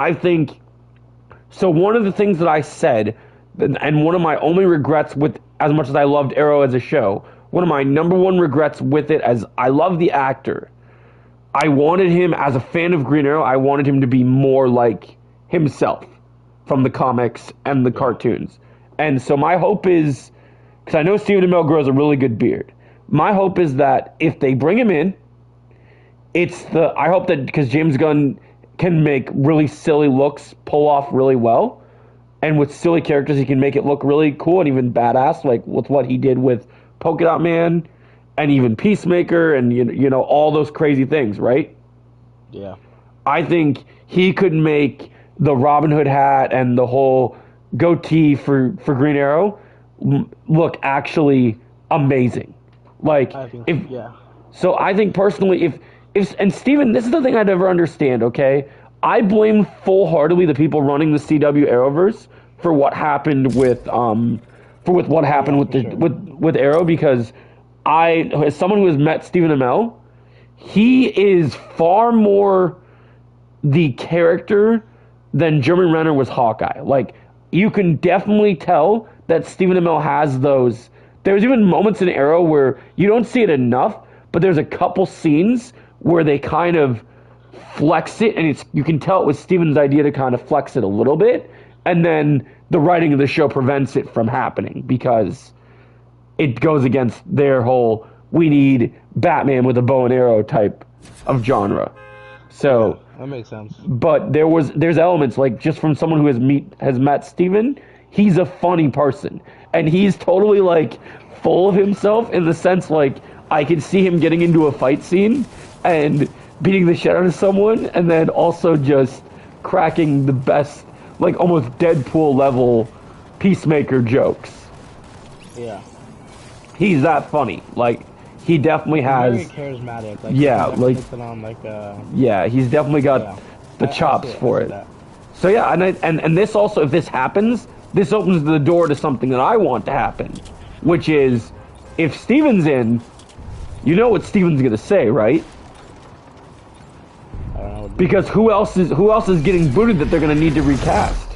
I think so. One of the things that I said, and one of my only regrets with, as much as I loved Arrow as a show, one of my number one regrets with it, as I love the actor, I wanted him, as a fan of Green Arrow, I wanted him to be more like himself from the comics and the cartoons. And so my hope is, because I know Stephen Amell grows a really good beard, my hope is that if they bring him in, I hope that, because James Gunn can make really silly looks pull off really well, and with silly characters he can make it look really cool and even badass, like with what he did with Polka Dot Man and even Peacemaker and you know all those crazy things, right? Yeah. I think he could make the Robin Hood hat and the whole goatee for Green Arrow look actually amazing. Like I think, if yeah. so, I think personally, if and Steven, this is the thing I never understand. Okay, I blame full-heartedly the people running the CW Arrowverse for what happened with what happened with the sure. with Arrow, because as someone who has met Stephen Amell, he is far more the character than Jeremy Renner was Hawkeye. Like, you can definitely tell that Stephen Amell has those. There's even moments in Arrow where you don't see it enough, but there's a couple scenes where they kind of flex it, and you can tell it was Steven's idea to kind of flex it a little bit, and then the writing of the show prevents it from happening because it goes against their whole we need Batman with a bow and arrow type of genre. So that makes sense. but there's elements, like, just from someone who has met Steven, he's a funny person. And he's totally, like, full of himself, in the sense, like, I could see him getting into a fight scene and beating the shit out of someone, and then also just cracking the best, like, almost Deadpool level Peacemaker jokes. Yeah. He's that funny. Like, he definitely has. Very charismatic. Like, Yeah, he like, puts it on, like, yeah, he's definitely got yeah. the chops for it. That. So yeah, and this also, if this happens, this opens the door to something that I want to happen, which is, if Steven's in, you know what Steven's gonna say, right? I don't know. Because who else is getting booted that they're gonna need to recast?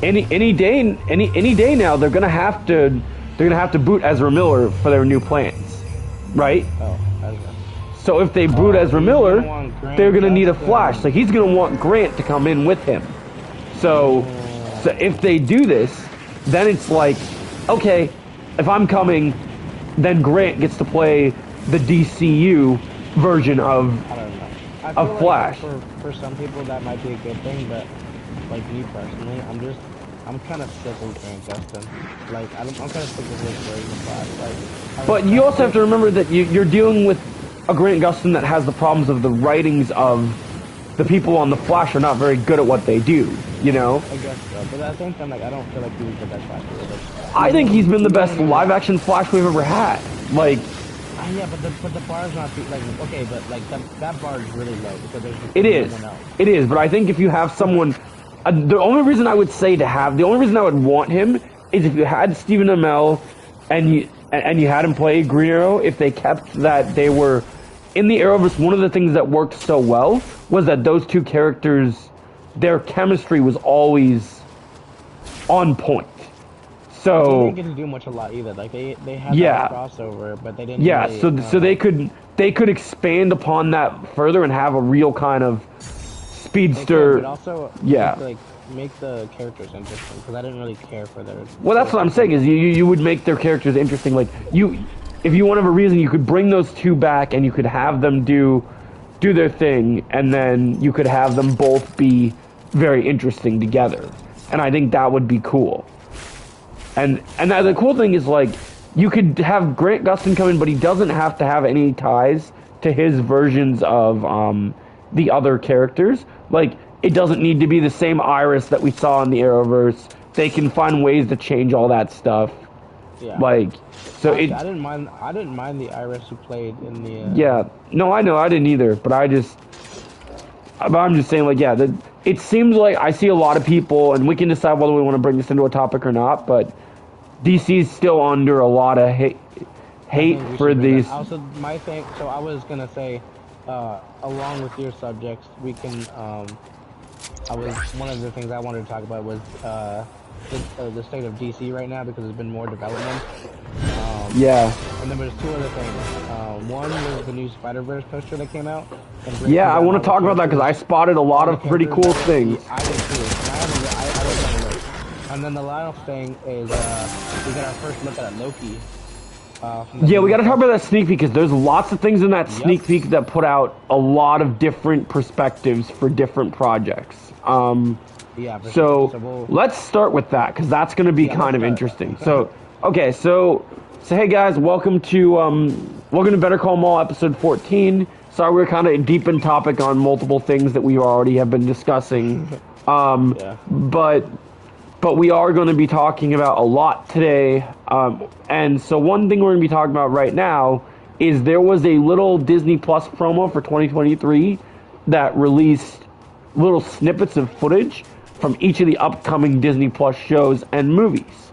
Any day now they're gonna have to boot Ezra Miller for their new plans, right? Oh, Ezra. So if they boot Ezra Miller, they're gonna need a Justin. Flash. So he's gonna want Grant to come in with him. So if they do this, then it's like, okay, if I'm coming, then Grant gets to play the DCU version of I don't know. I feel like Flash. For some people that might be a good thing, but like me personally, I'm kind of sick of Grant Gustin. Like, I'm kind of sick of his version of Flash. Like, But you also have to remember that you're dealing with a Grant Gustin that has the problems of the writings of the people on the Flash are not very good at what they do, you know? I guess so, but at the same time, like, I don't feel like he was the best Flash. I think he's been the best live-action Flash we've ever had. Like, yeah, but the bar's not like, okay, but like that bar is really low because there's it is. But I think if you have someone, the only reason I would want him is if you had Stephen Amell and you had him play Green Arrow. If they kept that they were in the Arrowverse, one of the things that worked so well was that those two characters, their chemistry was always on point. So they didn't get to do much a lot either. Like they had that crossover, but they didn't. Yeah, really, so they could expand upon that further and have a real kind of speedster. But also, make the characters interesting, because I didn't really care for their. Well, that's what I'm saying, is you would make their characters interesting. Like, if you want to have a reason, you could bring those two back and you could have them do their thing, and then you could have them both be very interesting together. And I think that would be cool. And the cool thing is, like, you could have Grant Gustin come in, but he doesn't have to have any ties to his versions of the other characters. Like, it doesn't need to be the same Iris that we saw in the Arrowverse. They can find ways to change all that stuff. Yeah. Like, so I didn't mind the Iris who played in the. Yeah. No, I know, I didn't either. But I'm just saying, like, yeah, it seems like I see a lot of people, and we can decide whether we want to bring this into a topic or not, but DC's still under a lot of hate for these. Also, my thing. So I was gonna say, along with your subjects, we can one of the things I wanted to talk about was the state of DC right now because there's been more development. Yeah. And then there's two other things. One was the new Spider-Verse poster that came out. Yeah, I want to talk about that because I spotted a lot of pretty cool things. I did too. I don't know. And then the last thing is we got our first look at Loki. Yeah, we got to talk about that sneak peek because there's lots of things in that sneak peek that put out a lot of different perspectives for different projects. Yeah. So let's start with that because that's going to be kind of interesting. So, okay, so hey guys, welcome to Better Call Maul episode 14. Sorry, we're kind of deep in topic on multiple things that we already have been discussing. But we are going to be talking about a lot today. And so one thing we're going to be talking about right now is there was a little Disney Plus promo for 2023 that released little snippets of footage from each of the upcoming Disney Plus shows and movies.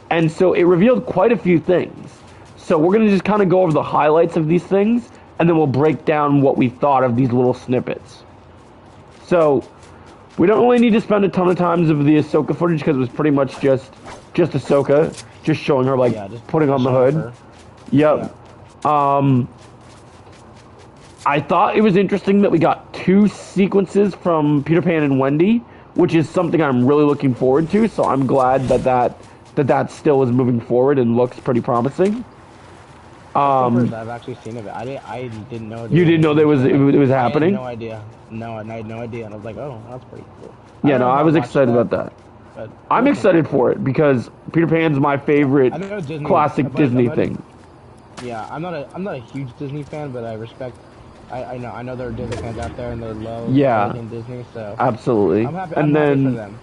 And so it revealed quite a few things. So we're going to just kind of go over the highlights of these things, and then we'll break down what we thought of these little snippets. So we don't really need to spend a ton of time of the Ahsoka footage because it was pretty much just Ahsoka, just showing her just putting on the hood. Her. Yep. Yeah. I thought it was interesting that we got 2 sequences from Peter Pan and Wendy, which is something I'm really looking forward to. So I'm glad that still is moving forward and looks pretty promising. I've actually seen it. I didn't know. You didn't know that it was happening? I had no idea. No, I had no idea, and I was like, oh, that's pretty cool. Yeah, no, I was excited about that. But I'm excited for it because Peter Pan's my favorite classic Disney thing. Yeah, I'm not a huge Disney fan, but I respect. I know there are Disney fans out there, and they love Disney. So absolutely. I'm happy for them.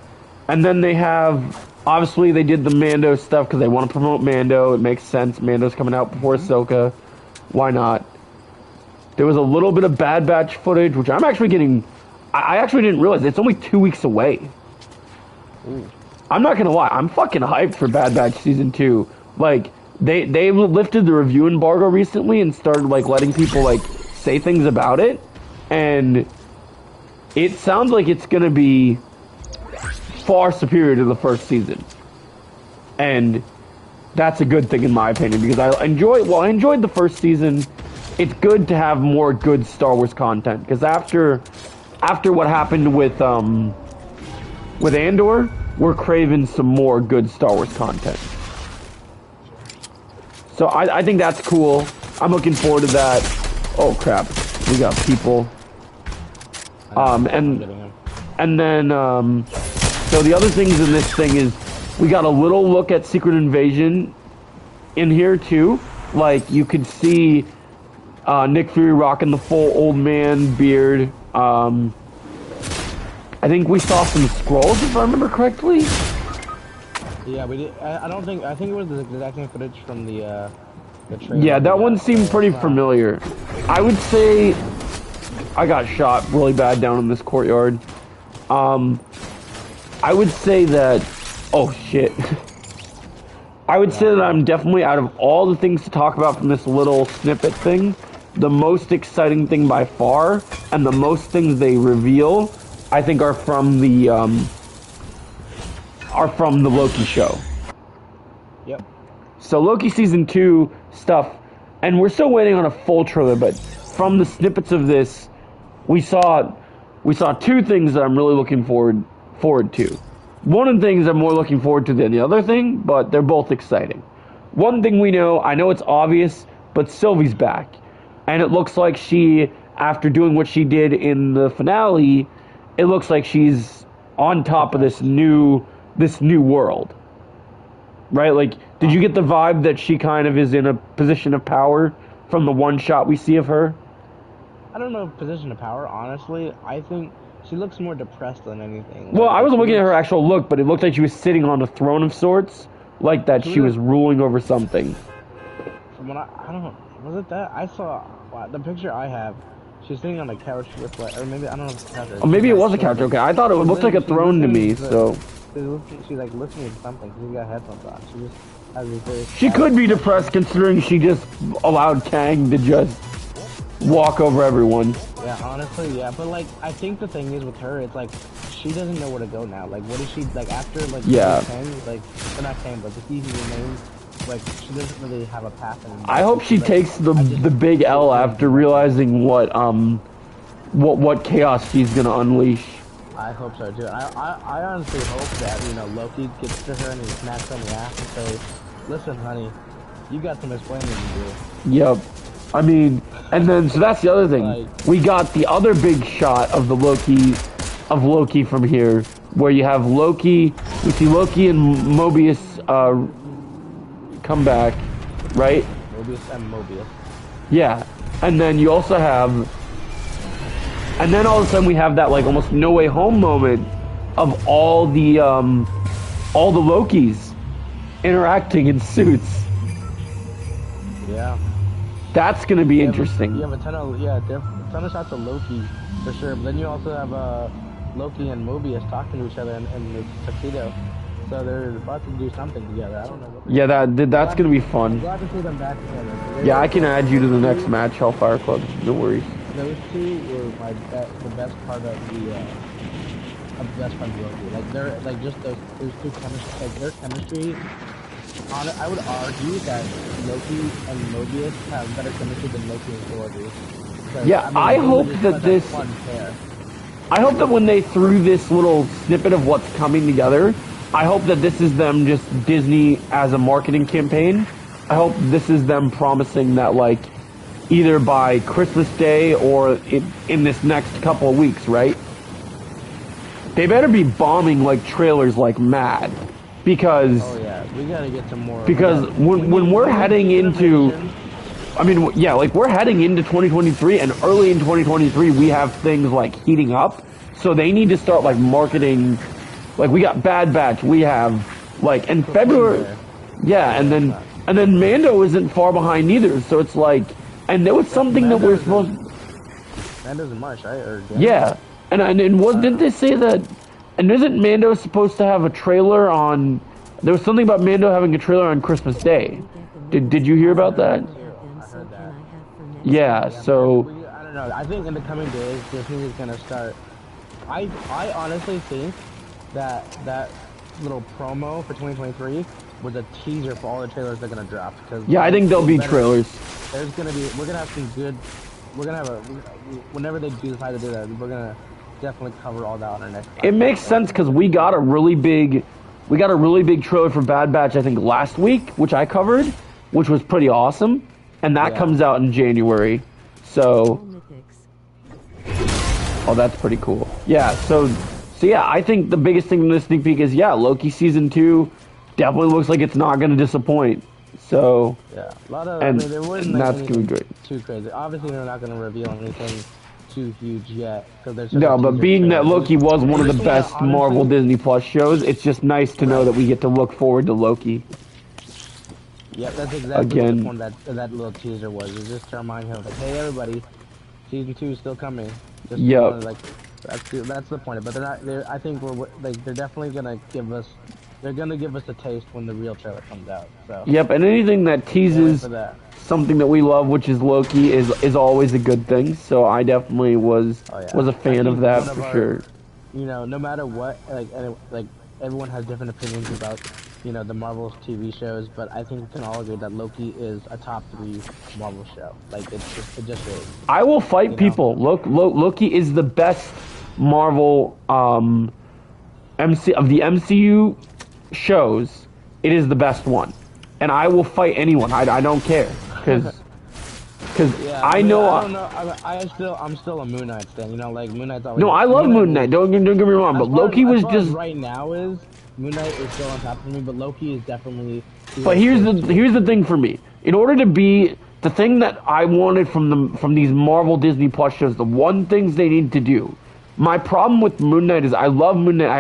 And then they have, obviously they did the Mando stuff because they want to promote Mando. It makes sense. Mando's coming out before Ahsoka. Why not? There was a little bit of Bad Batch footage, which I'm actually getting. I actually didn't realize it's only 2 weeks away. Ooh. I'm not gonna lie, I'm fucking hyped for Bad Batch season 2. Like they lifted the review embargo recently and started letting people say things about it, and it sounds like it's gonna be far superior to the first season, and that's a good thing in my opinion because I enjoyed the first season. It's good to have more good Star Wars content because after what happened with Andor, we're craving some more good Star Wars content. So I think that's cool. I'm looking forward to that. Oh crap, we got people. And then so the other things in this thing is we got a little look at Secret Invasion in here too. Like you could see Nick Fury rocking the full old man beard. I think we saw some scrolls if I remember correctly. Yeah, we did. I think it was the exact same footage from the trailer. Yeah, that one seemed pretty familiar. I would say I got shot really bad down in this courtyard. I would say that, oh shit. I would say that I'm definitely, out of all the things to talk about from this little snippet thing, the most exciting thing by far, and the most things they reveal, I think are from the Loki show. Yep. So Loki season 2 stuff, and we're still waiting on a full trailer, but from the snippets of this, we saw 2 things that I'm really looking forward to. One of the things I'm more looking forward to than the other thing, but they're both exciting. One thing I know it's obvious, but Sylvie's back. And it looks like she, after doing what she did in the finale, it looks like she's on top of this new world. Right? Like, did you get the vibe that she kind of is in a position of power from the one shot we see of her? I don't know position of power, honestly. I think she looks more depressed than anything. Well, I wasn't looking at her actual look, but it looked like she was sitting on a throne of sorts, like that she was ruling over something. From what I don't know, was it that? I saw the picture I have. She's sitting on a couch with or maybe, I don't know if it's a couch. Oh, maybe it was a couch, okay. I thought it looked like a throne to me, so. She's like listening to something. She's got headphones on. She just has this very. She could be depressed considering she just allowed Kang to just walk over everyone. Yeah, honestly, yeah. But like, I think the thing is with her, it's like she doesn't know where to go now. Like, what is she like after like Yeah. season 10? Like, or not 10, but the season remains. Like, she doesn't really have a path anymore. I hope she like, takes the big L after realizing what chaos she's gonna unleash. I hope so too. I honestly hope that, you know, Loki gets to her and he smacks her on the ass and says, "Listen, honey, you got some explaining to do." Yep. I mean, and then so that's the other thing. Like, We got the other big shot of Loki from here, where you have Loki. We see Loki and Mobius come back, right? Mobius. Yeah, and then you also have, and then all of a sudden we have that like almost No Way Home moment of all the Lokis interacting in suits. Yeah. That's gonna be interesting. You have a ton of shots of Loki for sure. But then you also have Loki and Mobius talking to each other in the tuxedo. So they're about to do something together. I don't know. Yeah, that's gonna be fun. I'm glad to see them back together. Yeah, I can add you to the next match, Hellfire Club. No worries. Those two were the best part of the best part of Loki. Like they're like just those two chemistry, like their chemistry. I would argue that Loki and Mobius have better chemistry than Loki and Thor do. Yeah, I hope that this. I hope that when they threw this little snippet of what's coming together, I hope that this is them just Disney as a marketing campaign. I hope this is them promising that like either by Christmas Day or in this next couple of weeks, right? They better be bombing like trailers like mad. Because oh yeah, we gotta get some more. Because when we're heading into, I mean, yeah, like we're heading into 2023, and early in 2023 we have things like heating up, so they need to start like marketing. Like we got Bad Batch, we have like in February, yeah, and then Mando isn't far behind either, so it's like, and there was something that we're supposed. Mando's in March, right? Or yeah, and didn't they say that? And isn't Mando supposed to have a trailer on? There was something about Mando having a trailer on Christmas Day. Did you hear about that? I heard that. Yeah. So. I don't know. I think in the coming days, Disney is gonna start. I honestly think that little promo for 2023 was a teaser for all the trailers they're gonna drop. Yeah, I think there'll be trailers. We're gonna have some good. We're gonna have whenever they decide to do that, we're gonna definitely cover all that on our next podcast. It makes sense because we got a really big trailer for Bad Batch I think last week, which I covered, which was pretty awesome, and that comes out in January. So oh, that's pretty cool. Yeah, so yeah, I think the biggest thing in this sneak peek is Loki season 2 definitely looks like it's not going to disappoint. So yeah, a lot of and that's gonna be great. Too crazy. Obviously, they're not going to reveal anything too huge yet. No, but being that Loki was one of the best honestly, Marvel Disney Plus shows, it's just nice to know that we get to look forward to Loki. Yeah, that's exactly what the point that little teaser was. It's just to remind him, like, hey, everybody, season 2 is still coming. Just like that's the point. But they're not. I think they're definitely gonna give us. They're gonna give us a taste when the real trailer comes out. So. Yep, and anything that teases something that we love, which is Loki, is always a good thing. So I definitely was a fan of that for sure. You know, no matter what, like everyone has different opinions about the Marvel TV shows, but I think we can all agree that Loki is a top 3 Marvel show. Like it just is. I will fight people. Loki is the best Marvel of the MCU shows. It is the best one, and I will fight anyone. I don't care because I know. I don't know. I'm still a Moon Knight fan. Like Moon Knight's always. No, I love Moon Knight. Don't get me wrong, but Loki was just right now is Moon Knight is still on top of me, but Loki is definitely. But here's the thing for me. In order to be the thing that I wanted from these Marvel Disney Plus shows, the one things they need to do. My problem with Moon Knight is I love Moon Knight. I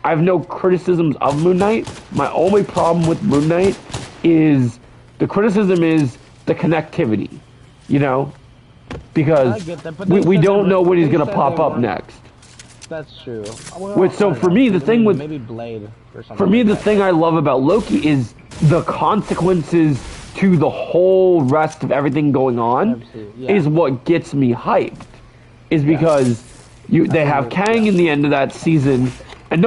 have no criticisms of Moon Knight. My only problem with Moon Knight is the criticism is the connectivity, because we don't know when he's gonna pop up next. That's true. So for me, the thing with maybe Blade or something. For me, the thing I love about Loki is the consequences to the whole rest of everything going on is what gets me hyped. Is because they have Kang in the end of that season, and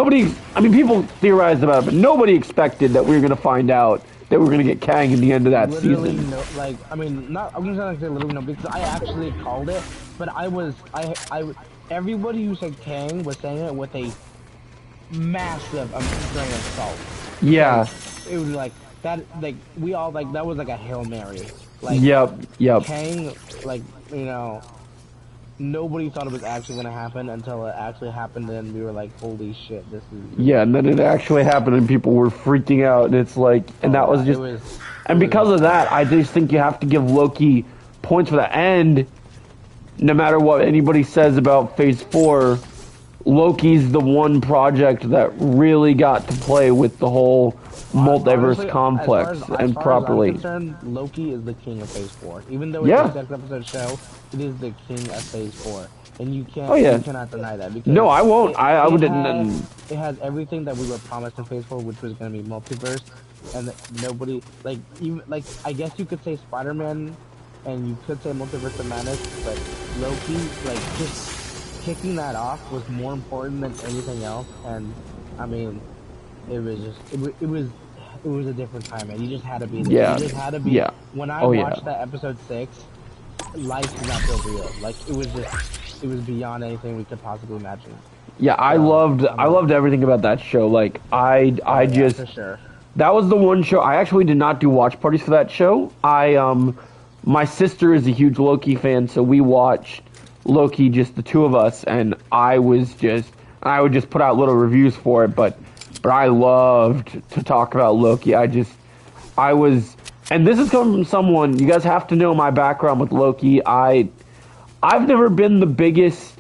people theorized about it, but nobody expected that we were going to find out that we were going to get Kang in the end of that season. No, like, I mean, not, I'm going to say literally no, because I actually called it, but everybody who said Kang was saying it with a massive grain of salt. Yeah. Like, it was like, that, like, we all, like, that was like a Hail Mary. Like, yep. Kang, like, you know, nobody thought it was actually going to happen until it actually happened, and we were like, holy shit, this is... Yeah, and then it actually happened, and people were freaking out, and it's like, and that was just... And because of that, I just think you have to give Loki points for that. And no matter what anybody says about Phase 4, Loki's the one project that really got to play with the whole multiverse complex and properly. As far as I'm concerned, Loki is the king of Phase 4. Even though it's a 6-episode show, it is the king of Phase 4. And you can't, you cannot deny that. Because no, I won't. I wouldn't. It has everything that we were promised in Phase 4, which was going to be multiverse. And nobody, like, even, like, I guess you could say Spider-Man, and you could say Multiverse of Madness, but Loki, like, just kicking that off was more important than anything else. And I mean, it was just, it was a different time, man. You just had to be there. Yeah. You just had to be. Yeah. When I watched that episode 6, life did not feel real. Like, it was beyond anything we could possibly imagine. Yeah, I loved everything about that show. Like, I just, for sure. That was the one show. I actually did not do watch parties for that show. My sister is a huge Loki fan, so we watched Loki, just the two of us, and I would just put out little reviews for it, but I loved to talk about Loki. And this is coming from someone, you guys have to know my background with Loki. I've never been the biggest,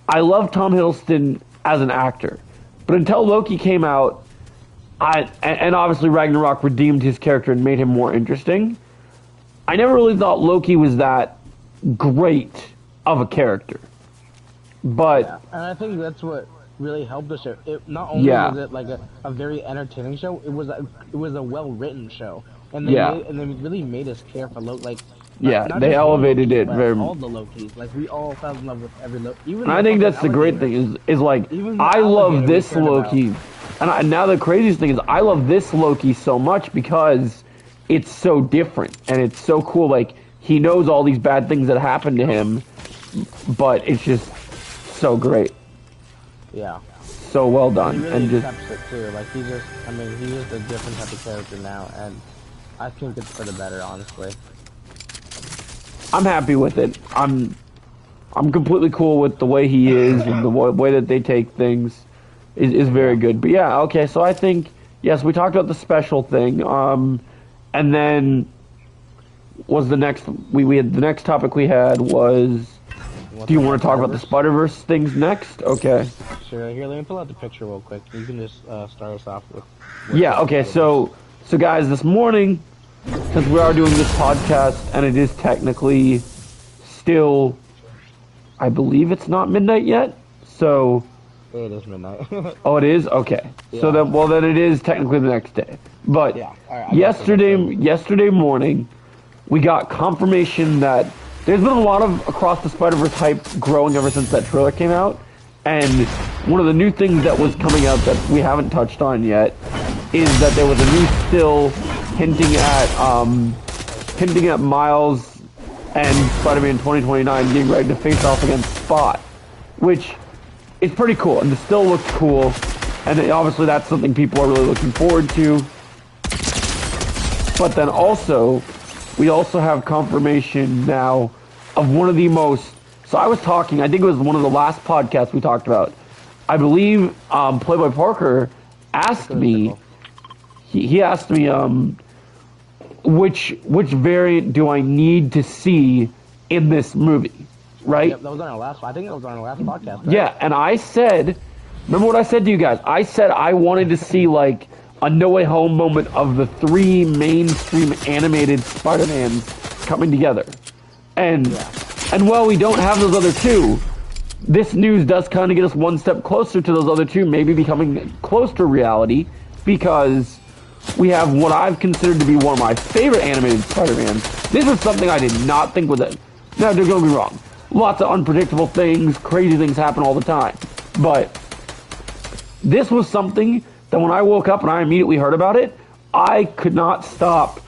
I love Tom Hiddleston as an actor, but until Loki came out, and obviously Ragnarok redeemed his character and made him more interesting, I never really thought Loki was that great of a character. But and I think that's what really helped the show. It not only was it like a very entertaining show, it was a well written show, and they really made us care for Loki. Like, not they elevated it very. All the Lokis, like, we all fell in love with every Loki. And I think that's the great thing is like, I love this Loki. And now the craziest thing is I love this Loki so much because it's so different and it's so cool. Like, he knows all these bad things that happened to him, but it's just so great. Yeah. So well done. He really and just accepts it too. Like, he's just a different type of character now, and I think it's for the better, honestly. I'm happy with it. I'm completely cool with the way he is and the way that they take things. Is very good. But yeah, okay, so I think, yes, we talked about the special thing, and then was the next, we had, the next topic we had was, do you want to talk about the Spider-Verse things next? Okay. Sure, here, let me pull out the picture real quick. You can just start us off with yeah, okay, so guys, this morning, since we are doing this podcast, and it is technically still, I believe it's not midnight yet, so... It is midnight. Oh, it is? Okay. Yeah. So then it is technically the next day. But yesterday morning, we got confirmation that there's been a lot of Across the Spider-Verse hype growing ever since that trailer came out. And one of the new things that was coming out that we haven't touched on yet is that there was a new still hinting at Miles and Spider-Man 2029 getting ready to face off against Spot, which is pretty cool, and the still looks cool, and obviously that's something people are really looking forward to. But then also, we also have confirmation now of one of the most, so I think it was one of the last podcasts we talked about, I believe Playboy Parker asked me, he asked me which variant do I need to see in this movie, right? Yep, that was on our last, I think it was on our last podcast, right? Yeah, and I said, remember what I said to you guys? I said I wanted to see like a No Way Home moment of the 3 mainstream animated Spider-Mans coming together. And while we don't have those other 2, this news does kind of get us one step closer to those other 2 maybe becoming close to reality, because we have what I've considered to be one of my favorite animated Spider-Man. This was something I did not think was it. Now, don't get me wrong. Lots of unpredictable things, crazy things happen all the time. But this was something that when I woke up and I immediately heard about it, I could not stop.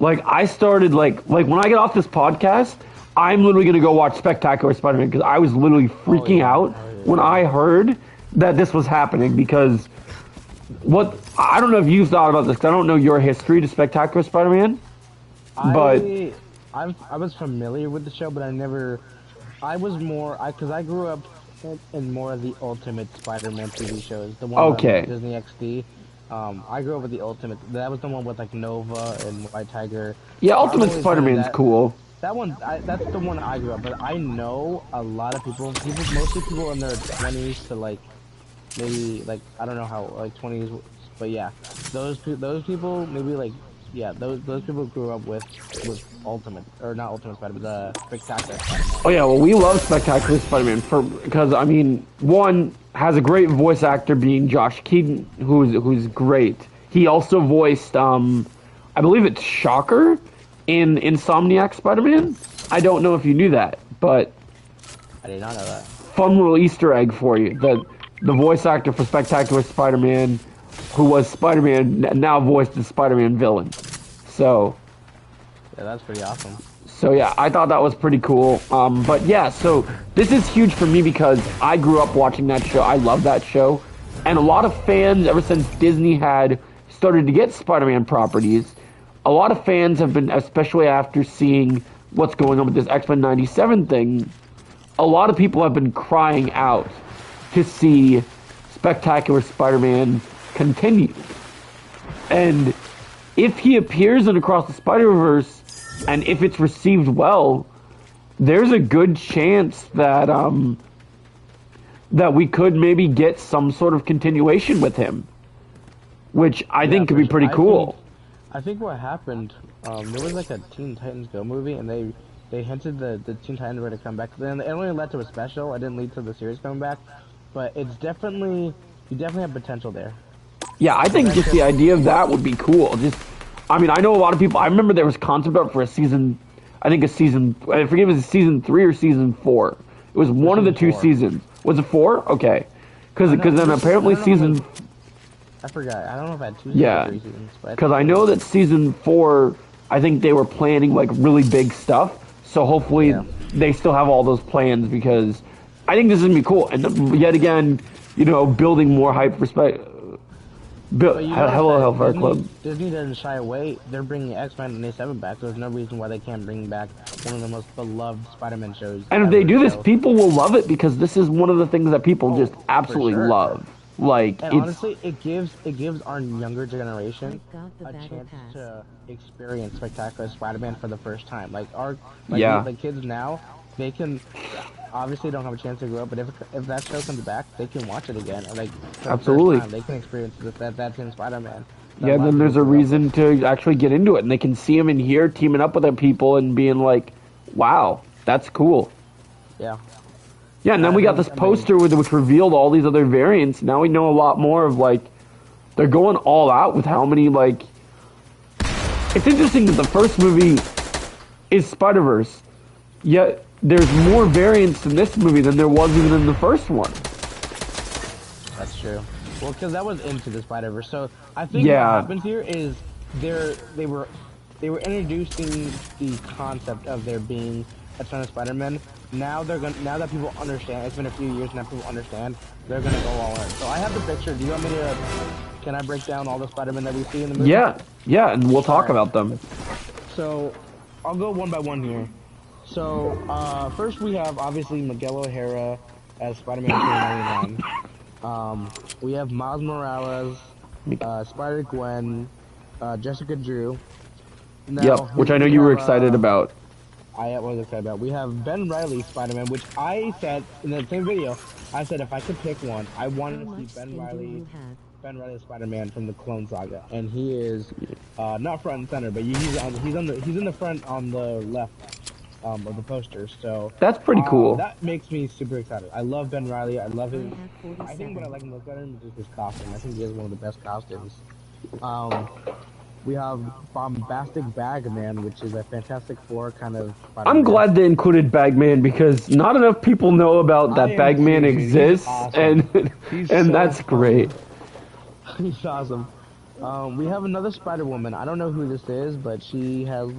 Like, I started, like when I get off this podcast, I'm literally going to go watch Spectacular Spider-Man because I was literally freaking out when I heard that this was happening because I don't know if you've thought about this because I don't know your history to Spectacular Spider-Man, but I was familiar with the show, but I was more because I grew up in more of the Ultimate Spider-Man TV shows, the one on Disney XD. I grew up with the Ultimate. That was the one with like Nova and White Tiger. Yeah, Ultimate Spider-Man's cool. That one, that's the one I grew up. But I know a lot of people, mostly people in their 20s to like maybe like I don't know how like 20s, but yeah, those people maybe like those people grew up with Ultimate or not Ultimate Spider, but the Spectacular Spider-Man. Oh yeah, well we love Spectacular Spider-Man because I mean one has a great voice actor being Josh Keaton who's great. He also voiced I believe it's Shocker in Insomniac Spider-Man. I don't know if you knew that, but I did not know that. Fun little Easter egg for you. The voice actor for Spectacular Spider-Man, who was Spider-Man, now voiced the Spider-Man villain. So yeah, that's pretty awesome. So yeah, I thought that was pretty cool. But yeah, so this is huge for me because I grew up watching that show. I love that show. And a lot of fans, ever since Disney had started to get Spider-Man properties, a lot of fans have been, especially after seeing what's going on with this X-Men 97 thing, a lot of people have been crying out to see Spectacular Spider-Man continue. And if he appears in Across the Spider-Verse, and if it's received well, there's a good chance that that we could maybe get some sort of continuation with him, which I think could be pretty cool. I think what happened, there was like a Teen Titans Go movie, and they hinted the Teen Titans were to come back. Then it only led to a special. It didn't lead to the series coming back, but you definitely have potential there. Yeah, I think just the idea of that would be cool. I mean, I know a lot of people. I remember there was concept art for a season. I think I forget if it was season 3 or season 4. It was one of the 2 seasons. Was it 4? Okay, because then apparently season. I forgot. I don't know if I had 2 seasons or 3 seasons. Because I know that season 4, I think they were planning like really big stuff. So hopefully they still have all those plans because I think this is gonna be cool. And yet again, building more hype for Hello Hellfire Club. Disney doesn't shy away. They're bringing X-Men 97 back. There's no reason why they can't bring back one of the most beloved Spider-Man shows. And if they do this, people will love it because this is one of the things that people just absolutely love. Like, and honestly, it gives our younger generation a chance to experience Spectacular Spider-Man for the first time. Like the kids now, they can obviously don't have a chance to grow up, but if that show comes back, they can watch it again. Like absolutely, they can experience that same Spider-Man. Yeah, then there's a reason to actually get into it, and they can see him in here teaming up with other people and being like, "Wow, that's cool." Yeah. Yeah, and then we got this poster which revealed all these other variants. Now we know a lot more of, like, they're going all out with how many, like... It's interesting that the first movie is Spider-Verse, yet there's more variants in this movie than there was even in the first one. That's true. Well, because that was Into the Spider-Verse, so I think what happens here is they were introducing the concept of there being a ton of Spider-Man. Now that people understand, it's been a few years now, people understand, they're gonna go all in. So I have the picture. Do you want me to? Can I break down all the Spider-Man that we see in the movie? Yeah, and we'll talk about them. So I'll go one by one here. So first we have obviously Miguel O'Hara as Spider-Man 2099. We have Miles Morales, Spider-Gwen, Jessica Drew. Now, which I know you were excited about. I was excited about. We have Ben Reilly Spider-Man, which I said in the same video. I said if I could pick one, I wanted to see Ben Reilly Spider-Man from the Clone Saga, and he is not front and center, but he's in the front on the left of the poster. So that's pretty cool. That makes me super excited. I love Ben Reilly. I love his. I think what I like most about him is just his costume. I think he has one of the best costumes We have Bombastic Bagman, which is a Fantastic Four kind of I'm Spider-Man. glad they included Bagman because not enough people know about that Bagman exists, awesome. and So that's great. He's awesome. We have another Spider-Woman. I don't know who this is, but she has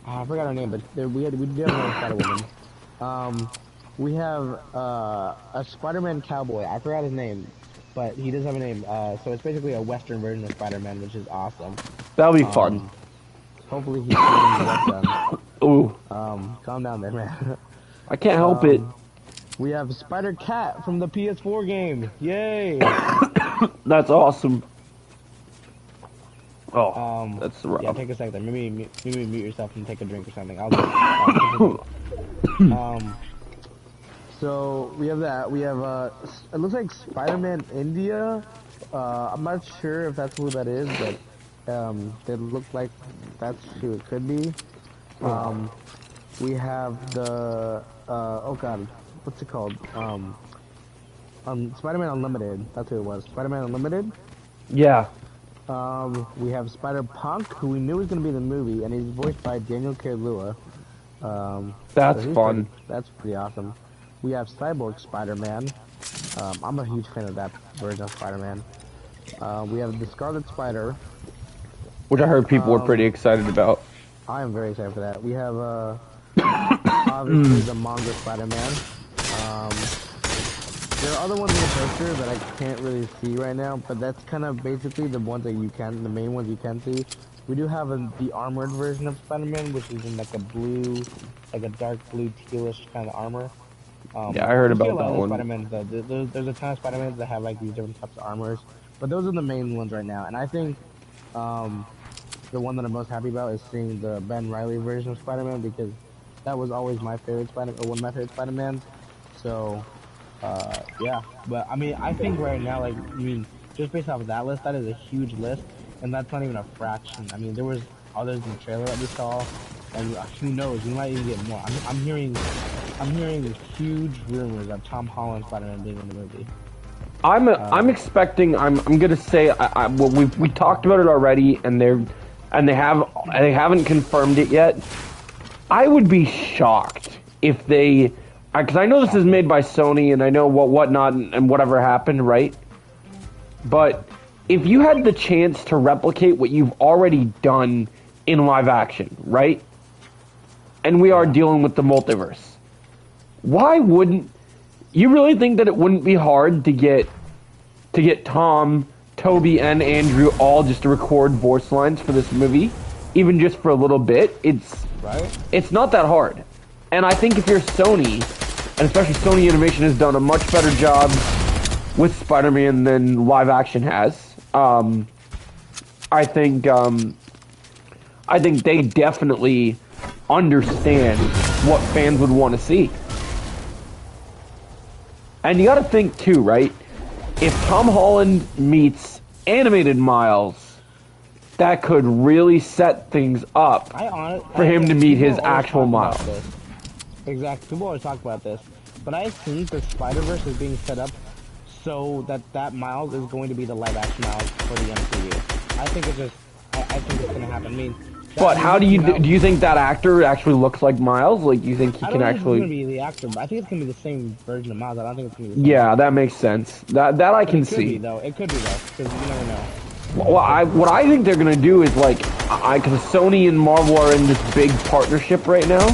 I forgot her name, but we do have another Spider-Woman. We have a Spider-Man cowboy. I forgot his name, but he does have a name. So it's basically a Western version of Spider-Man, which is awesome. That'll be fun. Hopefully he's getting work done. Ooh. Calm down there, man. I can't help it. We have Spider-Cat from the PS4 game. Yay! That's awesome. Oh, that's rough. Yeah, take a second. Maybe mute yourself and take a drink or something. So we have that. We have it looks like Spider-Man India. I'm not sure if that's who that is, but it looks like that's who it could be. We have the oh god, what's it called? Spider-Man Unlimited. That's who it was. Spider-Man Unlimited. Yeah. We have Spider-Punk, who we knew was going to be in the movie, and he's voiced by Daniel Kaluuya. That's fun. That's pretty awesome. We have Cyborg Spider-Man. I'm a huge fan of that version of Spider-Man. We have the Scarlet Spider, which I heard people were pretty excited about. I am very excited for that. We have obviously the manga Spider-Man. There are other ones in the poster that I can't really see right now, but that's kind of basically the ones that the main ones you can see. We do have the armored version of Spider-Man, which is in like a blue, like a dark blue tealish kind of armor. Yeah, I heard about that one. There's a ton of Spider-Mans that have like these different types of armors, but those are the main ones right now. And I think the one that I'm most happy about is seeing the Ben Reilly version of Spider-Man, because that was always my favorite one of my favorite Spider-Mans. So. Yeah, but I mean, I think right now, like, I mean, just based off of that list, that is a huge list, and that's not even a fraction. I mean, there was others in the trailer that we saw, and who knows, we might even get more. I'm hearing huge rumors of Tom Holland Spider-Man being in the movie. I'm expecting. I'm gonna say. Well, we talked about it already, and they haven't confirmed it yet. I would be shocked if they. Because I know this is made by Sony, and I know whatnot and whatever happened, right? But if you had the chance to replicate what you've already done in live action, right? And we are dealing with the multiverse. Why wouldn't you really think that it wouldn't be hard to get Tom, Toby, and Andrew all just to record voice lines for this movie, even just for a little bit? It's not that hard. And I think if you're Sony, and especially Sony Animation has done a much better job with Spider-Man than live action has. I think they definitely understand what fans would want to see. And you got to think too, right? If Tom Holland meets animated Miles, that could really set things up for him to meet his actual Miles. Exactly. People always talk about this, but I think the Spider-Verse is being set up so that Miles is going to be the live-action Miles for the MCU. I think it's gonna happen. I mean, but how do you think that actor actually looks like Miles? Like, you think he can actually? I don't think it's gonna be the actor, but I think it's gonna be the same version of Miles. I don't think it's gonna be the same. Yeah, that makes sense. That I can see. It could be though, because you never know. Well, what I think they're gonna do is because Sony and Marvel are in this big partnership right now.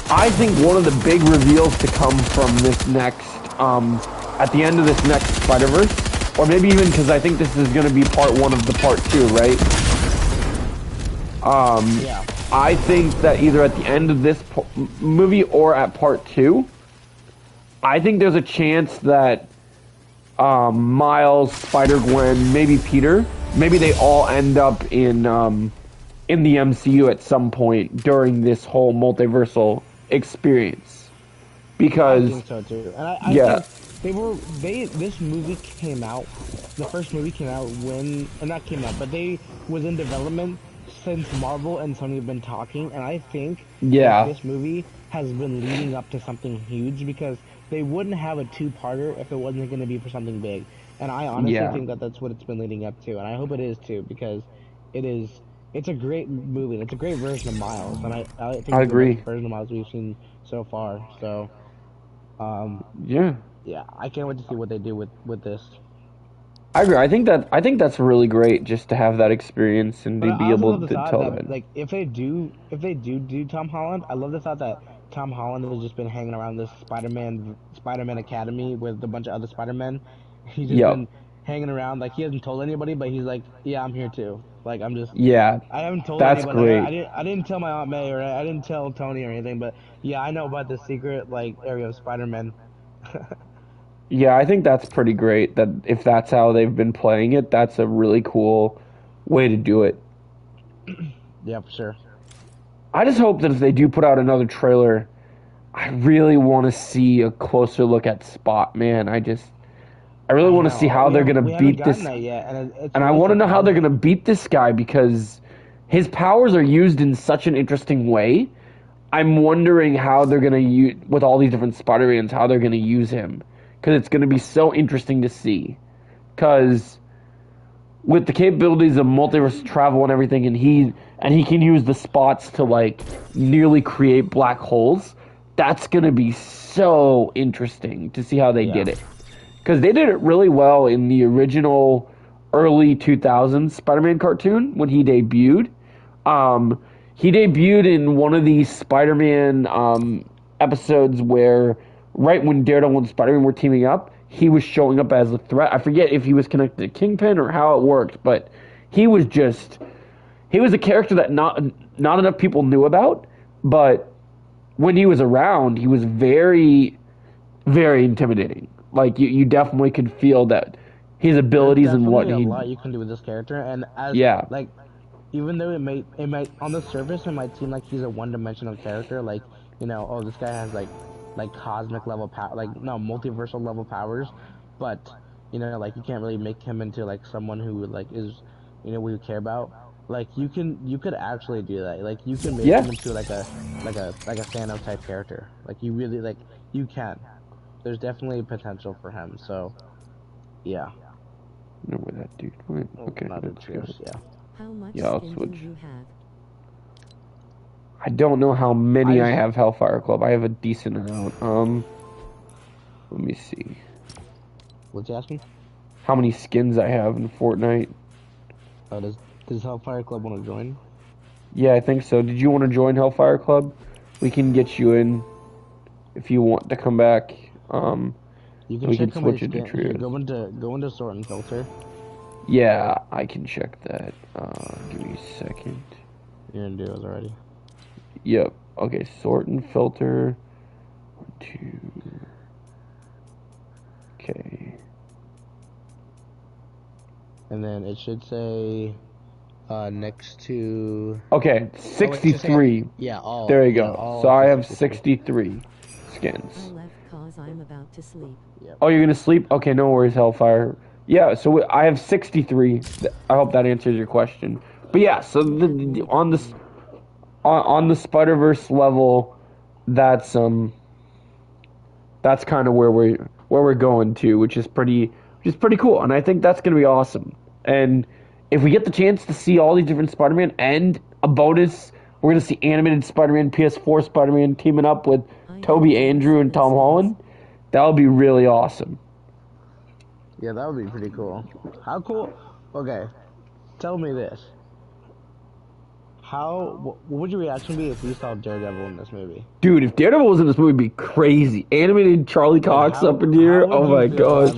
I think one of the big reveals to come from this next, at the end of this next Spider-Verse, or maybe even because I think this is going to be part 1 of the part 2, right? Yeah. I think that either at the end of this movie or at part 2, I think there's a chance that Miles, Spider-Gwen, maybe Peter, maybe they all end up in the MCU at some point during this whole multiversal experience, because I think so too. And I think this movie came out, the first movie came out but they was in development since Marvel and Sony have been talking, and I think this movie has been leading up to something huge, because they wouldn't have a two-parter if it wasn't going to be for something big. And I honestly think that that's what it's been leading up to, and I hope it is too, because it is. It's a great movie. And it's a great version of Miles, and I think I it's agree. the best version of Miles we've seen so far. So, yeah, I can't wait to see what they do with this. I agree. I think that's really great just to have that experience and to be able to tell that. Like if they do Tom Holland, I love the thought that Tom Holland has just been hanging around this Spider-Man Academy with a bunch of other Spider-Men. He's just been hanging around, like he hasn't told anybody, but he's like, yeah, I'm here too. Like I haven't told anybody. Great. I didn't tell my Aunt May, or I didn't tell Tony or anything, but yeah, I know about the secret like area of Spider-Man. Yeah, I think that's pretty great. That if that's how they've been playing it, that's a really cool way to do it. Yeah, for sure. I just hope that if they do put out another trailer, I really want to see a closer look at Spot. Man, I really want to see how they're going to beat this. And I want to know how they're going to beat this guy, because his powers are used in such an interesting way. I'm wondering how they're going to use, with all these different Spider-Mans, how they're going to use him. Because it's going to be so interesting to see. Because with the capabilities of multiverse travel and everything, and he can use the spots to like nearly create black holes, that's going to be so interesting to see how they did it. Because they did it really well in the original early 2000s Spider-Man cartoon when he debuted. He debuted in one of these Spider-Man episodes where right when Daredevil and Spider-Man were teaming up, he was showing up as a threat. I forget if he was connected to Kingpin or how it worked, but he was a character that not enough people knew about, but when he was around, he was very, very intimidating. Like you definitely could feel that his abilities and what a lot you can do with this character, and like even though it might on the surface it might seem like he's a one-dimensional character, like oh, this guy has like cosmic level power, like no multiversal level powers, but like you can't really make him into like someone who like is we care about. Like you could actually do that. Like you can make him into like a Thanos type character. Like you really like you can. There's definitely potential for him. So yeah. I know where that dude went. Okay, that's good. Yeah. How much I'll skin switch. do you have? I don't know how many I have Hellfire Club. I have a decent amount. Let me see. What's he asking? How many skins I have in Fortnite? Does Hellfire Club want to join? Yeah, I think so. Did you want to join Hellfire Club? We can get you in if you want to come back. You can check switch it to trios. Go into sort and filter. Yeah, I can check that. Give me a second. You're gonna do those already. Yep. Okay, sort and filter. 1, 2. Okay. And then it should say next to. Okay, 63. All. There you go. All so I have 63 skins. I left cause I'm about to sleep. Yep. Oh, you're gonna sleep? Okay, no worries, Hellfire. Yeah, so I have 63. I hope that answers your question. But yeah, so on the Spider-Verse level, that's kind of where we're going to, which is pretty cool, and I think that's gonna be awesome. And if we get the chance to see all these different Spider-Man and a bonus, we're gonna see animated Spider-Man, PS4 Spider-Man teaming up with Toby, Andrew, and Tom Holland. That would be really awesome. Yeah, that would be pretty cool. How cool? Okay, tell me this. What would your reaction be if you saw Daredevil in this movie? Dude, if Daredevil was in this movie, it'd be crazy. Animated Charlie Cox up in here. Oh my god.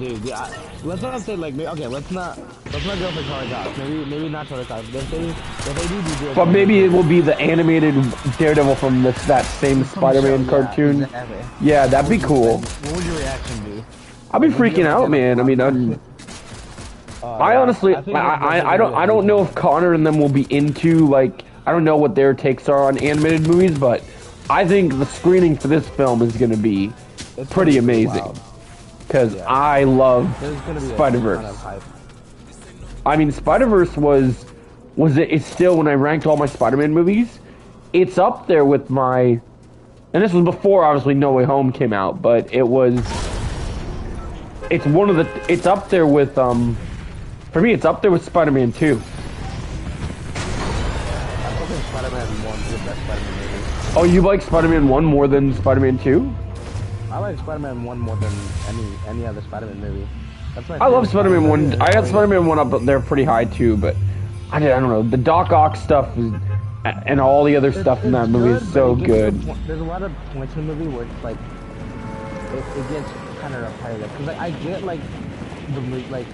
Let's not say like okay. Let's not go for Charlie Cox. Maybe not Charlie Cox. But if they do Daredevil, but maybe it will be the animated Daredevil from that same Spider-Man cartoon. Exactly. Yeah, that'd be cool. What would your reaction be? I'd be freaking out, man. I mean, I honestly, I don't know if Connor and them will be into like. I don't know what their takes are on animated movies, but I think the screening for this film is going to be pretty amazing. Because I love Spider-Verse. I mean, Spider-Verse it's still, when I ranked all my Spider-Man movies, it's up there with my and this was before obviously No Way Home came out, but it was. It's one of the. It's up there with For me, it's up there with Spider-Man 2. I still think Spider-Man 1 is the best Spider-Man movie. Oh, you like Spider-Man 1 more than Spider-Man 2? I like Spider-Man 1 more than any other Spider-Man movie. That's my I love Spider-Man 1. I got movie. Spider-Man 1 up there pretty high too, but I don't know. The Doc Ock stuff is, and all the other stuff in that movie is so good. There's a lot of points in the movie where it's like it gets kind of repetitive. Cause like I get like the movie, like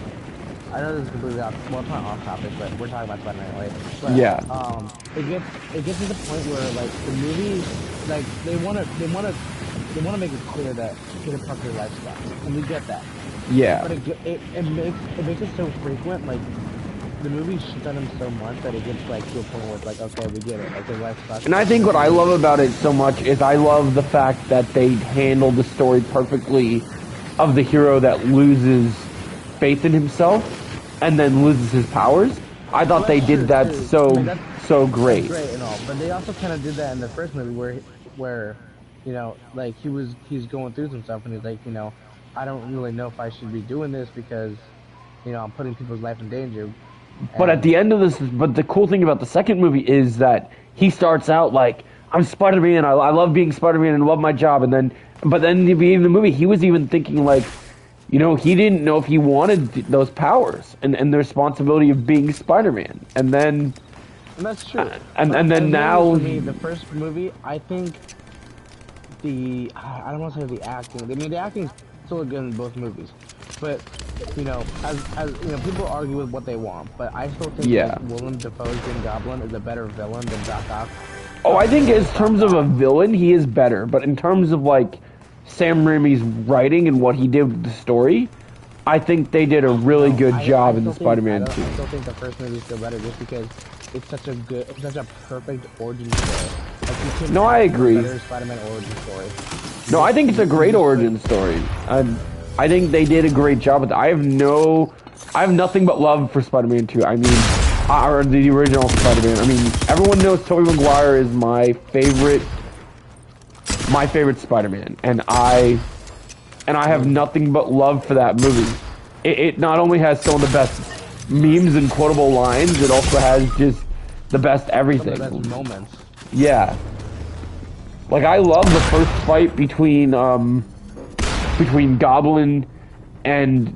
I know this is completely off. Well, it's not off topic, but we're talking about Spider-Man, right? But, Yeah. It gets to the point where like the movie, like they wanna make it clear that Peter Parker lifestyle, and we get that. Yeah. But it makes it so frequent, like the movie shits on him so much that it gets like to a point where it's like, okay, we get it, like his lifestyle. And I think what I love about it so much is I love the fact that they handled the story perfectly of the hero that loses faith in himself and then loses his powers. I thought they did that so great. Great and all, but they also kind of did that in the first movie where you know, like he's going through some stuff and he's like, you know, I don't really know if I should be doing this because, you know, I'm putting people's life in danger. But at the end of this, but the cool thing about the second movie is that he starts out like, I'm Spider-Man, I love being Spider-Man and love my job, but then at the beginning of the movie, he was even thinking like, you know, he didn't know if he wanted those powers and the responsibility of being Spider-Man. And then... And that's true. And then now... For me, the first movie, I think I don't want to say the acting. I mean, the acting's still good in both movies. But, you know, as you know, people argue with what they want, but I still think like, Willem Dafoe's Green Goblin is a better villain than Doc Ock. Oh, I think in terms of a villain, he is better. But in terms of, like, Sam Raimi's writing and what he did with the story, I think they did a really good job in the Spider-Man 2. I still think the first movie is still better just because it's such a perfect origin story. Like, no, I agree. Better Spider-Man origin story. No, I think it's a great origin story. I think they did a great job with it. I have nothing but love for Spider-Man 2. I mean, or the original Spider-Man. I mean, everyone knows Tobey Maguire is my favorite Spider-Man, and I have nothing but love for that movie. It not only has some of the best memes and quotable lines, it also has just the best everything. Some of the best moments. Yeah. Like, I love the first fight between Goblin and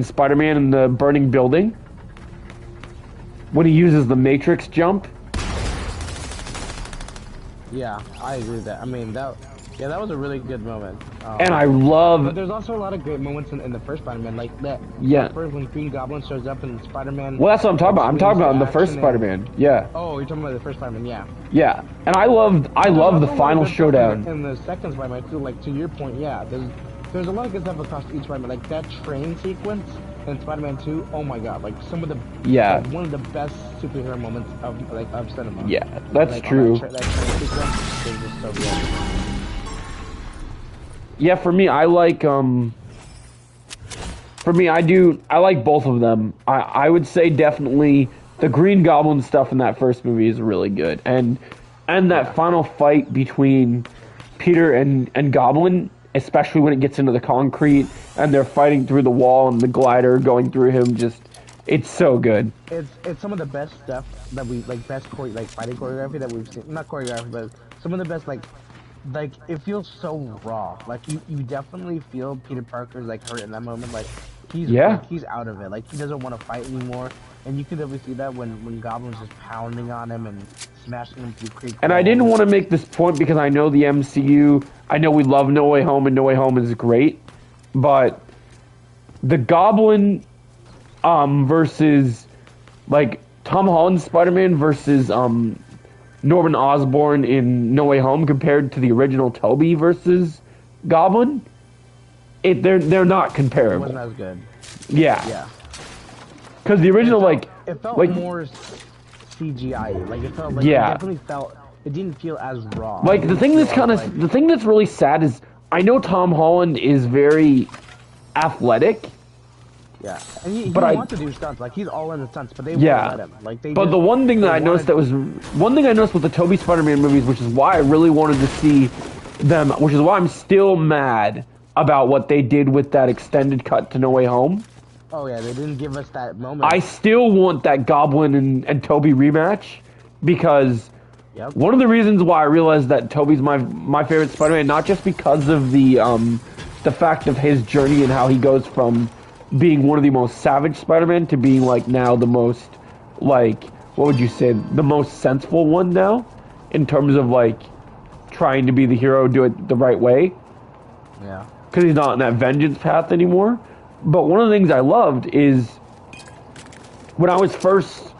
Spider-Man in the burning building. When he uses the Matrix jump. Yeah, I agree with that. I mean, that was a really good moment. And I love... But there's also a lot of great moments in the first Spider-Man, like that. Yeah. First, when Green Goblin shows up and Spider-Man... Well, that's what I'm talking about. I'm talking about in the first Spider-Man. Yeah. Oh, you're talking about the first Spider-Man, yeah. Yeah. And I love the final showdown. In the second Spider-Man, too, like, to your point, yeah, there's a lot of good stuff across each Spider-Man. Like, that train sequence in Spider-Man 2, oh my god, like, some of the... Yeah. Like, one of the best superhero moments of cinema. Yeah, that's like, true. That train sequence is just so good. Yeah, for me, I like, I like both of them. I would say definitely the Green Goblin stuff in that first movie is really good. And that final fight between Peter and Goblin, especially when it gets into the concrete and they're fighting through the wall and the glider going through him, just, it's so good. It's some of the best stuff that we, like, fighting choreography that we've seen. Not choreography, but some of the best, like, it feels so raw. Like, you definitely feel Peter Parker's, like, hurt in that moment. Like, he's out of it. Like, he doesn't want to fight anymore. And you can definitely see that when Goblin's just pounding on him and smashing him through creek. And I didn't want to make this point because I know the MCU, I know we love No Way Home and No Way Home is great, but the Goblin versus, like, Tom Holland's Spider-Man versus Norman Osborn in No Way Home compared to the original Tobey versus Goblin, they're not comparable. It wasn't as good. Yeah. Yeah. Because the original, it felt more CGI. Like, it felt like it didn't feel as raw. Like, the thing that's really sad is I know Tom Holland is very athletic. Yeah, and he wants to do stunts. Like, he's all in the stunts, but they won't let him. Like, the one thing that I noticed with the Tobey Spider-Man movies, which is why I really wanted to see them, which is why I'm still mad about what they did with that extended cut to No Way Home. Oh yeah, they didn't give us that moment. I still want that Goblin and Toby rematch because one of the reasons why I realized that Toby's my favorite Spider-Man, not just because of the fact of his journey and how he goes from being one of the most savage Spider-Man to being like now the most like what would you say the most sensible one now in terms of like trying to be the hero, do it the right way. Yeah. Because he's not on that vengeance path anymore. But one of the things I loved is when I was first,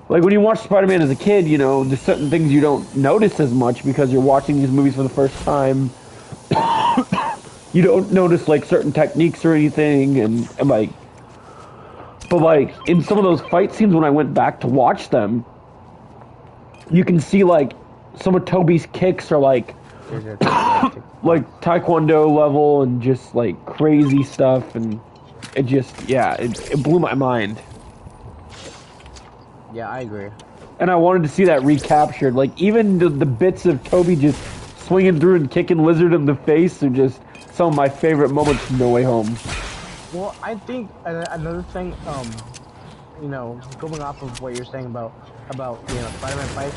like when you watch Spider-Man as a kid, you know, there's certain things you don't notice as much because you're watching these movies for the first time. You don't notice like certain techniques or anything, and like, but like in some of those fight scenes when I went back to watch them, you can see like some of Toby's kicks are like like Taekwondo level and just like crazy stuff, and it just it blew my mind. Yeah, I agree. And I wanted to see that recaptured. Like even the bits of Toby just swinging through and kicking Lizard in the face are just some of my favorite moments from No Way Home. Well, I think another thing, you know, going off of what you're saying about you know Spider-Man fights,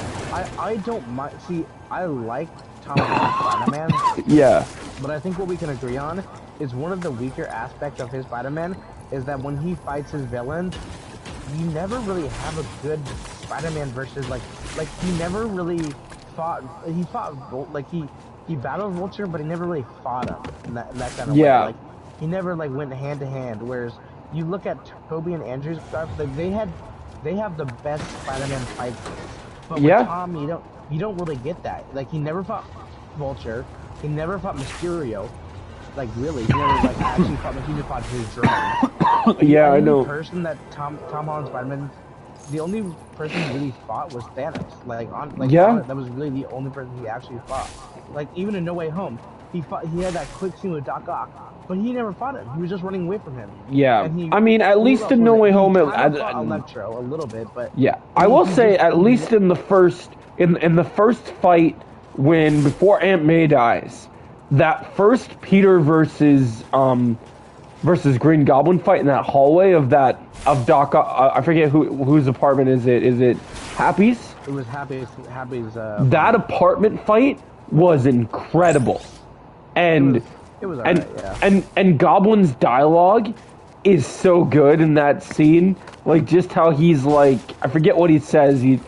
I don't mind. See, I like Tom Holland's Spider-Man. Yeah. But I think what we can agree on is one of the weaker aspects of his Spider-Man is that when he fights his villains, you never really have a good Spider-Man versus like he never really fought. He fought like he battled Vulture, but he never really fought him in that kind of way. Like he never like went hand to hand. Whereas you look at Tobey and Andrew's stuff, like they have the best Spider-Man fights. But with Tom, you don't really get that. Like he never fought Vulture, he never fought Mysterio. Like really, he never like actually fought. He just fought his drone. Yeah, I know. The person that Tom Holland Spider-Man, the only person he really fought was Thanos. That was really the only person he actually fought. Like even in No Way Home, he had that quick scene with Doc Ock, but he never fought him. He was just running away from him. Yeah, I mean, at least in No Way Home, Electro a little bit, but yeah, I will say at least in the first in the first fight before Aunt May dies, that first Peter versus Green Goblin fight in that hallway of Doc Ock, I forget whose apartment is it? Is it Happy's? It was Happy's. That apartment fight was incredible, and it was alright, and Goblin's dialogue is so good in that scene. Like just how he's like, I forget what he says. He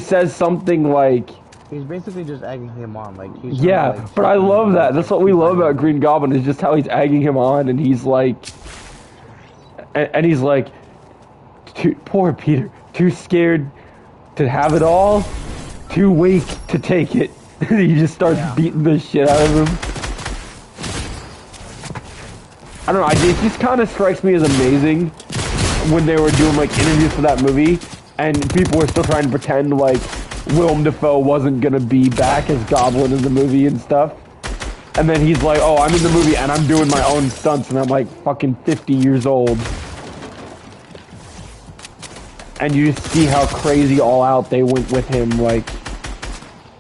says something like. He's basically just egging him on, like he's but I love that. That's what we love about Green Goblin is just how he's egging him on, and he's like, and he's like, poor Peter, too scared to have it all, too weak to take it. He just starts beating the shit out of him. I don't know. It just kind of strikes me as amazing when they were doing like interviews for that movie, and people were still trying to pretend like Willem Dafoe wasn't gonna be back as Goblin in the movie and stuff. And then he's like, oh, I'm in the movie and I'm doing my own stunts and I'm like fucking 50 years old. And you just see how crazy all out they went with him, like,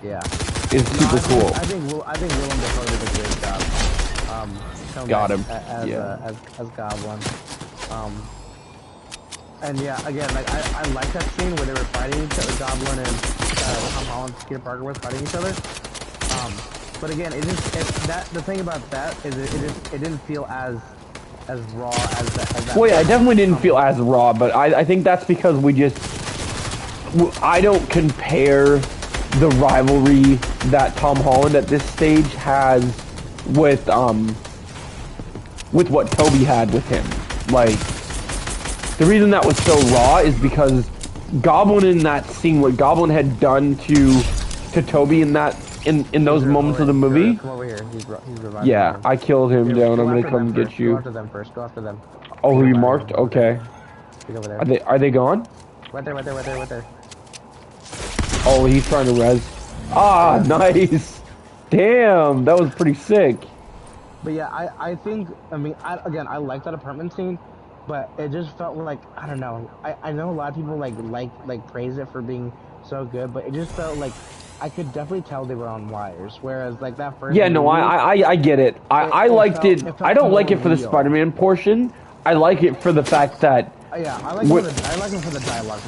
it's super cool. I think Willem Dafoe did a great job. Got him. As Goblin. And yeah, again, like I like that scene where they were fighting each other, Goblin and Tom Holland, Peter Parker were fighting each other. But again, the thing about that is it didn't feel as raw as that. Well, yeah, it definitely didn't feel as raw, but I think that's because I don't compare the rivalry that Tom Holland at this stage has with what Toby had with him. Like, the reason that was so raw is because Goblin in that scene, what Goblin had done to Toby in those moments of the movie. Come over here. He's reviving. Yeah, I killed him down. I'm gonna come get you. Go after them first. Go after them. Oh, who you marked? Okay. Get over there. Are they gone? Right there. Oh, he's trying to res. Ah, nice. Damn, that was pretty sick. But yeah, I think, I mean, I like that apartment scene, but it just felt like, I don't know. I know a lot of people like praise it for being so good, but it just felt like I could definitely tell they were on wires. Whereas like that first Yeah, no, movie, I get it. I liked it. It I felt don't like more it for the real. Spider-Man portion. I like it for the fact that Yeah, I like it for the dialogue.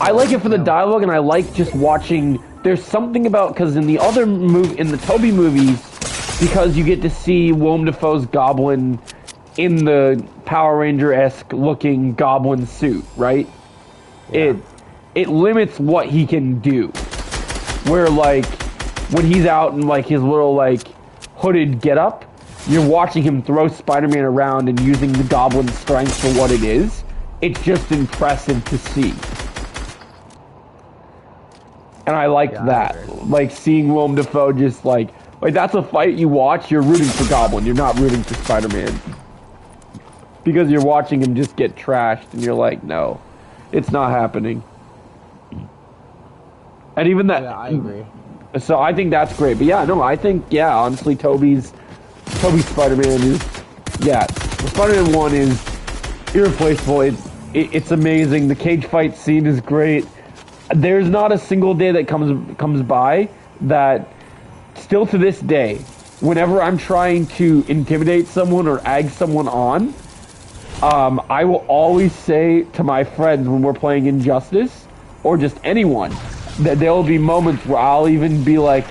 I like it for the dialogue, and I like just watching. There's something about because in the other movie, in the Tobey movies, because you get to see Willem Dafoe's Goblin in the Power Ranger-esque looking Goblin suit, right? Yeah. It limits what he can do. Where like when he's out in like his little like hooded getup, you're watching him throw Spider-Man around and using the Goblin's strength for what it is. It's just impressive to see. And I liked that. Like seeing Willem Dafoe just like that's a fight you watch, you're rooting for Goblin, you're not rooting for Spider-Man. Because you're watching him just get trashed and you're like, no, it's not happening. And even that I agree. So I think that's great. But yeah, no, I think honestly Tobey's Spider-Man is Spider-Man 1 is irreplaceable. It's amazing. The cage fight scene is great. There's not a single day that comes by that still to this day, whenever I'm trying to intimidate someone or egg someone on, I will always say to my friends when we're playing Injustice or just anyone that there will be moments where I'll even be like,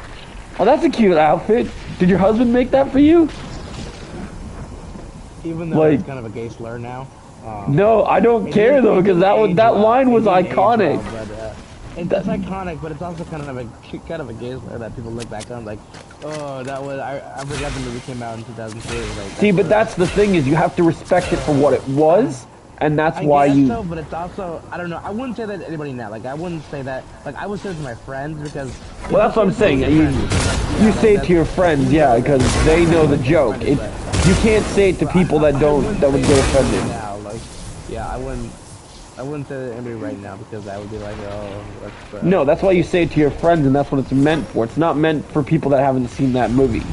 "Oh, that's a cute outfit. Did your husband make that for you?" Even though it's kind of a gay slur now. No, I don't care though because that line was iconic. It's iconic, but it's also kind of a gay slur that people look back on like, oh, that was I forgot the movie came out in 2003. Like, see, but that's the thing is you have to respect it for what it was. And that's why you. So, but it's also I don't know. I wouldn't say that to anybody now. Like I wouldn't say that. Like I would say it to my friends because. Well, that's what I'm saying. You say it to your friends, yeah, because they know the joke. You can't say it to people that would get offended. Now, like, yeah, I wouldn't say that to anybody right now because that would be like, oh. No, that's why you say it to your friends, and that's what it's meant for. It's not meant for people that haven't seen that movie.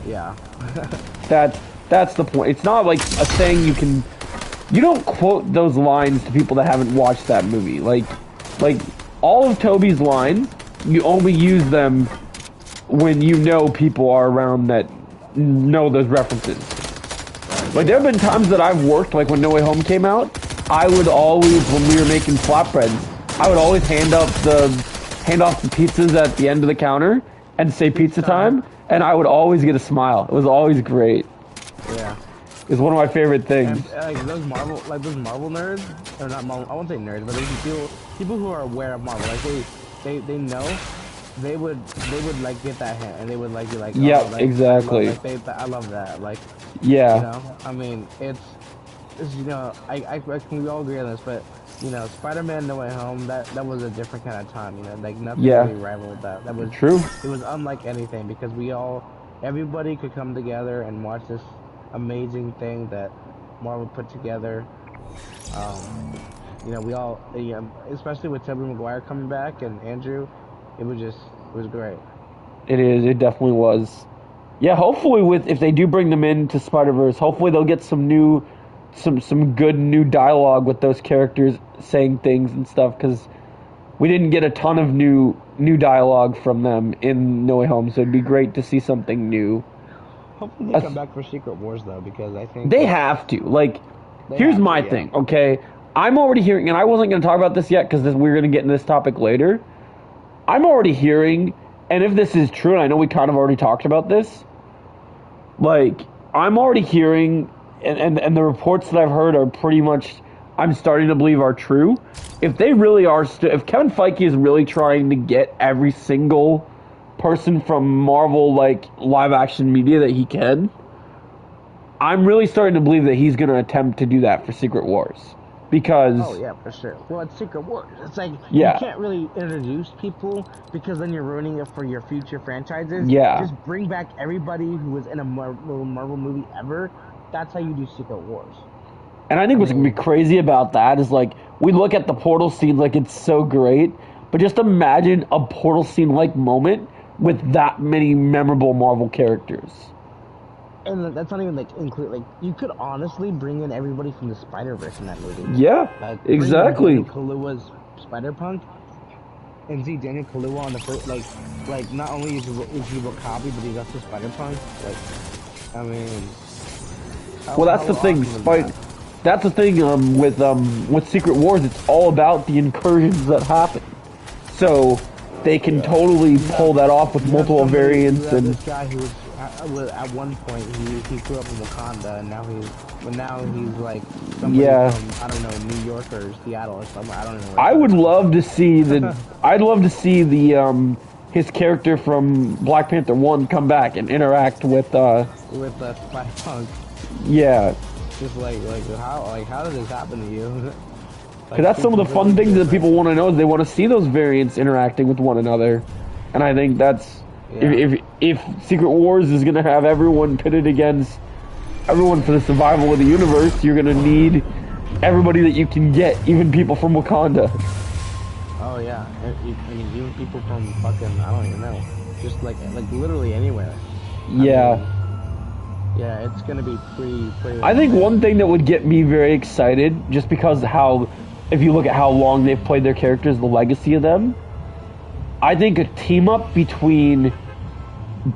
Yeah. That's the point. It's not like a saying you can. You don't quote those lines to people that haven't watched that movie. Like all of Tobey's lines, you only use them when you know people are around that know those references. Like there have been times that I've worked, like when No Way Home came out, I would always, when we were making flatbreads, I would always hand off the pizzas at the end of the counter and say pizza time, and I would always get a smile. It was always great. Yeah. It's one of my favorite things. And, like those Marvel nerds, or not Marvel, I won't say nerds, but those people who are aware of Marvel, like they know, they would like get that hint, and they would like be like, oh, yeah, like, exactly. I love that, like, yeah. You know, I mean, it's you know, I can we all agree on this, but you know, Spider-Man No Way Home, that was a different kind of time, you know, like nothing really rivaled that. That was true. It was unlike anything because everybody could come together and watch this amazing thing that Marvel put together. You know, we all, especially with Tobey Maguire coming back and Andrew, it was great. It definitely was. Yeah, hopefully if they do bring them into Spider-Verse, hopefully they'll get some good new dialogue with those characters saying things and stuff, because we didn't get a ton of new dialogue from them in No Way Home, so it'd be great to see something new. Hopefully they come back for Secret Wars, though, because I think they have to. Like, here's my thing, okay? I'm already hearing, and I wasn't going to talk about this yet because we're going to get into this topic later. I'm already hearing, and if this is true, and I know we kind of already talked about this, like, I'm already hearing, and the reports that I've heard are pretty much, I'm starting to believe are true. If they really are, if Kevin Feige is really trying to get every single person from Marvel, like, live-action media that he can, I'm really starting to believe that he's going to attempt to do that for Secret Wars. Because... Oh, yeah, for sure. Well, it's Secret Wars. It's like, you can't really introduce people because then you're ruining it for your future franchises. Yeah. Just bring back everybody who was in a Marvel movie ever. That's how you do Secret Wars. And I think what's going to be crazy about that is, like, we look at the Portal scene like it's so great, but just imagine a Portal scene-like moment with that many memorable Marvel characters. And that's not even, like, like, you could honestly bring in everybody from the Spider-Verse in that movie. Yeah, like, exactly. Kaluuya's Spider-Punk. and see Daniel Kaluuya on the first, like not only is he Wakabi, but he's also Spider-Punk. Like, I mean, well, that's the thing. That's the thing. With Secret Wars, it's all about the incursions that happen. So they can totally pull that off with multiple variants. And this guy who was at one point he grew up in Wakanda, and now he's like somebody from, I don't know, New York or Seattle or something. I don't know. I would love to see the. I'd love to see the his character from Black Panther 1 come back and interact with Spider-Punk. Yeah. Just like how did this happen to you? Because that's some of the fun things that people want to know. Is they want to see those variants interacting with one another, and I think that's if Secret Wars is going to have everyone pitted against everyone for the survival of the universe, you're going to need everybody that you can get, even people from Wakanda. Oh yeah, I mean even people from fucking, I don't even know, just like literally anywhere. Yeah. Yeah, it's gonna be pretty. I think one thing that would get me very excited, just because if you look at how long they've played their characters, the legacy of them, I think a team up between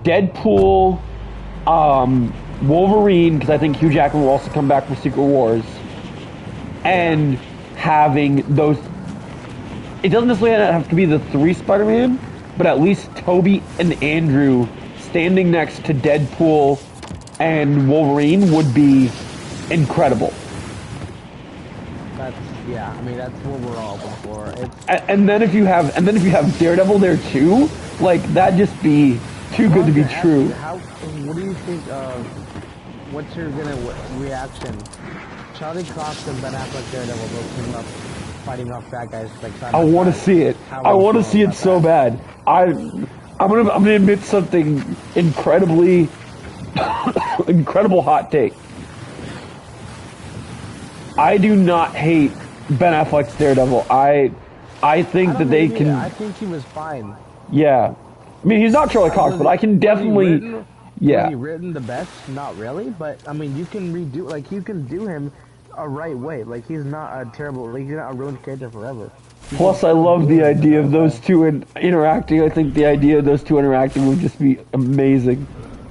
Deadpool, Wolverine, because I think Hugh Jackman will also come back for Secret Wars, and having those. It doesn't necessarily have to be the 3 Spider-Man, but at least Tobey and Andrew standing next to Deadpool and Wolverine would be incredible. I mean that's what we're all hoping for. And then if you have Daredevil there too, like that'd just be too good to be true. What do you think of? What's your reaction? Charlie Cox and Ben Affleck Daredevil both came up fighting off bad guys like. I want to see it. I want to see it so bad. I'm gonna admit something incredibly incredible hot take. I do not hate Ben Affleck's Daredevil. I think that they can. I think he was fine. Yeah, I mean he's not Charlie Cox, but I can definitely. Was he written the best? Not really, but I mean you can redo, like you can do him a right way. Like he's not a terrible, like he's not a ruined character forever. Plus, I love the idea of those two interacting. I think the idea of those two interacting would just be amazing.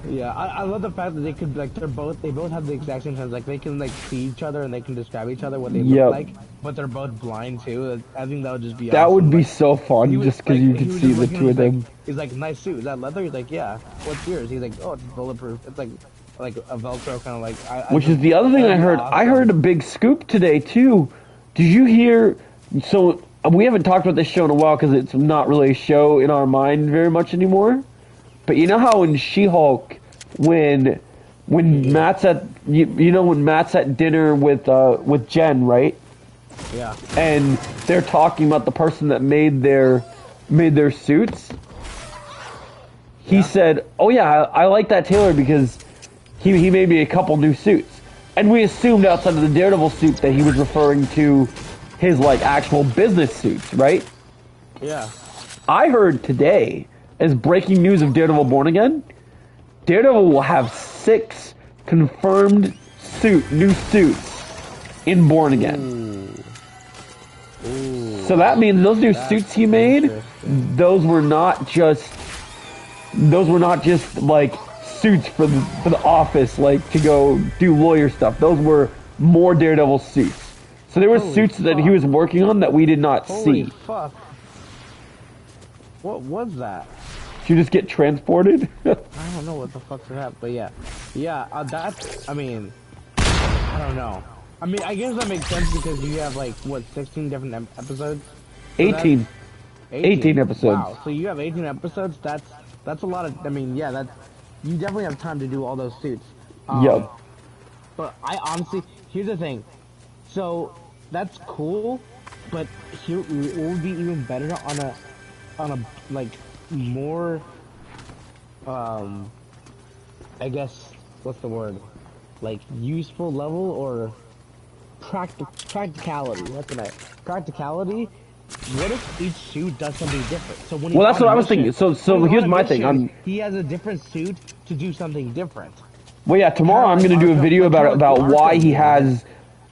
Yeah, I love the fact that they could, like, they both have the exact same sense. Like, they can, like, see each other and they can describe each other what they look like, but they're both blind, too. I think that would just be awesome. That would be so fun, just because you could see the two of them. He's like, nice suit. Is that leather? He's like, yeah. What's yours? He's like, oh, it's bulletproof. It's like a Velcro kind of like... Which is the other thing I heard. Awesome. I heard a big scoop today, too. Did you hear... So, we haven't talked about this show in a while because it's not really a show in our mind very much anymore. But you know how in She-Hulk... When Matt's at when Matt's at dinner with Jen, right? Yeah. And they're talking about the person that made their suits. He said, "Oh yeah, I like that tailor because he made me a couple new suits." And we assumed outside of the Daredevil suit that he was referring to his like actual business suits, right? Yeah. I heard today, as breaking news of Daredevil Born Again, Daredevil will have 6 confirmed new suits in Born Again. Ooh. So that means those new suits he made, those were not just like suits for the office, like to go do lawyer stuff. Those were more Daredevil suits. So there were suits that he was working on that we did not see. Holy fuck. What was that? Did you just get transported? I don't know what the fuck's that, but yeah. That's, I mean, I don't know. I mean, I guess that makes sense because you have like, what, 16 different episodes? So 18. 18 episodes. Wow, so you have 18 episodes? That's a lot of, I mean, yeah, you definitely have time to do all those suits. Yep. But I honestly, here's the thing. So, that's cool, but it would be even better on a like, more, I guess, what's the word? Like, useful level or practicality. That's what practicality. What if each suit does something different? So when that's what I was thinking. So here's my thing. He has a different suit to do something different. Well, yeah, tomorrow I'm going to do a video about why he has.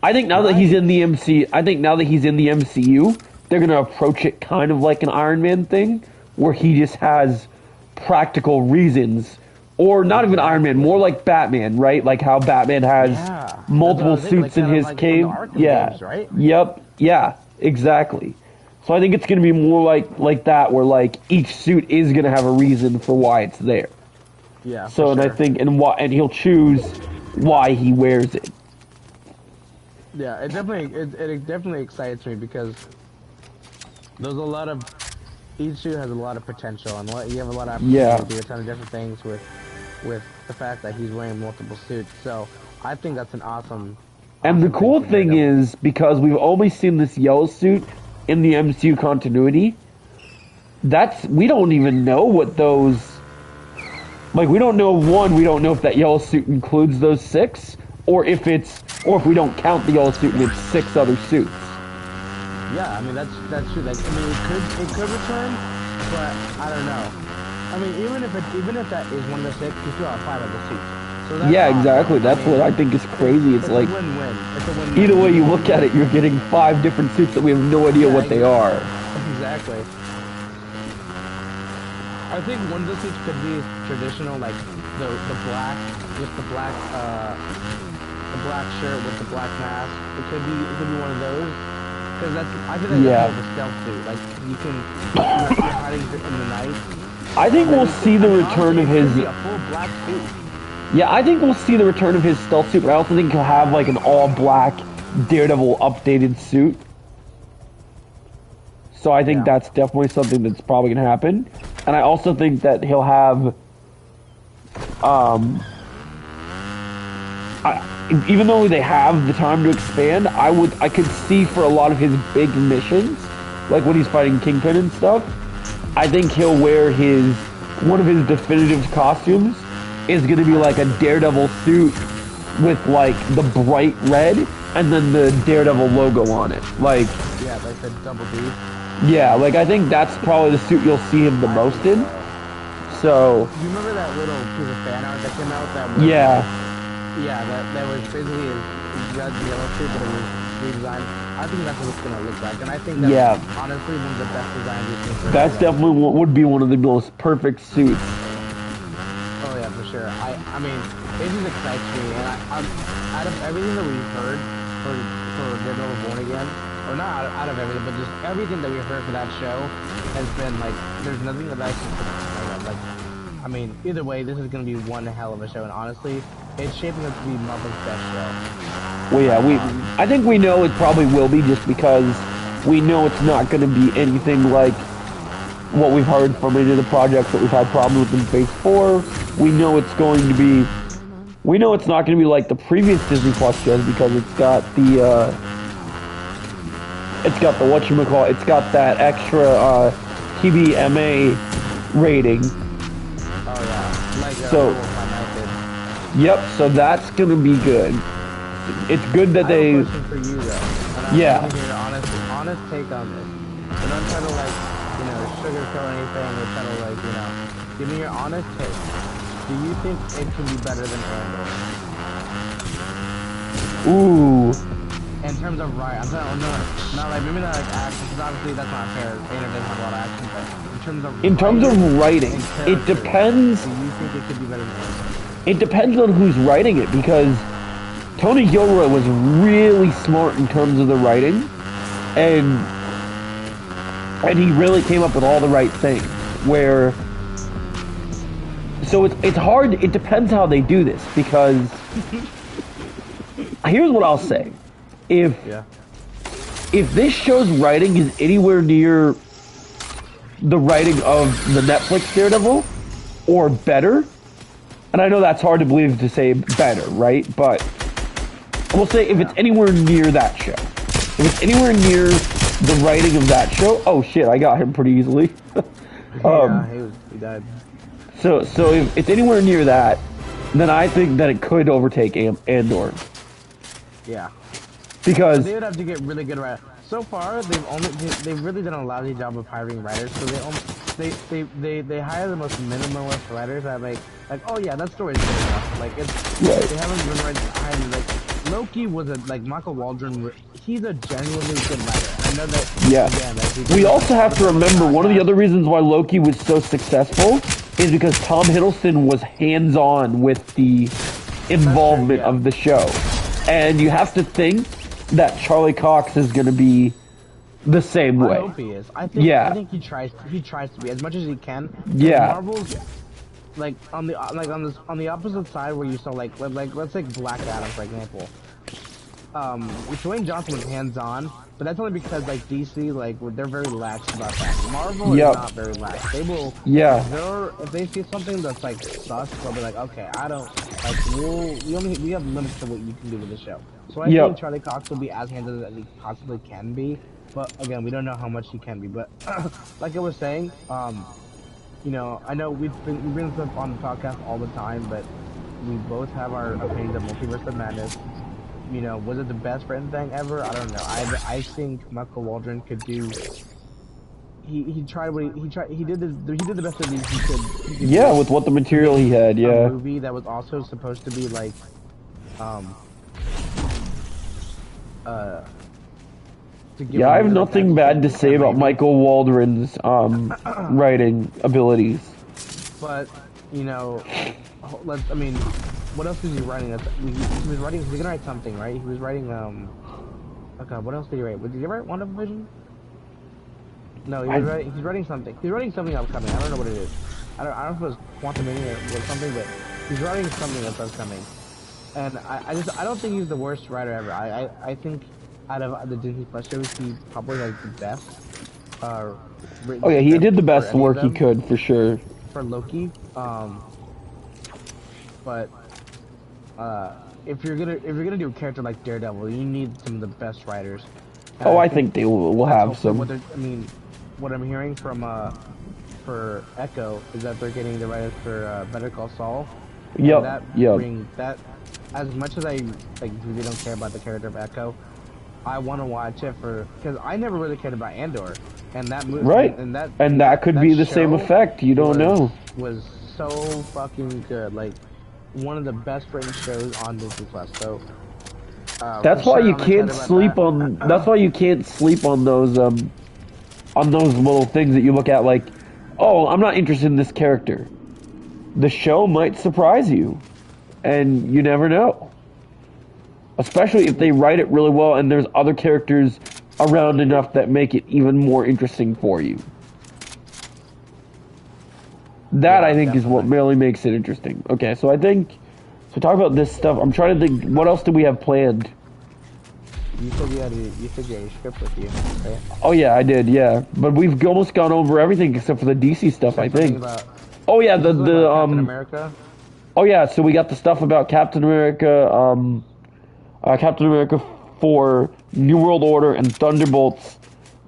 I think now that he's in the MCU, they're gonna approach it kind of like an Iron Man thing, where he just has practical reasons, or not even Iron Man, more like Batman, right? Like how Batman has multiple suits in his cave. Yeah. Games, right? Yep. Yeah. Exactly. So I think it's gonna be more like that, where like each suit is gonna have a reason for why it's there. Yeah. So and I think and he'll choose why he wears it. Yeah, it definitely excites me because there's a lot of each suit has a lot of potential, and you have a lot of opportunity to do a ton of different things with the fact that he's wearing multiple suits. So I think that's an awesome. And the cool thing is, because we've only seen this yellow suit in the MCU continuity, we don't even know what those. Like, we don't know if that yellow suit includes those 6, or if we don't count the yellow suit and it's 6 other suits. Yeah, I mean that's true. Like, I mean, it could return, but I don't know. I mean, even if that is one of the 6, you still have 5 other suits. So that's Yeah, awesome. exactly. That's what I think is crazy. It's like, a win-win. It's a win-win. Either way you look at it, you're getting 5 different suits that we have no idea what they are. Exactly. I think one of the suits could be traditional, like the black, just the black shirt with the black mask. It could be one of those, because I feel like that's more of a stealth suit. Like you're hiding in the night. I think we'll see the return of his. A full black suit. Yeah, I think we'll see the return of his stealth suit, but I also think he'll have like an all black Daredevil updated suit. So I think that's definitely something that's probably going to happen. And I also think that he'll have, even though they have the time to expand, I could see for a lot of his big missions, like when he's fighting Kingpin and stuff, I think he'll wear one of his definitive costumes is going to be like a Daredevil suit with like the bright red and then the Daredevil logo on it. Like, yeah, like the double D. Yeah, like I think that's probably the suit you'll see him the most in. So. You remember that little piece of fan art that came out? That was basically his yellow suit, but it was redesigned. I think that's what it's gonna look like, and I think that's honestly one of the best designs we've seen. That's definitely would be one of the most perfect suits. Oh yeah, for sure. I mean, it just excites me, and I'm out of everything that we've heard for Daredevil Born Again. Or not out of everything, but just everything that we've heard for that show has been like, there's nothing that I can like. I mean, either way, this is gonna be one hell of a show, and honestly, it's shaping up to be Marvel's best show. Well, yeah, I think we know it probably will be, just because we know it's not going to be anything like what we've heard from any of the projects that we've had problems with in Phase 4. We know it's going to be. We know it's not going to be like the previous Disney Plus shows, because it's got the. It's got the whatchamacallit, it's got that extra TVMA rating. Oh yeah, like so. Yep, so that's gonna be good. It's good that they. I have a question for you though. And I want to hear your honest take on this. We're not trying to like, sugarcoat anything. We're trying to like, give me your honest take. Do you think it can be better than Andor? Ooh. In terms of I'm saying, not like, maybe not like action, because obviously that's not fair. Andor doesn't have a lot of action, but in terms of writing, it depends. Do you think it could be better than Andor? It depends on who's writing it, because Tony Gilroy was really smart in terms of the writing, and he really came up with all the right things. So it's hard. It depends how they do this, because here's what I'll say. If this show's writing is anywhere near the writing of the Netflix Daredevil, or better, and I know that's hard to believe to say better, right? But we'll say if it's anywhere near that show, if it's anywhere near the writing of that show, oh shit, I got him pretty easily. He died. So if it's anywhere near that, then I think that it could overtake Andor. Yeah. Because they would have to get really good writers. So far, they've really done a lousy job of hiring writers. So they hire the most minimalist writers that like oh yeah, that story's good enough. Like they haven't been hiring like Loki was like Michael Waldron. He's a genuinely good writer. I know that. Yeah. Again, We also have to remember one of the other reasons why Loki was so successful is because Tom Hiddleston was hands-on with the involvement of the show. And you have to think that Charlie Cox is going to be the same way. I hope he is. I think he tries to be as much as he can. Yeah. Marvel's like on the opposite side where you saw like let's take Black Adam for example. Dwayne Johnson was hands-on, but that's only because like DC they're very lax about that. Marvel is not very lax. They will if they see something that's like sus, they'll be like, okay, I don't like we have limits to what you can do with the show. So I think Charlie Cox will be as hands-on as he possibly can be, but again, we don't know how much he can be. But like I was saying, you know, I know we bring this up on the podcast all the time, but we both have our opinions of Multiverse of Madness. You know, was it the best written thing ever? I don't know. I think Michael Waldron could do. He did the best that he could. Yeah, with what the material he had. Yeah. A movie that was also supposed to be like, yeah, I have nothing bad to say about Michael Waldron's writing abilities. But you know, I mean, what else was he writing? He was writing. He was gonna write something, right? He was writing. Oh God, what else did he write? Did he write WandaVision? No, he's writing something. He's writing something upcoming. I don't know what it is. I don't know if it was Quantumania or something, but he's writing something that's upcoming. And I don't think he's the worst writer ever. I think out of the Disney Plus shows, he probably has the best. Oh yeah, he did the best work he could for sure. For Loki, but if you're gonna do a character like Daredevil, you need some of the best writers. And I think they will have some. I mean, what I'm hearing from for Echo is that they're getting the writers for Better Call Saul. Yep. That as much as I really don't care about the character of Echo, I want to watch it because I never really cared about Andor, and that movie, and that could be the same effect. You don't know. Was so fucking good, like one of the best written shows on Disney Plus. So that's why you can't sleep on. That's why you can't sleep on those little things that you look at. Like, oh, I'm not interested in this character. The show might surprise you, and you never know. Especially if they write it really well and there's other characters around enough that make it even more interesting for you. That, I think, is what really makes it interesting. Okay, so talk about this stuff. I'm trying to think, what else do we have planned? You said you had a script with you, right? Oh yeah, I did, yeah. But we've almost gone over everything except for the DC stuff, I think. Oh yeah, the Captain America? Oh yeah, so we got the stuff about Captain America, Captain America 4, New World Order, and Thunderbolts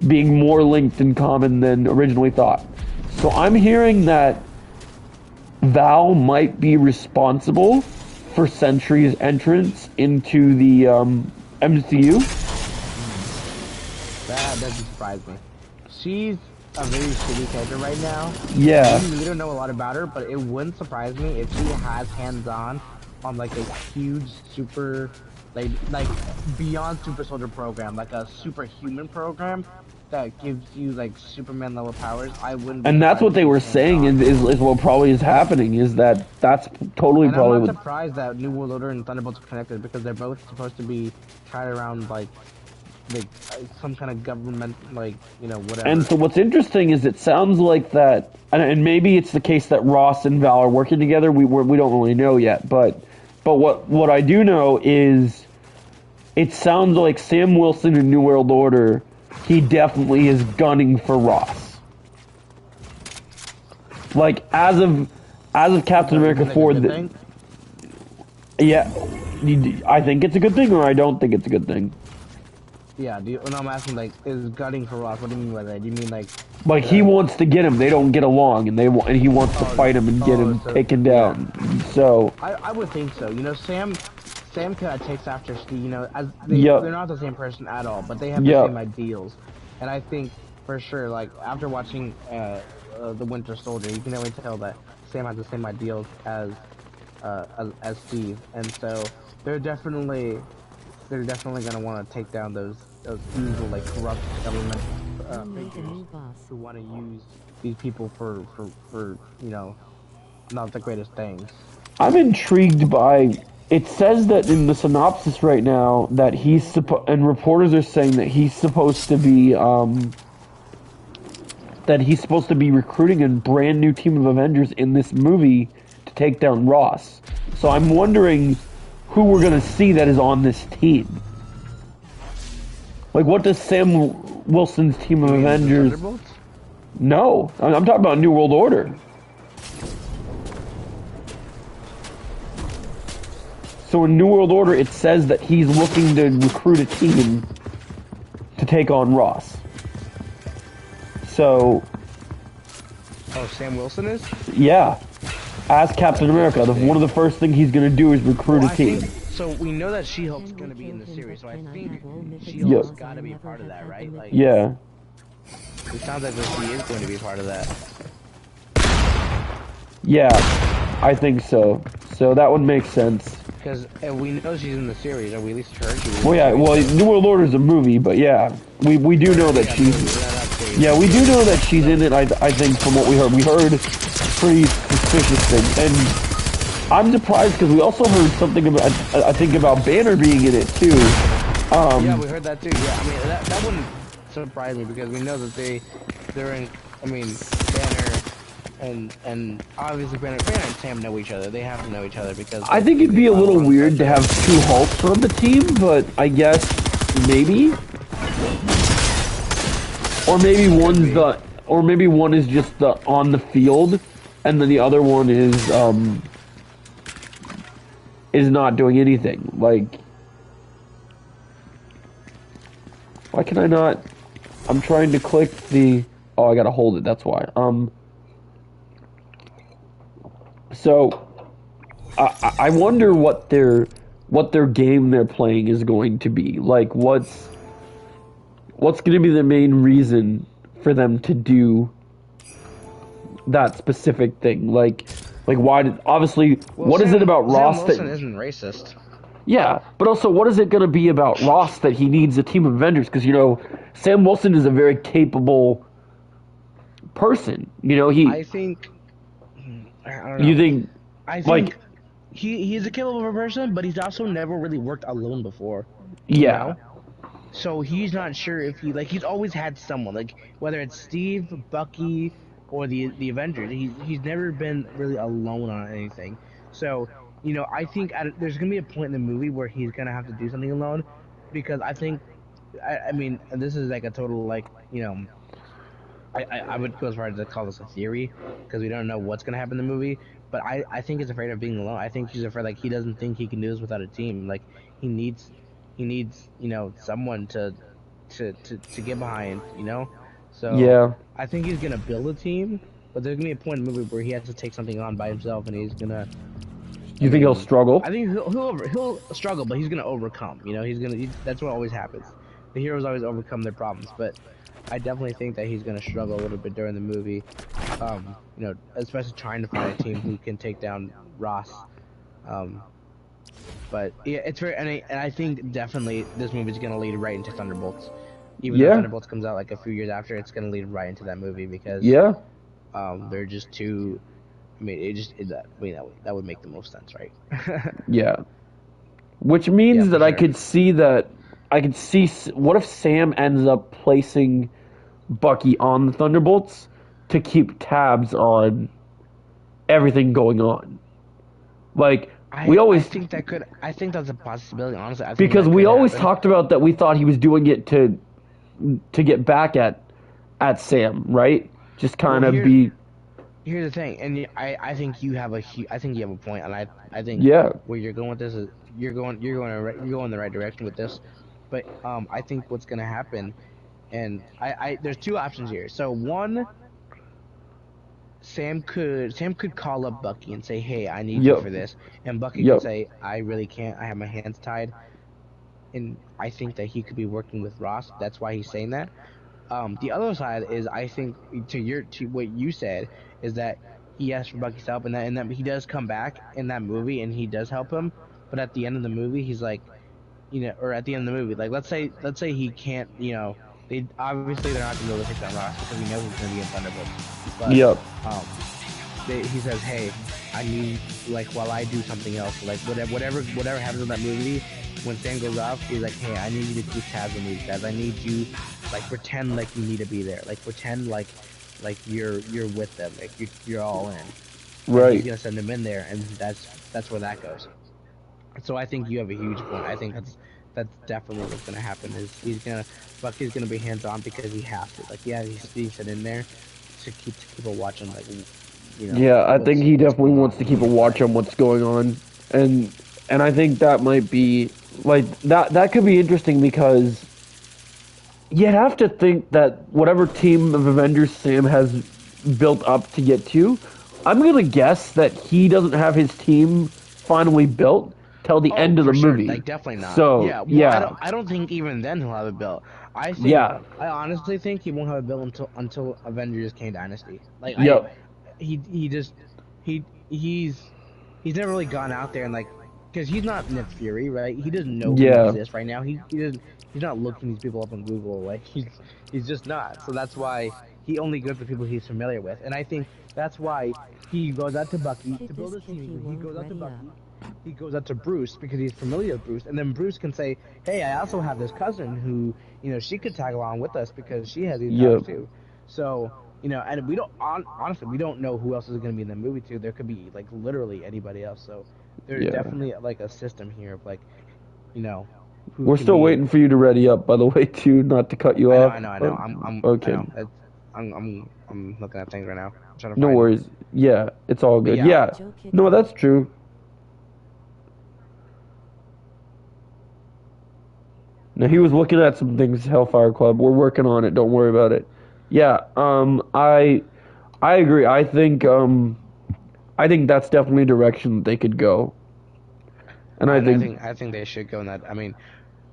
being more linked in common than originally thought. So I'm hearing that Val might be responsible for Sentry's entrance into the MCU. That doesn't surprise me. She's a very shitty character right now. Yeah. We don't know a lot about her, but it wouldn't surprise me if she has hands-on on like a huge super, like beyond super soldier program, like a superhuman program that gives you like Superman level powers. I wouldn't. And that's what they were saying is what probably is happening. Is that's totally and probably. I'm not surprised that New World Order and Thunderbolts are connected because they're both supposed to be tied around like some kind of government, like, you know, whatever. And so what's interesting is it sounds like that, and maybe it's the case that Ross and Val are working together. We don't really know yet, but what I do know is it sounds like Sam Wilson in New World Order. He definitely is gunning for Ross. Like as of Captain America 4, yeah, I think it's a good thing, or I don't think it's a good thing. Yeah, I'm asking, like, is gunning for Ross? What do you mean by that? Do you mean like he wants to get him? They don't get along, and he wants to fight him and get him taken down. Yeah. So I would think so. You know, Sam kind of takes after Steve. You know, they're not the same person at all, but they have the same ideals. And I think for sure, like after watching the Winter Soldier, you can really tell that Sam has the same ideals as Steve, and so they're definitely they're definitely gonna want to take down those evil, like, corrupt government figures who want to use these people for not the greatest things. I'm intrigued by. It says that in the synopsis right now that and reporters are saying that he's supposed to be recruiting a brand new team of Avengers in this movie to take down Ross. So I'm wondering who we're gonna see that is on this team. Like, what does Sam Wilson's team of Avengers? No, I'm talking about New World Order. So in New World Order, it says that he's looking to recruit a team to take on Ross. So... Oh, Sam Wilson is? Yeah. As Captain America, one of the first things he's going to do is recruit a team. So we know that She-Hulk's going to be in the series, so I think She-Hulk's got to be a part of that, right? Like, yeah. It sounds like she is going to be part of that. Yeah, I think so. So that would make sense. Because we know she's in the series, or we at least heard she was. Well, yeah, New World Order is a movie, but yeah, we do know that she's... Yeah, we do know that she's in it, I think, from what we heard. We heard pretty suspicious things. And I'm surprised because we also heard something about, I think, about Banner being in it, too. Yeah, we heard that, too. Yeah, I mean, that wouldn't surprise me because we know that they're in, I mean, Banner... And obviously Banner and Sam know each other. They have to know each other because... I think it'd be a little weird to have two Hulks on the team, but I guess maybe. Or maybe one is just the on the field, and then the other one is not doing anything. Like, why can I not? I'm trying to click the... Oh, I gotta hold it. That's why. So, I wonder what their game they're playing is going to be. Like, what's going to be the main reason for them to do that specific thing? Like why did obviously what is it about Ross Sam Wilson isn't racist? Yeah, but also what is it going to be about Ross that he needs a team of Avengers? Because Sam Wilson is a very capable person. I think. I don't know. You think? I think he's a capable person, but he's also never really worked alone before. Yeah. So he's not sure if he's always had someone, like whether it's Steve, Bucky, or the Avengers. He's never been really alone on anything. So I think there's gonna be a point in the movie where he's gonna have to do something alone, because I think, I mean, this is like a total I would go as far as to call this a theory, because we don't know what's gonna happen in the movie. But I think he's afraid of being alone. I think he's afraid, he doesn't think he can do this without a team. Like he needs someone to get behind. So yeah. I think he's gonna build a team, but there's gonna be a point in the movie where he has to take something on by himself, and he's gonna. You think he'll struggle? I think he'll struggle, but he's gonna overcome. That's what always happens. The heroes always overcome their problems, but I definitely think that he's gonna struggle a little bit during the movie. Especially trying to find a team who can take down Ross. But yeah, it's very, and I think definitely this movie's gonna lead right into Thunderbolts. Even though Thunderbolts comes out like a few years after, it's gonna lead right into that movie because they're just too. I mean, that would make the most sense, right? Yeah. Which means that sure. I could see what if Sam ends up placing Bucky on the Thunderbolts to keep tabs on everything going on. Like, I think that's a possibility, honestly. Because we always talked about that we thought he was doing it to get back at Sam, right? Just kind of be... Here's the thing, and I think you have a point, and I think where you're going with this is you're going in the right direction with this, but I think what's gonna happen, and there's two options here. So one, Sam could call up Bucky and say, "Hey, I need you for this," and Bucky could say, "I really can't. I have my hands tied." And I think that he could be working with Ross. That's why he's saying that. The other side is, I think, to what you said, is that he asked for Bucky's help, and that he does come back in that movie and he does help him, but at the end of the movie he's like, or at the end of the movie, like let's say he can't, they obviously they're not gonna be able to take down Ross because we know he's gonna be in Thunderbolts. But Yep. He says, hey, I need, like, while I do something else, like whatever happens in that movie, when Sam goes off, he's like, hey, I need you to keep tabs on these guys. I need you, like, pretend like you need to be there, like pretend like you're with them, like you're all in. Right. And he's gonna send them in there, and that's where that goes. So I think you have a huge point. I think that's definitely what's gonna happen. Is Bucky's gonna be hands on because he has to. Like, yeah, he's sitting in there to keep people watching. Like, Yeah, I think he definitely wants to keep a watch on what's going on, and I think that might be like that could be interesting because you have to think that whatever team of Avengers Sam has built up to get to, I'm gonna guess that he doesn't have his team finally built till the end of the movie. Like, definitely not. So yeah. I don't think even then he'll have it built. I honestly think he won't have it built until Avengers Kang Dynasty. Like, yep. He's never really gone out there and, like, because he's not Nick Fury, right? He doesn't know who exists right now. He's not looking these people up on Google. Like, he's just not. So that's why he only goes to people he's familiar with. And I think that's why he goes out to Bucky to build a team. He goes out to Bucky. He goes out to Bruce because he's familiar with Bruce, and then Bruce can say, "Hey, I also have this cousin who, she could tag along with us because she has these powers too." So, and we don't honestly we don't know who else is going to be in the movie too. There could be, like, literally anybody else. So there's definitely, like, a system here of, like, we're still waiting for you to ready up, by the way, too. Not to cut you off. I know. I'm okay. I'm looking at things right now. I'm trying to no find worries. Yeah, it's all good. Yeah. No, that's true. Now, he was looking at some things, Hellfire Club. We're working on it. Don't worry about it. Yeah, I agree. I think that's definitely a direction that they could go. And I think they should go in that. I mean,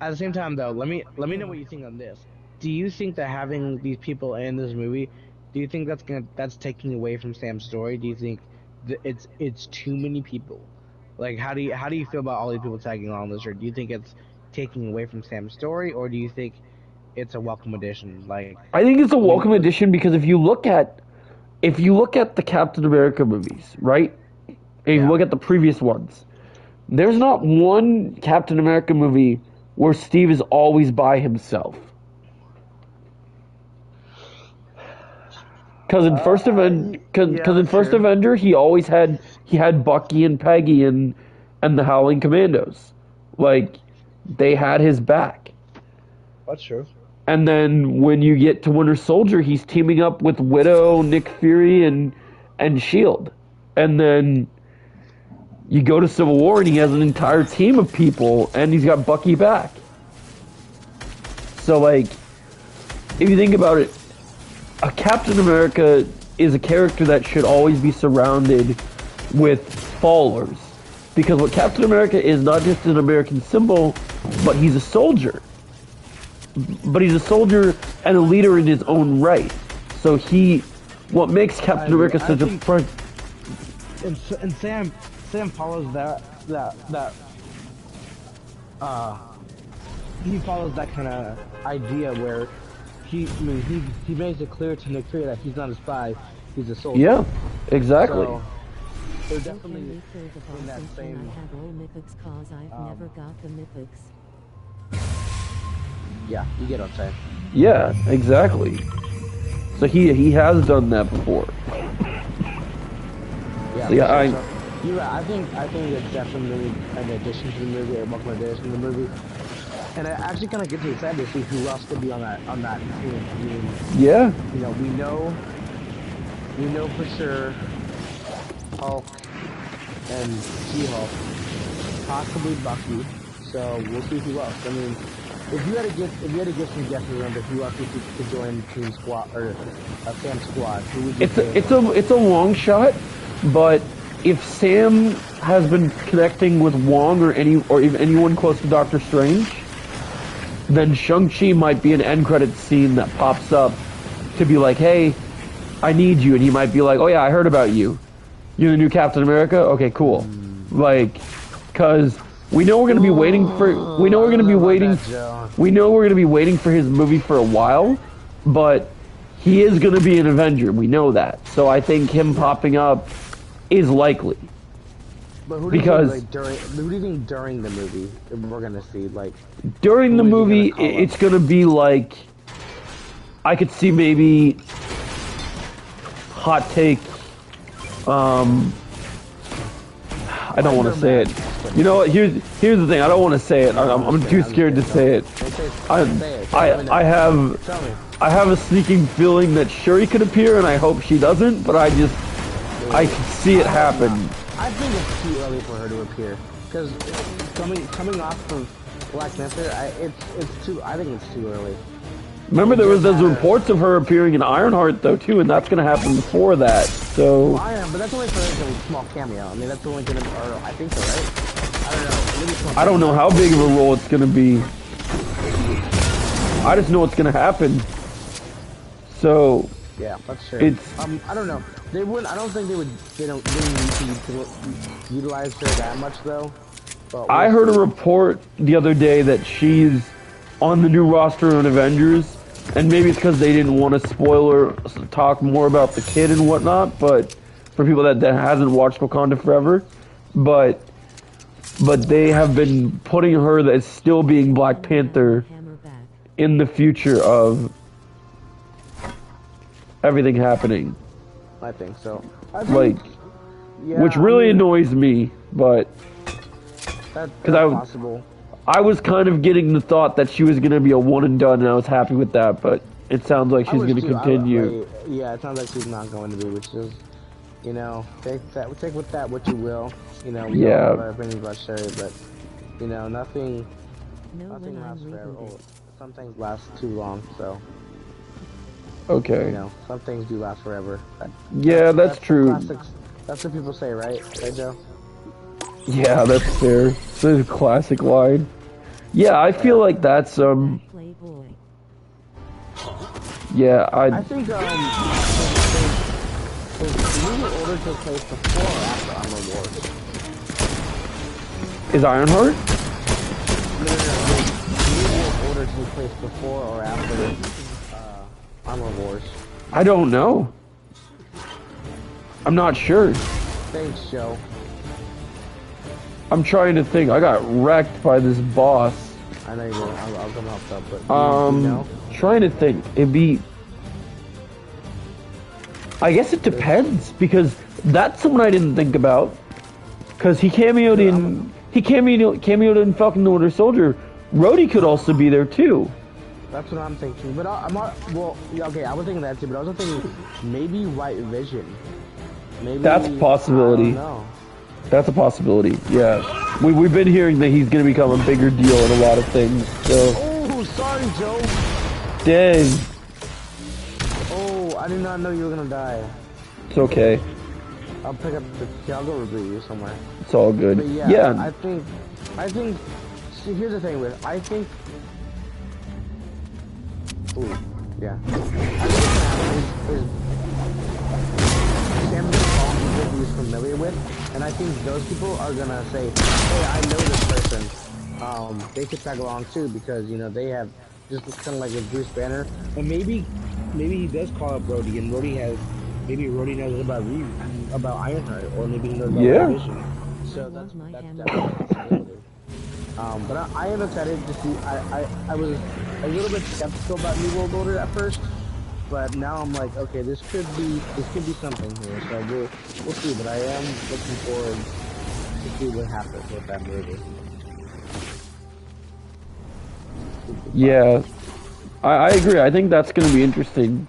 at the same time, though, let me know what you think on this. Do you think that having these people in this movie, do you think that's taking away from Sam's story? Do you think that it's too many people? Like, how do you feel about all these people tagging along this, or do you think it's taking away from Sam's story, or do you think it's a welcome addition? Like, I think it's a welcome addition because if you look at the Captain America movies, right? And you look at the previous ones, there's not one Captain America movie where Steve is always by himself. Because in First Avenger, he always had Bucky and Peggy and the Howling Commandos, like, they had his back. That's true. And then when you get to Winter Soldier, he's teaming up with Widow, Nick Fury, and S.H.I.E.L.D. And then you go to Civil War, and he has an entire team of people, and he's got Bucky back. So, like, if you think about it, a Captain America is a character that should always be surrounded with followers. Because what Captain America is not just an American symbol, but he's a soldier. But he's a soldier and a leader in his own right. So what makes Captain America such a friend? And Sam follows that he follows that kind of idea where he makes it clear to Nick Fury that he's not a spy, he's a soldier. Yeah, exactly. So, they're definitely in that same. I have all mythics cause I've never got the mythics. Yeah, you get what I'm saying. Yeah, exactly. So he has done that before. Yeah, so yeah, you're right. I think it's definitely an addition to the movie, a welcome addition to the movie. And it actually kind of gets me excited to see who else could be on that team. I mean, yeah. We know for sure Hulk and She-Hulk, possibly Bucky. So we'll see who else. I mean, if you had to give some guesses on who else could join Team Squad or Sam Squad, who would you say? It's a long shot, but if Sam has been connecting with Wong or anyone close to Doctor Strange, then Shang-Chi might be an end credits scene that pops up to be like, hey, I need you. And he might be like, oh yeah, I heard about you. You're the new Captain America? Okay, cool. Like, because We know we're gonna be waiting for. We know we're gonna be waiting. We know we're gonna be waiting for his movie for a while, but he is gonna be an Avenger. We know that. So I think him popping up is likely. But who do you think, like, who do you think during the movie we're gonna see? Like during the movie, it's gonna be like I could see maybe hot take. I don't want to say it. You know what? Here's the thing. I don't want to say it. I'm too scared to say it. I have a sneaking feeling that Shuri could appear, and I hope she doesn't. But I can see it happen. I think it's too early for her to appear because coming off of Black Panther, I think it's too early. Remember, there was those reports of her appearing in Ironheart though too, and that's gonna happen before that. So. Well, Iron, but that's only for like a small cameo. I mean, that's only gonna, or I think so, right? I don't know. Maybe I don't know how big of a role it's gonna be. I just know it's gonna happen. So. Yeah, that's true. It's. I don't know. They wouldn't. I don't think they would. They don't need to utilize her that much though. But I heard a report the other day that she's on the new roster of Avengers, and maybe it's because they didn't want to spoil or talk more about the kid and whatnot. But for people that hasn't watched Wakanda Forever, but they have been putting her as still being Black Panther in the future of everything happening. I think so. Yeah, which really annoys me, but that's possible. I was kind of getting the thought that she was going to be a one and done, and I was happy with that, but it sounds like she's going to continue. Yeah, it sounds like she's not going to be, which is, you know, take with that what you will. You know, we all have our opinions about Shuri, but, you know, nothing lasts forever. Oh, some things last too long, so. Okay. You know, some things do last forever. That's true. That's what people say, right? Right, Joe? Yeah, that's fair. It's a classic line. Yeah, I feel like that's yeah, I think the movie order took place before or after Armor Wars. Is Ironheart? No. The movie order took place before or after Armor Wars. I don't know. I'm not sure. Thanks, Joe. I'm trying to think. I got wrecked by this boss. I know you did. I'll come help up, but you know? Trying to think. It'd be. I guess it depends because that's someone I didn't think about. Because he cameoed in Falcon the Winter Soldier. Rhodey could also be there too. That's what I'm thinking. But okay, I was thinking that too. But I was thinking maybe White Vision. Maybe that's a possibility. I don't know. That's a possibility, yeah. We've been hearing that he's going to become a bigger deal in a lot of things, so... Oh, sorry, Joe! Dang. Oh, I did not know you were going to die. It's okay. I'll pick up I'll go reboot you somewhere. It's all good. But yeah. I think... See, here's the thing with I think... Ooh, yeah. I think he's familiar with, and I think those people are gonna say, hey, I know this person. They could tag along too because, you know, they have just kind of like a Bruce Banner, and maybe he does call up Rhodey, and maybe Rhodey knows about Ironheart, or maybe he knows about Vision. So that's definitely a possibility. But I am excited to see. I was a little bit skeptical about New World Order at first. But now I'm like, okay, this could be something here. So we'll see. But I am looking forward to see what happens with that movie. Yeah, I agree. I think that's going to be interesting.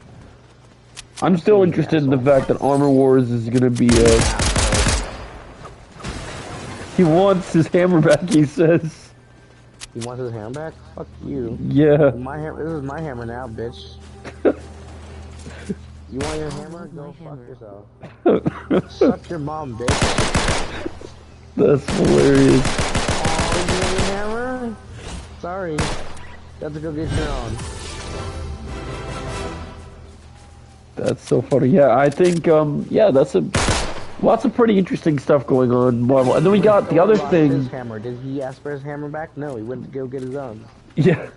I'm still interested in the fact that Armor Wars is going to be He wants his hammer back, he says. He wants his hammer back? Fuck you. Yeah. This is my hammer now, bitch. You want your hammer? Go fuck yourself. Suck your mom, bitch. That's hilarious. Oh, you want your hammer? Sorry. You have to go get your own. That's so funny. Yeah, I think, yeah, that's a Lots of pretty interesting stuff going on Marvel. And then we got the other thing. His hammer. Did he ask for his hammer back? No, he went to go get his own. Yeah.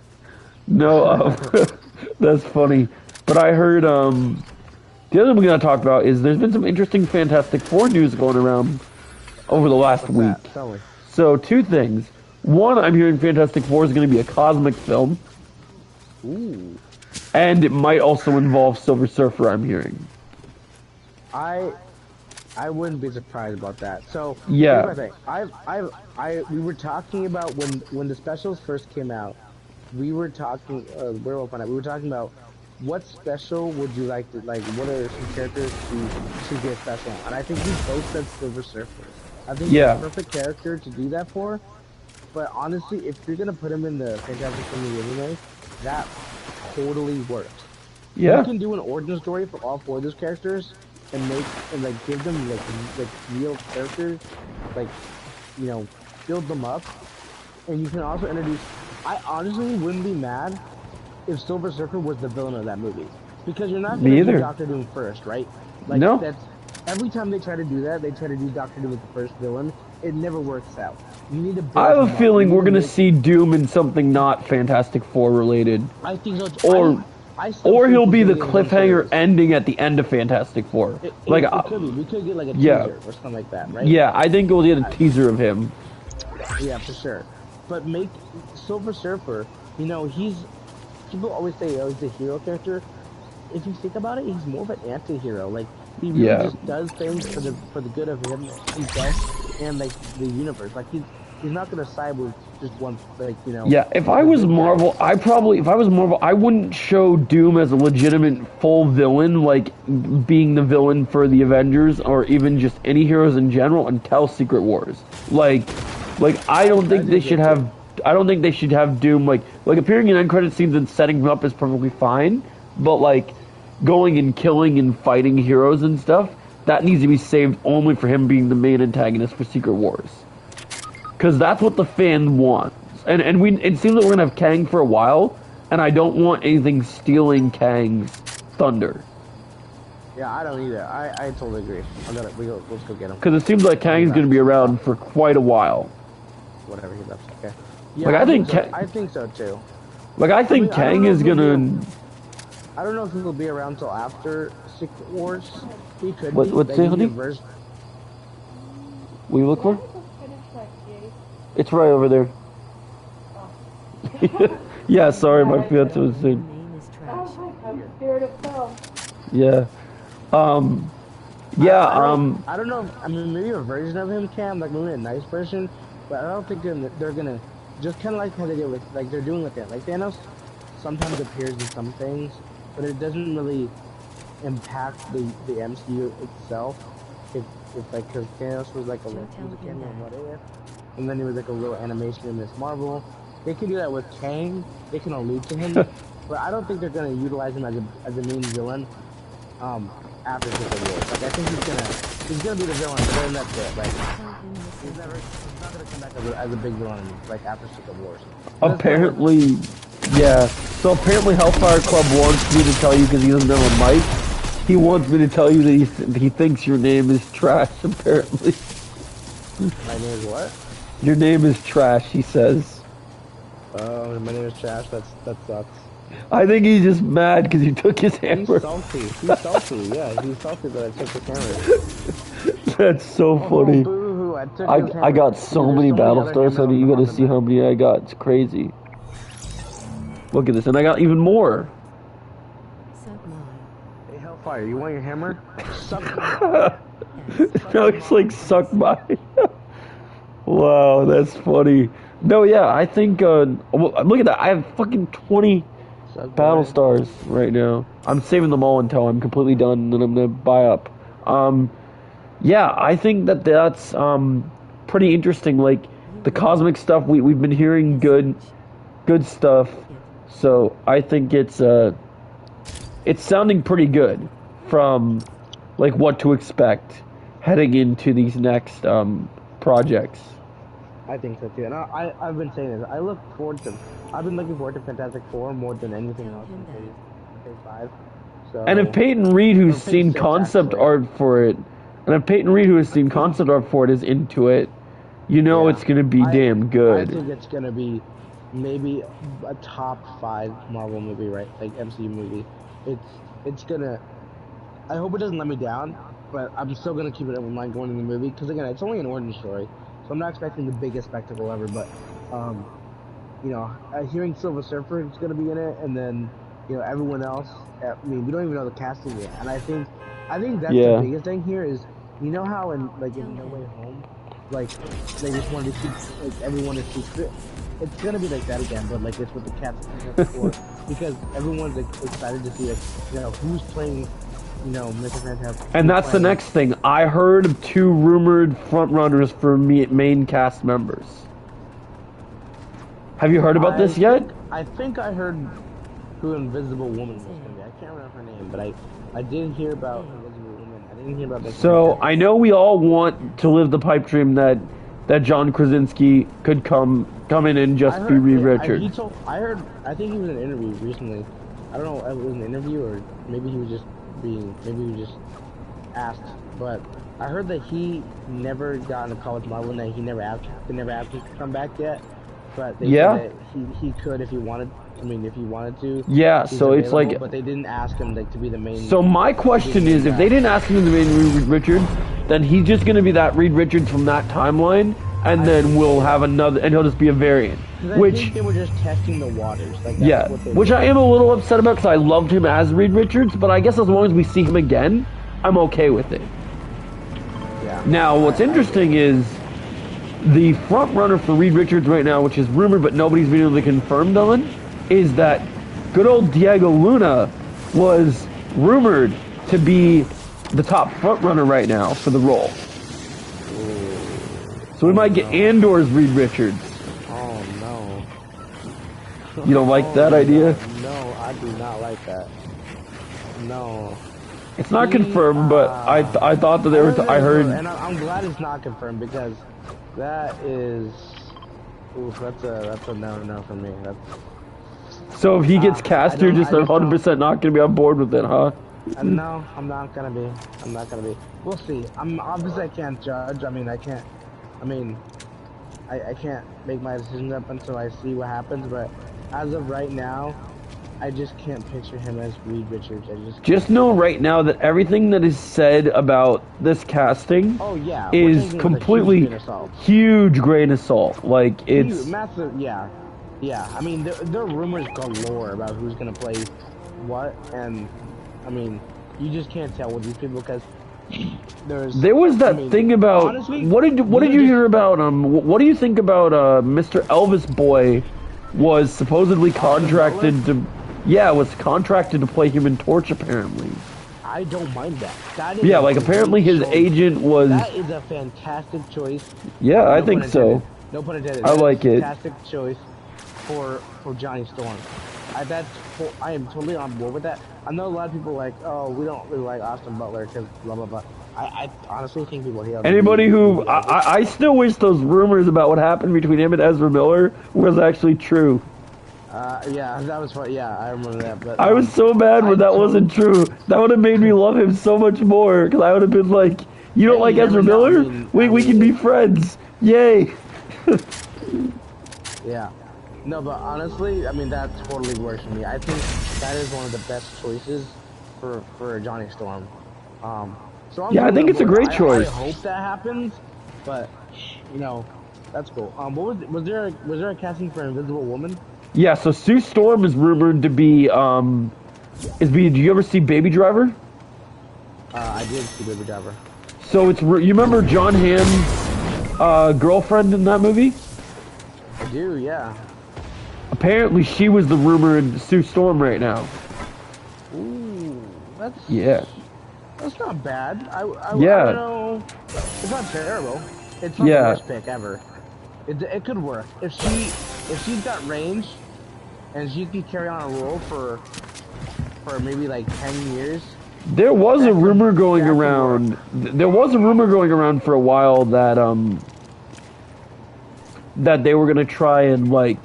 No, that's funny. But I heard, the other thing we're going to talk about is there's been some interesting Fantastic Four news going around over the last week. Tell me. So, two things. One, I'm hearing Fantastic Four is going to be a cosmic film. Ooh. And it might also involve Silver Surfer, I'm hearing. I wouldn't be surprised about that. So yeah, we were talking about when the specials first came out. We were talking. We were talking about what special would you like to like. What are some characters to get special on? And I think we both said Silver Surfer. I think he's a perfect character to do that for. But honestly, if you're gonna put him in the Fantastic Four movie anyway, that totally works. Yeah, you can do an origin story for all four of those characters. And give them like real characters, like, you know, build them up, and you can also introduce. I honestly wouldn't be mad if Silver Surfer was the villain of that movie, because you're not gonna do Doctor Doom first, right? Like, no. That's every time they try to do that, they try to do Doctor Doom as the first villain. It never works out. You need to. I have a feeling we're gonna see Doom in something not Fantastic Four related. I think so. Or he'll be the cliffhanger ending at the end of Fantastic Four. It could be. We could get like a teaser or something like that, right? Yeah, I think we'll get a teaser of him. Yeah, for sure. But make Silver Surfer, you know, people always say, oh, he's a hero character. If you think about it, he's more of an anti-hero. Like, he really just does things for the good of himself and like the universe. Like, he's not gonna side with just one, like, you know. Yeah, if I was Marvel, I wouldn't show Doom as a legitimate full villain, like being the villain for the Avengers or even just any heroes in general until Secret Wars. Like I don't think they should have Doom like appearing in end credit scenes and setting him up is perfectly fine, but like going and killing and fighting heroes and stuff, that needs to be saved only for him being the main antagonist for Secret Wars. Because that's what the fan wants. And it seems like we're going to have Kang for a while, and I don't want anything stealing Kang's thunder. Yeah, I don't either. I totally agree. Let's go get him. Because it seems like Kang's going to be around for quite a while. Whatever he left. Okay. Yeah, like, I think so too. Like, I think Kang is going to... I don't know if he'll be around till after Secret Wars. He could be. What's it, honey? What are you looking for? It's right over there. Yeah, sorry, my fiance was saying. Yeah. I don't know. I mean, maybe a version of him can, like maybe a nice version, but I don't think they're gonna just kind of like how they did with, like they're doing with it. Like Thanos sometimes appears in some things, but it doesn't really impact the MCU itself. If like, because Thanos was like a cameo in What If. And then there was like a little animation in Miss Marvel. They can do that with Kang. They can allude to him, but I don't think they're gonna utilize him as a main villain. After Secret Wars, like I think he's gonna be the villain, but then that's it. Like he's not gonna come back as a big villain like after Secret Wars. Apparently, yeah. So apparently, Hellfire Club wants me to tell you because he doesn't have a mic. He wants me to tell you that he thinks your name is trash. Apparently. My name is what? Your name is trash, he says. Oh, my name is trash. That sucks. I think he's just mad because you took his hammer. He's salty. Yeah, he's salty that I took his hammer. That's so funny. Boo-hoo, I got so many battle stars, honey. You gotta see how many I got. It's crazy. Look at this, and I got even more. Hey, Hellfire, you want your hammer? Suck mine. No, it's like suck mine. Wow, that's funny. No, yeah, I think, look at that. I have fucking 20 battle stars right now. I'm saving them all until I'm completely done, and then I'm gonna buy up. Yeah, I think that's, pretty interesting. Like, the cosmic stuff, we've been hearing good stuff. So, I think it's sounding pretty good from, like, what to expect heading into these next, projects. I think so too, and I've been saying this. I've been looking forward to Fantastic Four more than anything else in Phase 5. So, and if Peyton Reed, who's seen concept art for it, And if Peyton Reed, who has seen concept art for it, is into it, you know it's going to be damn good. I think it's going to be maybe a top 5 Marvel movie, right? Like MCU movie. It's going to... I hope it doesn't let me down, but I'm still going to keep it in mind going in the movie. Because, again, it's only an origin story. So I'm not expecting the biggest spectacle ever, but, you know, hearing Silver Surfer is going to be in it, and then, you know, everyone else. I mean, we don't even know the casting yet. And I think that's the biggest thing here is, you know how in No Way Home, like, they just wanted to keep, like, everyone a secret? It's gonna be like that again, but, like, it's with the cats before, because everyone's, like, excited to see, like, you know, who's playing, you know, Mr. Fantastic. And that's the next thing. I heard of 2 rumored frontrunners for main cast members. Have you heard about this yet? I think I heard who Invisible Woman was gonna be. I can't remember her name, but I did hear about Invisible Woman. I didn't hear about Mr. So Fantastic. I know we all want to live the pipe dream that John Krasinski could come in and just be Reed Richards. I think he was in an interview recently. I don't know if it was an interview or maybe he was just asked. But I heard that he never got into college Marvel and that he never asked to come back yet. But they said that he could if he wanted. I mean, if he wanted to. Yeah, so it's like. But they didn't ask him to be the main. So my question is, if they didn't ask him to be the main Reed Richards, then he's just going to be that Reed Richards from that timeline, and then we'll have another, and he'll just be a variant. Which I think they were just testing the waters. Like, that's what they which I am a little upset about because I loved him as Reed Richards, but I guess as long as we see him again, I'm okay with it. Yeah. Now, what's interesting is the front runner for Reed Richards right now, which is rumored but nobody's been able to confirm on, is that good old Diego Luna was rumored to be the top front runner right now for the role. So we might get Andor's Reed Richards. Oh no. You don't like that idea? No, I do not like that. No. It's not confirmed, but I thought that there was. I heard. And I'm glad it's not confirmed because that is. Oof, that's a no for me. So if he gets cast, you're just 100% not gonna be on board with it, huh? No, I'm not gonna be. We'll see. Obviously I can't judge. I can't make my decisions up until I see what happens. But as of right now, I just can't picture him as Reed Richards. Just know right now that everything that is said about this casting is completely huge grain of salt. Like it's massive. Yeah. I mean, there are rumors galore about who's gonna play what, and I mean, you just can't tell with these people because there was that thing about honestly, what did you hear about what do you think about Mr. Elvis Boy was supposedly contracted to play Human Torch apparently. I don't mind that. Apparently his agent was. That is a fantastic choice. Yeah, I think so. No pun intended. I like it. Fantastic choice for Johnny Storm. I am totally on board with that. I know a lot of people like, oh, we don't really like Austin Butler because blah blah blah. I honestly think people hate anybody who I still wish those rumors about what happened between him and Ezra Miller was actually true. Yeah, that was fun. Yeah, I remember that. But I was so mad when that wasn't true. That would have made me love him so much more because I would have been like, you don't like Ezra Miller? We can be friends. Yay. Yeah. No, but honestly, I mean, that totally works for me. I think that is one of the best choices for Johnny Storm. So I think it's a great choice. I hope that happens, but you know, that's cool. Was there a casting for Invisible Woman? Yeah, so Sue Storm is rumored to be do you ever see Baby Driver? I did see Baby Driver. So you remember John Hamm's girlfriend in that movie? I do, yeah. Apparently, she was the rumored Sue Storm right now. Ooh, that's not bad. I don't know. It's not terrible. It's not the worst pick ever. It could work if she's got range, and she could carry on a role for maybe like 10 years. There was a rumor going around. There was a rumor going around for a while that that they were gonna try and like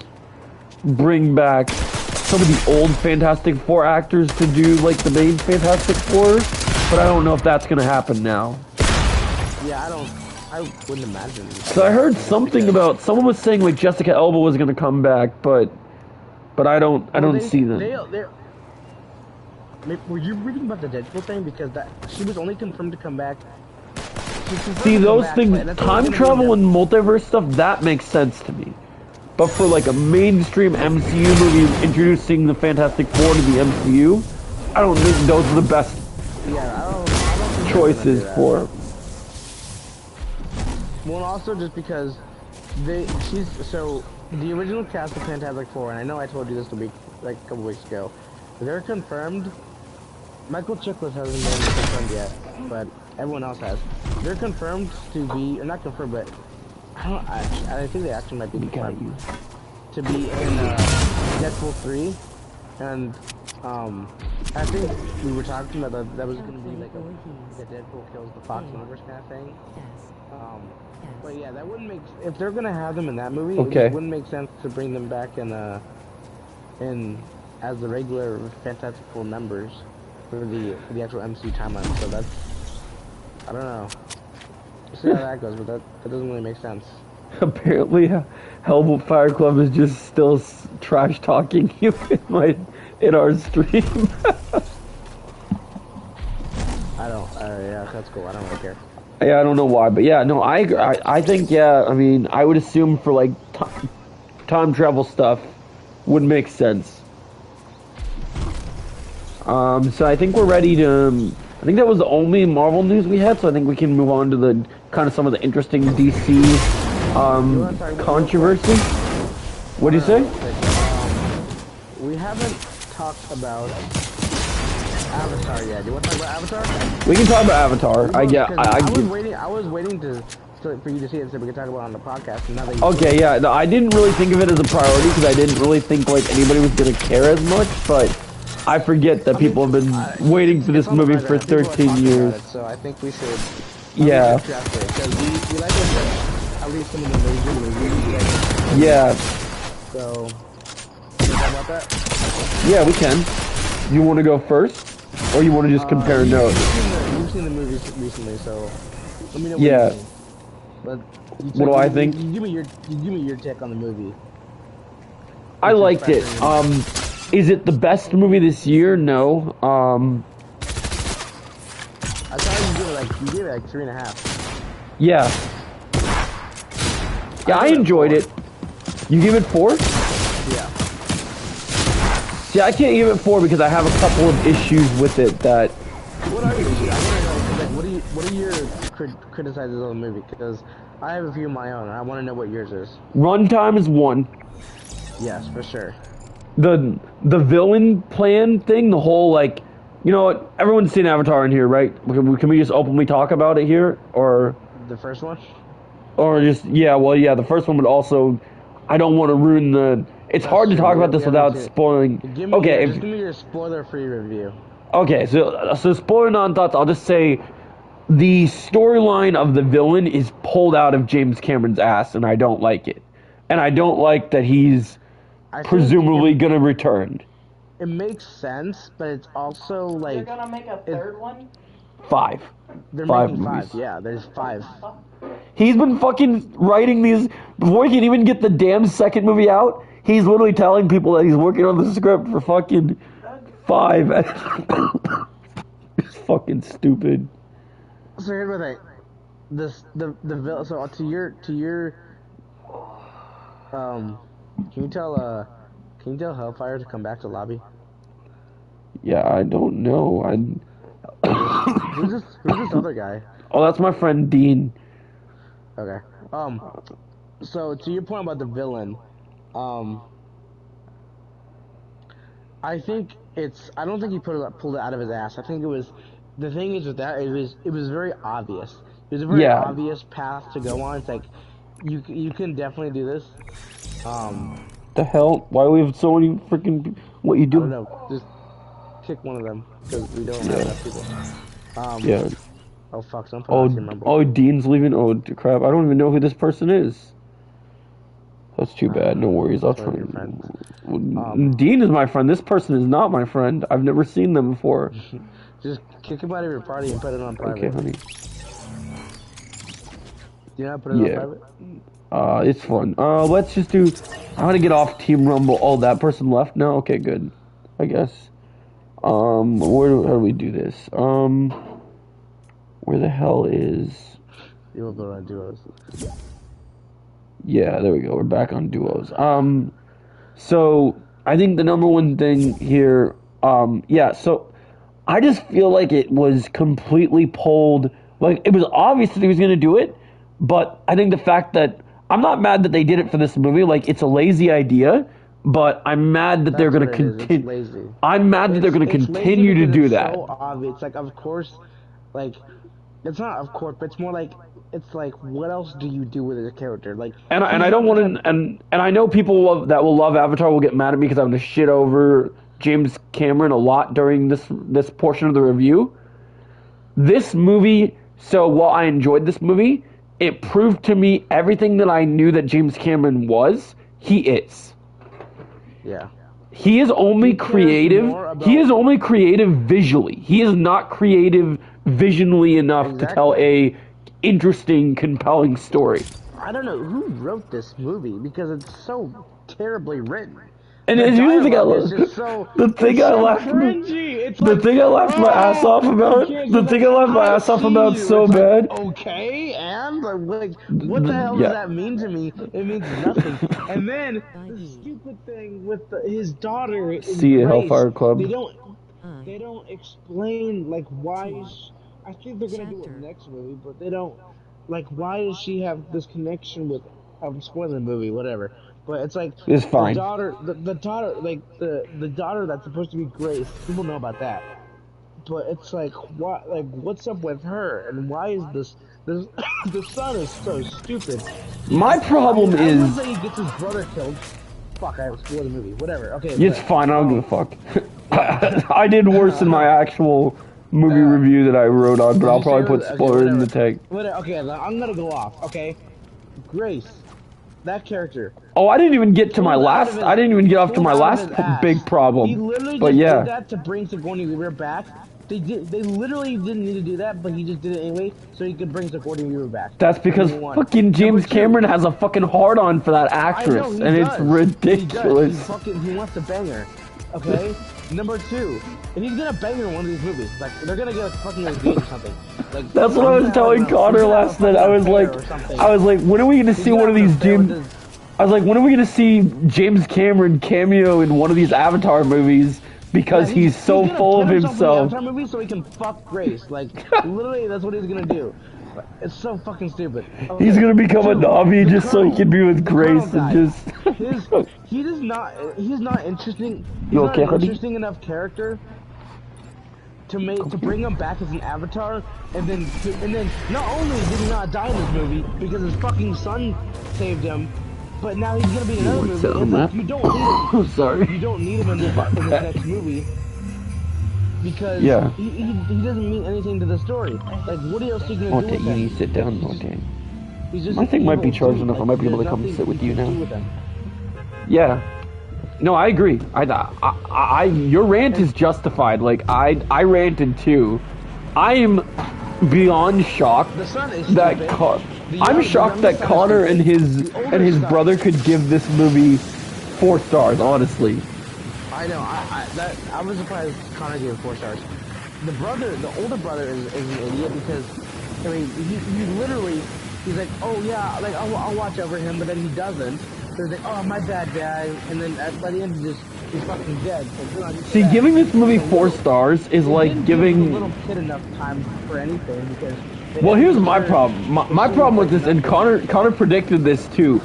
bring back some of the old Fantastic Four actors to do like the main Fantastic Four, but I don't know if that's gonna happen now. Yeah, I wouldn't imagine. So I heard something about someone was saying like Jessica Alba was gonna come back, but I don't see that. Were you reading about the Deadpool thing? Because she was only confirmed to come back. See, those things, time travel and multiverse stuff, that makes sense to me. But for like a mainstream MCU movie introducing the Fantastic Four to the MCU, I don't think those are the best choices for. Well, also just because so the original cast of Fantastic Four, and I know I told you this a couple weeks ago, they're confirmed. Michael Chiklis hasn't been confirmed yet, but everyone else has. They're confirmed to be, or not confirmed, but I think they actually might be confirmed to be in Deadpool 3, and I think we were talking about that was going to be like a Deadpool kills the Fox universe kind of thing. But yeah, that wouldn't make if they're going to have them in that movie. It wouldn't make sense to bring them back in as the regular Fantastic Four members for the actual MCU timeline. So that's, I don't know. We'll see how that goes, but that doesn't really make sense. Apparently, Hellfire Club is just still trash talking you in our stream. Yeah, that's cool. I don't really care. Yeah, I don't know why, but yeah, no, I think, yeah, I mean, I would assume for like time travel stuff would make sense. So I think we're ready to. I think that was the only Marvel news we had, so I think we can move on to the kind of some of the interesting DC controversy. What do you say? We haven't talked about Avatar yet. Do you want to talk about Avatar? We can talk about Avatar. I was waiting for you to see it so we could talk about it on the podcast. And now that okay, yeah. No, I didn't really think of it as a priority because I didn't really think like anybody was gonna care as much, but I forget that people have been waiting for this movie for 13 years. So I think we should. Yeah. Because we like it, at least some of the movies. Yeah. So, can we talk about that? Yeah, we can. You want to go first? Or you want to just compare notes? You've seen the movies recently, so let me know what yeah. you think. But what do I think? You give me your take on the movie. I liked it. Is it the best movie this year? No. I thought you gave it like 3.5. Yeah. Yeah, I enjoyed it. You give it 4? Yeah. See, I can't give it 4 because I have a couple of issues with it that. What are your issues? I want to know. What are your criticizes of the movie? Because I have a few of my own. I want to know what yours is. Runtime is 1. Yes, for sure. The villain plan thing, the whole like, you know what? Everyone's seen Avatar in here, right? Can we just openly talk about it here, or the first one? Or just the first one would also. I don't want to ruin the. It's hard to talk about this without spoiling. Just give me your spoiler-free review. Okay, so spoiler non-thoughts. I'll just say the storyline of the villain is pulled out of James Cameron's ass, and I don't like it. And I don't like that he's presumably gonna return. It makes sense, but it's also like they're gonna make a third one. 5. They're 5 making movies. 5. Yeah, there's 5. He's been fucking writing these before he can even get the damn second movie out. He's literally telling people that he's working on the script for fucking 5. It's fucking stupid. So here's the thing. The so to your can you tell Hellfire to come back to lobby? Yeah, I don't know. Who's this other guy? Oh, that's my friend Dean. Okay. So to your point about the villain, I think I don't think he pulled it out of his ass. I think it was, the thing is with that, it was very obvious. It was a very obvious path to go on. It's like, you can definitely do this. The hell? Why do we have so many freaking, what you do? I don't know. Just kick one of them, because we don't have enough people. Yeah. Oh fuck, some remember. Oh, Dean's leaving? Oh, crap. I don't even know who this person is. That's too bad. No worries. I'll try. Dean is my friend. This person is not my friend. I've never seen them before. Just kick him out of your party and put it on private. Okay, honey. Do you not put it on private? It's fun. Let's just do. I'm gonna get off Team Rumble. Oh, that person left. No, okay, good. I guess. How do we do this? Where the hell is? You will go on duos. Yeah, there we go. We're back on duos. So I think the number one thing here, yeah. So I just feel like it was completely pulled. Like it was obvious that he was gonna do it, but I think the fact that I'm not mad that they did it for this movie. Like it's a lazy idea. But I'm mad that they're going to continue. I'm mad that they're going to continue to do that. It's so obvious. It's like, of course, like, it's not of course, but it's more like, it's like, what else do you do with a character? Like, and I don't want to, and I know people that will love Avatar will get mad at me because I'm going to shit over James Cameron a lot during this portion of the review. This movie, so while I enjoyed this movie, it proved to me everything that I knew that James Cameron was, he is. Yeah. He is only creative. He is only creative visually. He is not creative visionally enough to tell a interesting, compelling story. I don't know who wrote this movie because it's so terribly written. And it's usually the thing I laughed my ass off about. The thing I laughed my ass off about so bad. Okay, and like, what the hell does that mean to me? It means nothing. And then the stupid thing with his daughter. See you, Hellfire Club. They don't explain like why. I think they're gonna do it next movie, but they don't. Like, why does she have this connection with? I'm spoiling the movie, whatever. But it's like it's fine. The daughter, like the daughter that's supposed to be Grace. People know about that, but it's like what, like what's up with her, and why is this the son is so stupid. My problem is. I would say he gets his brother killed. Fuck, I spoiled the movie. Whatever. Okay. It's fine. I don't give a fuck. I did worse in my actual movie review that I wrote on, but I'll probably put spoilers in the tag. Okay, I'm gonna go off. Okay, Grace. That character. Oh, I didn't even get to my last. I didn't even get off to my last big problem. He literally but just yeah. did that to bring Sigourney Weaver back. They literally didn't need to do that, but he just did it anyway, so he could bring Sigourney Weaver back. That's because fucking James Cameron has a fucking hard-on for that actress, and it's ridiculous. He wants to bang her. Okay. Number 2, and he's gonna bang her in one of these movies. Like they're gonna get fucking engaged or something. Like that's what I was telling Connor last night. I was like, when are we gonna see one of these James? I was like, when are we gonna see James Cameron cameo in one of these Avatar movies? Because he's so full of himself. Avatar movie so he can fuck Grace. Like literally, that's what he's gonna do. It's so fucking stupid. Okay. He's gonna become a Navi just so he can be with Grace and just. He's not interesting. He's not an interesting enough character to bring him back as an Avatar, and then not only did he not die in this movie because his fucking son saved him, but now he's gonna be in another movie. And like, you don't need him. Sorry. You don't need him in this next movie. Because he doesn't mean anything to the story. Like, what else are you gonna do with him? You need to sit down, Morte. My thing might be charged enough. I might be able to come and sit with you now. Yeah. No, I agree. Your rant is justified. Like, I ranted too. I am beyond shocked that I'm shocked that Connor and his brother could give this movie 4 stars. Honestly. I know. I was surprised Connor gave it 4 stars. The older brother is an idiot because I mean he literally he's like, oh yeah, like I'll watch over him, but then he doesn't. So he's like, oh my bad, Dad, and then by the end he's fucking dead. See, giving this movie 4 stars is like giving a little kid enough time for anything because. Well, here's my problem. My problem with this, and Connor predicted this too.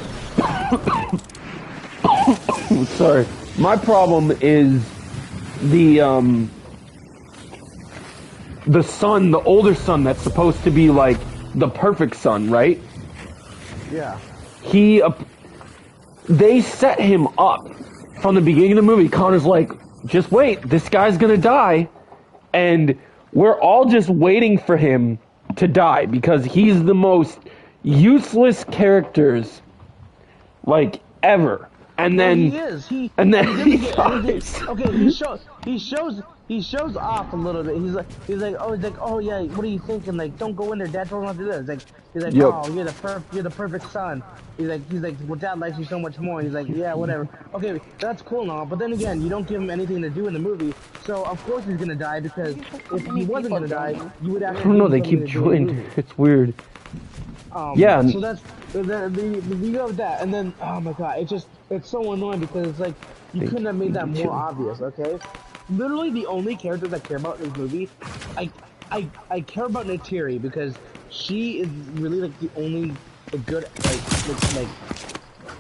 Sorry. My problem is the son, the older son that's supposed to be like the perfect son, right? Yeah. They set him up from the beginning of the movie. Connor's like, just wait, this guy's gonna die. And we're all just waiting for him to die because he's the most useless characters, like, ever. and well, then he is. He he doesn't get dies. anything. Okay, he shows off a little bit. He's like, oh yeah, what are you thinking? Like, don't go in there. Dad told him not to do this. He's like, Yep. oh, you're the perfect son. He's like, well, Dad likes you so much more. He's like, yeah, whatever. Okay, that's cool and all, but then again, you don't give him anything to do in the movie, so of course he's gonna die because if he wasn't gonna die, you would I actually. don't know. give They him something keep to do in the joining. movie. It's weird. Yeah. So that's you go with that, and then oh my god, it's so annoying because it's like you couldn't have made that more obvious, okay? Literally the only characters I care about in this movie, I care about Neytiri because she is really like the only good like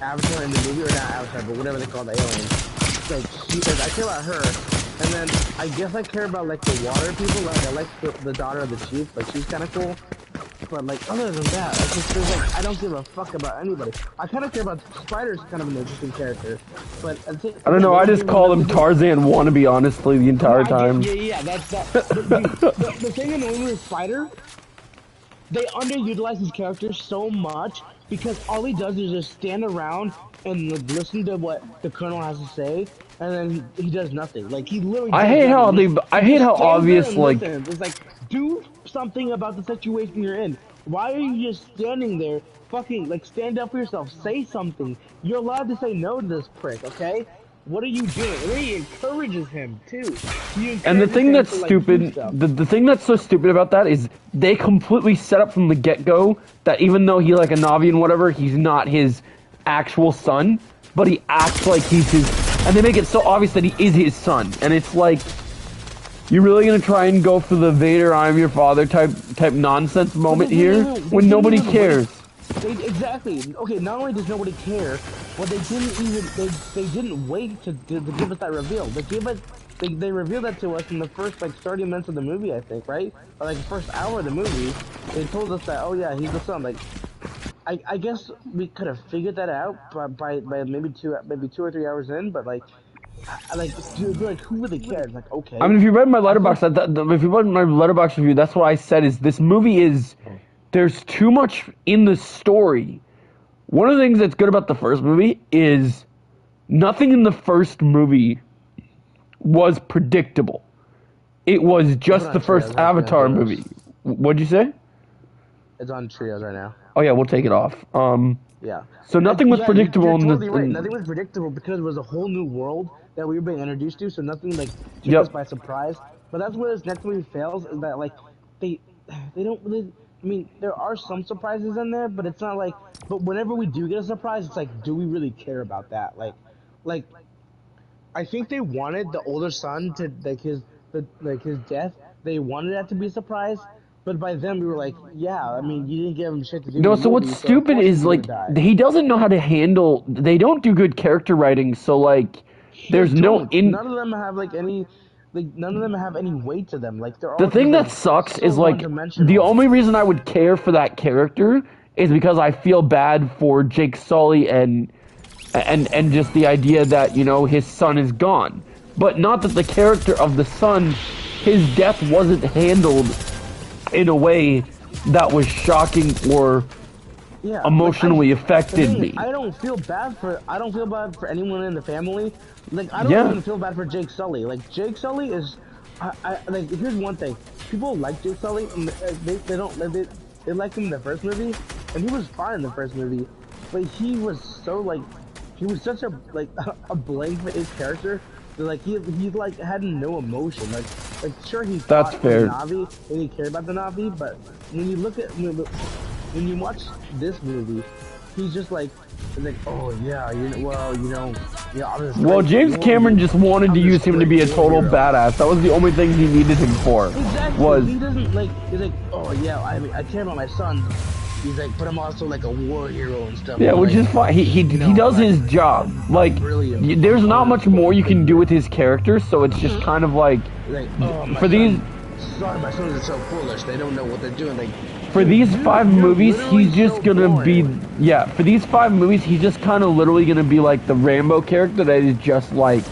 avatar in the movie, or not avatar, but whatever they call the alien. I care about her, and then I guess I care about like the water people. Like I like the daughter of the chief, like she's kind of cool. But like other than that, I just feel like I don't give a fuck about anybody. I kind of care about Spider's kind of an interesting character, but I don't know. I just call him Tarzan wannabe, honestly, the entire time. Yeah, that's that. The thing annoying with Spider, they underutilize his character so much because all he does is just stand around and like, listen to what the Colonel has to say, and then he does nothing. Like he literally. I hate how obvious like. It's like do something about the situation you're in. Why are you just standing there? Fucking like stand up for yourself. Say something. You're allowed to say no to this prick, okay? What are you doing? And then he encourages him too. And the thing that's stupid, the thing that's so stupid about that is they completely set up from the get-go that even though he like a Navi and whatever, he's not his actual son, but he acts like he's his, and they make it so obvious that he is his son. And it's like, you're really gonna try and go for the Vader, I'm your father type nonsense moment here when nobody cares. Exactly. Okay, not only does nobody care, but they didn't wait to give us that reveal. They revealed that to us in the first like 30 minutes of the movie, I think, right? Or like the first hour of the movie. They told us that, oh yeah, he's the son. Like, I guess we could have figured that out by maybe two or 3 hours in, but like. Dude, like, who really cares? Like, okay. I mean, if you read my Letterboxd, if you read my Letterboxd review, that's what I said. Is this movie is there's too much in the story. One of the things that's good about the first movie is nothing in the first movie was predictable. It was just the first Avatar movie. What'd you say? It's on trios right now. Oh yeah, we'll take it off. Yeah. So nothing was predictable. You're totally right. Nothing was predictable because it was a whole new world that we were being introduced to, so nothing like took us by surprise. But that's where this next movie fails, is that like they don't really. I mean, there are some surprises in there, but it's not like. But whenever we do get a surprise, it's like, do we really care about that? Like, I think they wanted the older son to his death. They wanted that to be a surprise. But by then we were like, yeah, I mean, you didn't give him shit to do. No, so what's stupid is like he doesn't know how to handle. They don't do good character writing, so like, there's no none of them have like any. Like none of them have any weight to them. Like they're all. The thing that sucks is like the only reason I would care for that character is because I feel bad for Jake Sully and just the idea that, you know, his son is gone, but not that the character of the son, his death wasn't handled in a way that was shocking or emotionally affected me. I don't feel bad for anyone in the family. Like I don't even feel bad for Jake Sully. Like Jake Sully is, like here's one thing: people like Jake Sully, and they like him in the first movie, and he was fine in the first movie, but he was so like, he was such a a blank face character. Like he like had no emotion. Like sure he that's fair. Navi and he cared about the Navi, but when you look at when you watch this movie, he's just like oh yeah, well, James Cameron just wanted to use him to be a total badass. That was the only thing he needed him for. Exactly. Was he doesn't like he's like oh yeah, I care about my son. He's like, but I'm also like a war hero and stuff. Yeah, which is fine. He does his job. Like, there's not much more you can do with his character, so it's just kind of like for these. Sorry, my sons are so foolish. They don't know what they're doing. Like, for these 5 movies, he's just gonna be for these 5 movies, he's just kind of literally gonna be like the Rambo character that is just like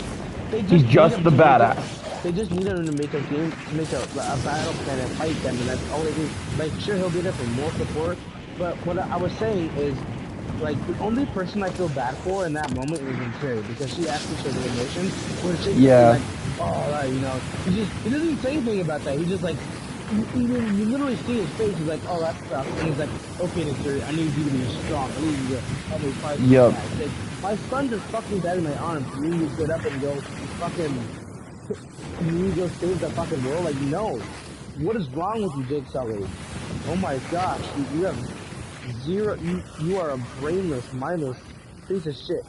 he's just the badass. They just need him to make a game, to make a battle plan and fight them, and that's all they do. Like, sure, he'll be there for more support. But what I was saying is, like the only person I feel bad for in that moment was in Terry because she actually showed the emotion. Where she like, oh, you know, he doesn't say anything about that. He just like. You literally see his face. He's like, "Oh, that sucks," and he's like, "Okay, Terry, I need you to be strong. I need you to help me fight." Yep. My son just fucking died in my arms. You need to get up and go fucking. You need to go save the fucking world. Like, no. What is wrong with you, Jake Sully? Oh my gosh, you have zero. You are a brainless, mindless piece of shit.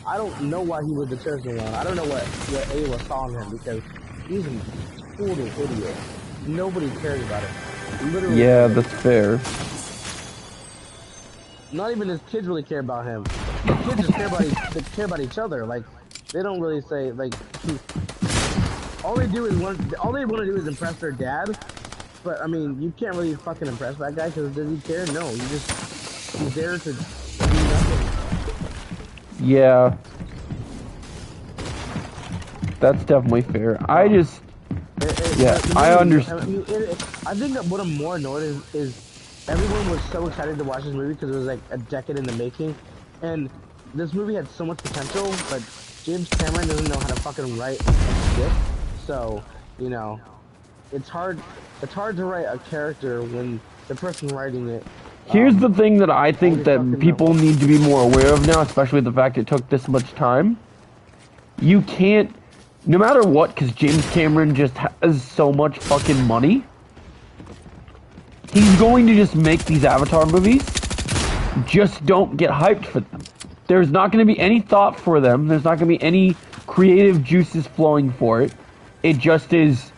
I don't know why he was the chosen one. I don't know what Ayla saw in him because he's a total idiot. Nobody cares about it. Literally. Yeah, that's fair. Not even his kids really care about him. The kids just care about each other. Like, they don't really say like. All they want to do is impress their dad. But I mean, you can't really fucking impress that guy because does he care? No, he's there to do nothing. Yeah, that's definitely fair. I just. I understand. I think that what I'm more annoyed is everyone was so excited to watch this movie because it was like a decade in the making, and this movie had so much potential, but James Cameron doesn't know how to fucking write a script, so you know, it's hard to write a character when the person writing it. Here's the thing that I think that people need to be more aware of now, especially the fact it took this much time. You can't. No matter what, because James Cameron just has so much fucking money, he's going to just make these Avatar movies. Just don't get hyped for them. There's not going to be any thought for them. There's not going to be any creative juices flowing for it. It just is,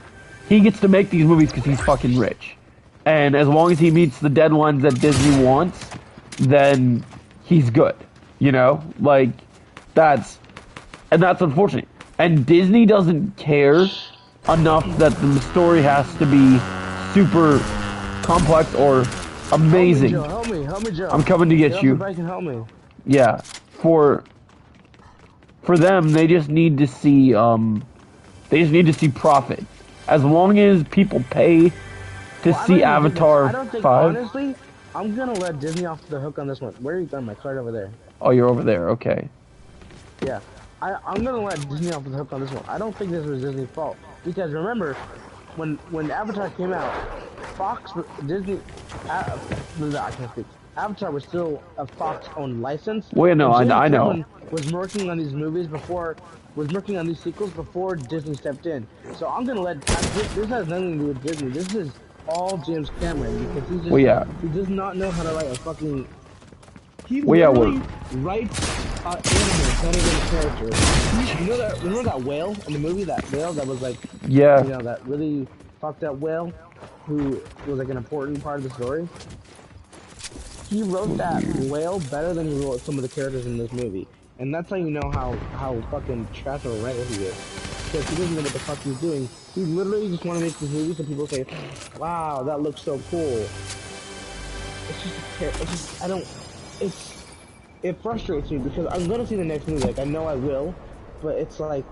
he gets to make these movies because he's fucking rich. And as long as he meets the deadlines that Disney wants, then he's good. You know? Like, that's unfortunate. And Disney doesn't care enough that the story has to be super complex or amazing. Help me, Joe. I'm coming to get you. Can help me. Yeah, for them, they just need to see profit. As long as people pay to see Avatar 5. Honestly, I'm gonna let Disney off the hook on this one. Where are you going? My card over there. Oh, you're over there. Okay. Yeah. I'm gonna let Disney off the hook on this one. I don't think this was Disney's fault because remember, when Avatar came out, Disney, I can't speak. Avatar was still a Fox-owned license. Well, no, I know. Was working on these movies before, was working on these sequels before Disney stepped in. So I'm gonna let this has nothing to do with Disney. This is all James Cameron because he just he does not know how to write a fucking. He literally writes animals better than a character. Remember that whale in the movie? That whale that was like, you know, that really fucked up whale who was like an important part of the story. He wrote that whale better than he wrote some of the characters in this movie, and that's how you know how fucking trash of a writer he is. Because he doesn't know what the fuck he's doing. He literally just want to make this movie so people say, "Wow, that looks so cool." It frustrates me because I'm gonna see the next movie, like I know I will, but it's like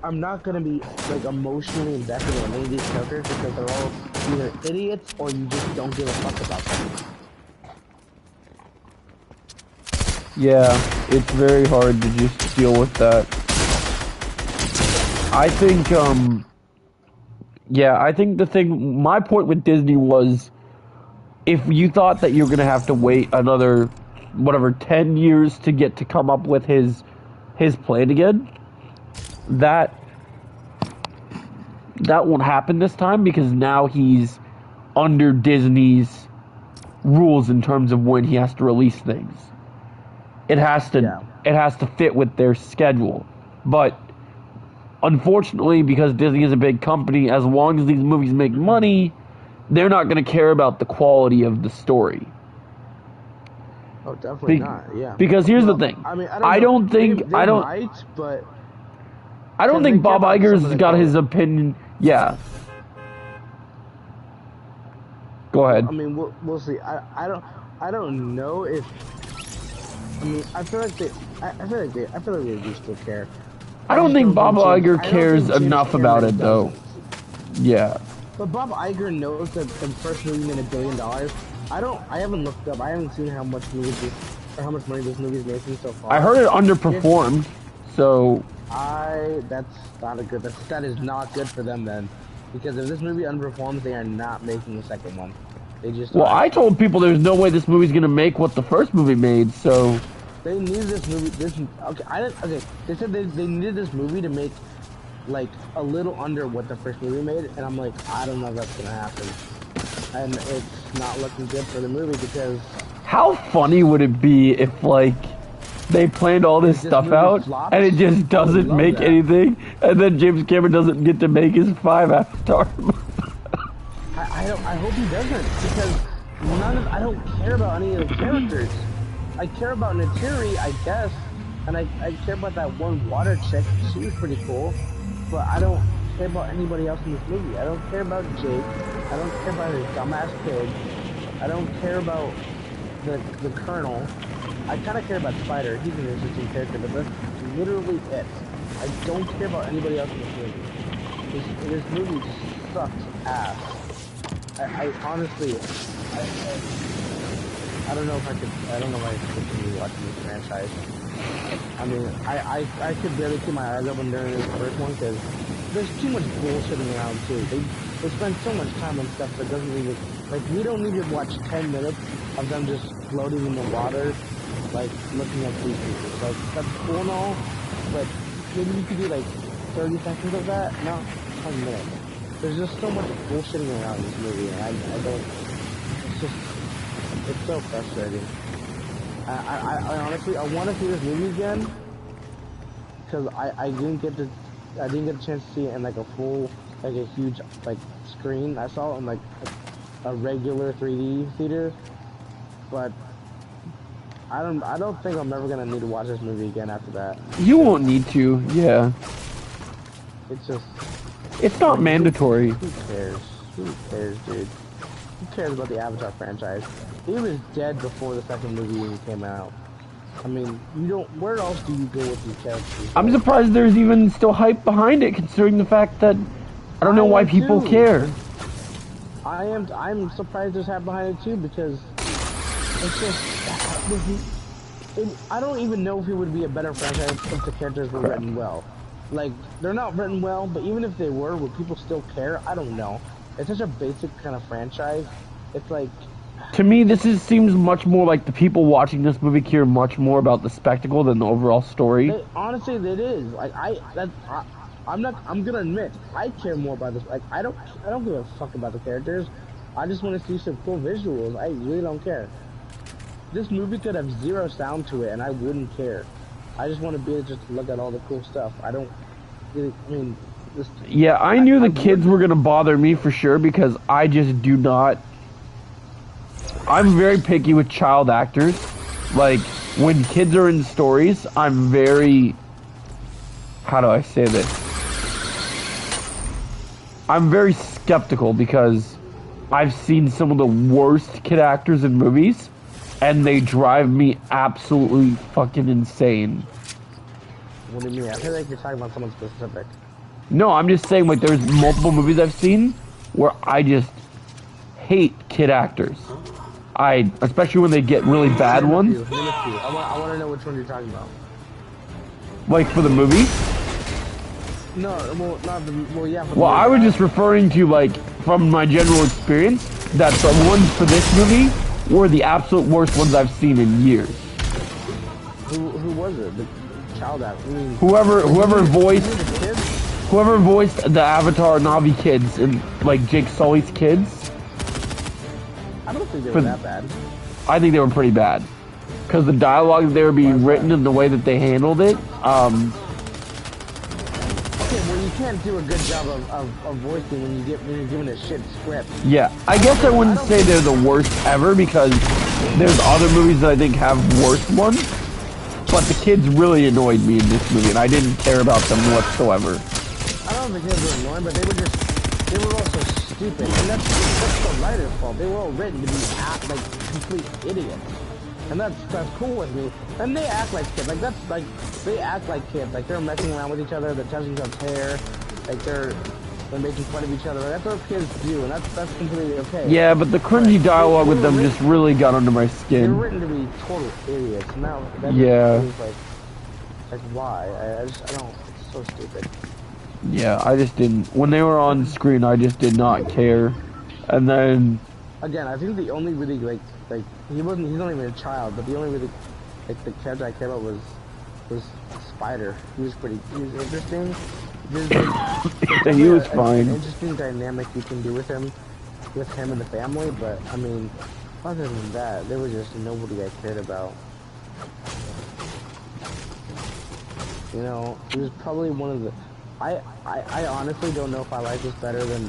I'm not gonna be like emotionally invested in any of these characters because they're all either idiots or you just don't give a fuck about them. Yeah, it's very hard to just deal with that. I think my point with Disney was if you thought that you're gonna have to wait another 10 years to get to come up with his plan again, that won't happen this time because now he's under Disney's rules in terms of when he has to release things. It has to fit with their schedule. But unfortunately, because Disney is a big company, as long as these movies make money, they're not going to care about the quality of the story. Oh, definitely not. Yeah. Because here's the thing. I mean, I don't think Bob Iger's got his opinion. Yeah. Go ahead. I mean, we'll see. I don't know if. I mean, I feel like they do still care. I don't think Bob Iger cares enough about it though. Yeah. But Bob Iger knows that the first movie made $1 billion. I haven't looked up. I haven't seen how much movies for how much money this movie's making so far. I heard it underperformed, so... That is not good for them then. Because if this movie underperforms, they are not making a second one. They just Well, I told people there's no way this movie's gonna make what the first movie made, so... They needed this movie, they said they needed this movie to make, like, a little under what the first movie made, and I'm like, I don't know if that's gonna happen. And it's not looking good for the movie because... How funny would it be if, like, they planned all this stuff out, flops? and it just doesn't make anything, and then James Cameron doesn't get to make his 5 Avatar I hope he doesn't, because I don't care about any of the characters. I care about Naturi, I guess, and I care about that one water chick. She was pretty cool, but I don't care about anybody else in this movie. I don't care about Jake. I don't care about his dumbass kid. I don't care about the Colonel. I kind of care about Spider. He's an interesting character, but that's literally it. I don't care about anybody else in this movie. This movie just sucks ass. I honestly, I don't know if I could, I don't know why I could continue watching this franchise. I mean, I could barely keep my eyes open during this first one because there's too much bullshitting around too. They spend so much time on stuff that doesn't even, like, we don't need to watch 10 minutes of them just floating in the water, like, looking at sea creatures. Like, that's cool and all, but maybe you could do like 30 seconds of that, not 10 minutes. There's just so much bullshitting around this movie, and I don't, it's so frustrating. I honestly, I want to see this movie again, because I didn't get a chance to see it in like a full, like a huge, like, screen. I saw it in like a regular 3D theater, but I don't think I'm ever gonna need to watch this movie again after that. You won't need to, yeah. It's just... It's not mandatory. Who cares? Who cares, dude? Who cares about the Avatar franchise? It was dead before the second movie even came out. I mean, you don't... Where else do you go with these characters? I'm surprised there's even still hype behind it, considering the fact that... I don't know why people care. I'm surprised there's hype behind it too, because... It's just... I don't even know if it would be a better franchise if the characters were written well. Like, they're not written well, but even if they were, would people still care? I don't know. It's such a basic kind of franchise. It's like... To me, seems much more like the people watching this movie care much more about the spectacle than the overall story. Honestly, it is. Like, I'm gonna admit, I care more about this. Like, I don't give a fuck about the characters. I just want to see some cool visuals. I really don't care. This movie could have zero sound to it, and I wouldn't care. I just want to be able to just look at all the cool stuff. I don't really, I mean... Yeah, I knew the kids were going to bother me for sure, because I just do not... I'm very picky with child actors. Like, when kids are in stories, I'm very... How do I say this? I'm very skeptical, because I've seen some of the worst kid actors in movies, and they drive me absolutely fucking insane. What do you mean? I feel like you're talking about someone specific. No, I'm just saying, like, there's multiple movies I've seen where I just hate kid actors. Especially when they get really bad ones. I want to know which one you're talking about. Like, for the movie? No, well, not the, well, yeah. Well, I was just referring to, like, from my general experience, that the ones for this movie were the absolute worst ones I've seen in years. Who was it? The child actor? Whoever voiced the Avatar Na'vi kids and, like, Jake Sully's kids. I don't think they were that bad. I think they were pretty bad. Because the dialogue that they were being written and the way that they handled it, Okay, well, you can't do a good job of voicing when you're given a shit script. Yeah, I guess I wouldn't say they're the worst ever, because there's other movies that I think have worse ones. But the kids really annoyed me in this movie, and I didn't care about them whatsoever. I don't think the kids were annoying, but they were also stupid. And that's the writer's fault. They were all written to be like complete idiots. And that's cool with me. And they act like kids. Like, they act like kids. Like, they're messing around with each other, they're touching each other's hair. Like, They're making fun of each other. That's what kids do, and that's completely okay. Yeah, but the cringy dialogue with them just really got under my skin. They're written to be total idiots. Now, that is like why? I don't. It's so stupid. Yeah, I just didn't. When they were on screen, I just did not care. And then again, I think the only really like he's not even a child, but the only really like the character I care about was Spider. He was interesting. He was fine. An interesting dynamic you can do with him and the family, but I mean, other than that, there was just nobody I cared about. You know, he was probably one of the. I honestly don't know if I like this better than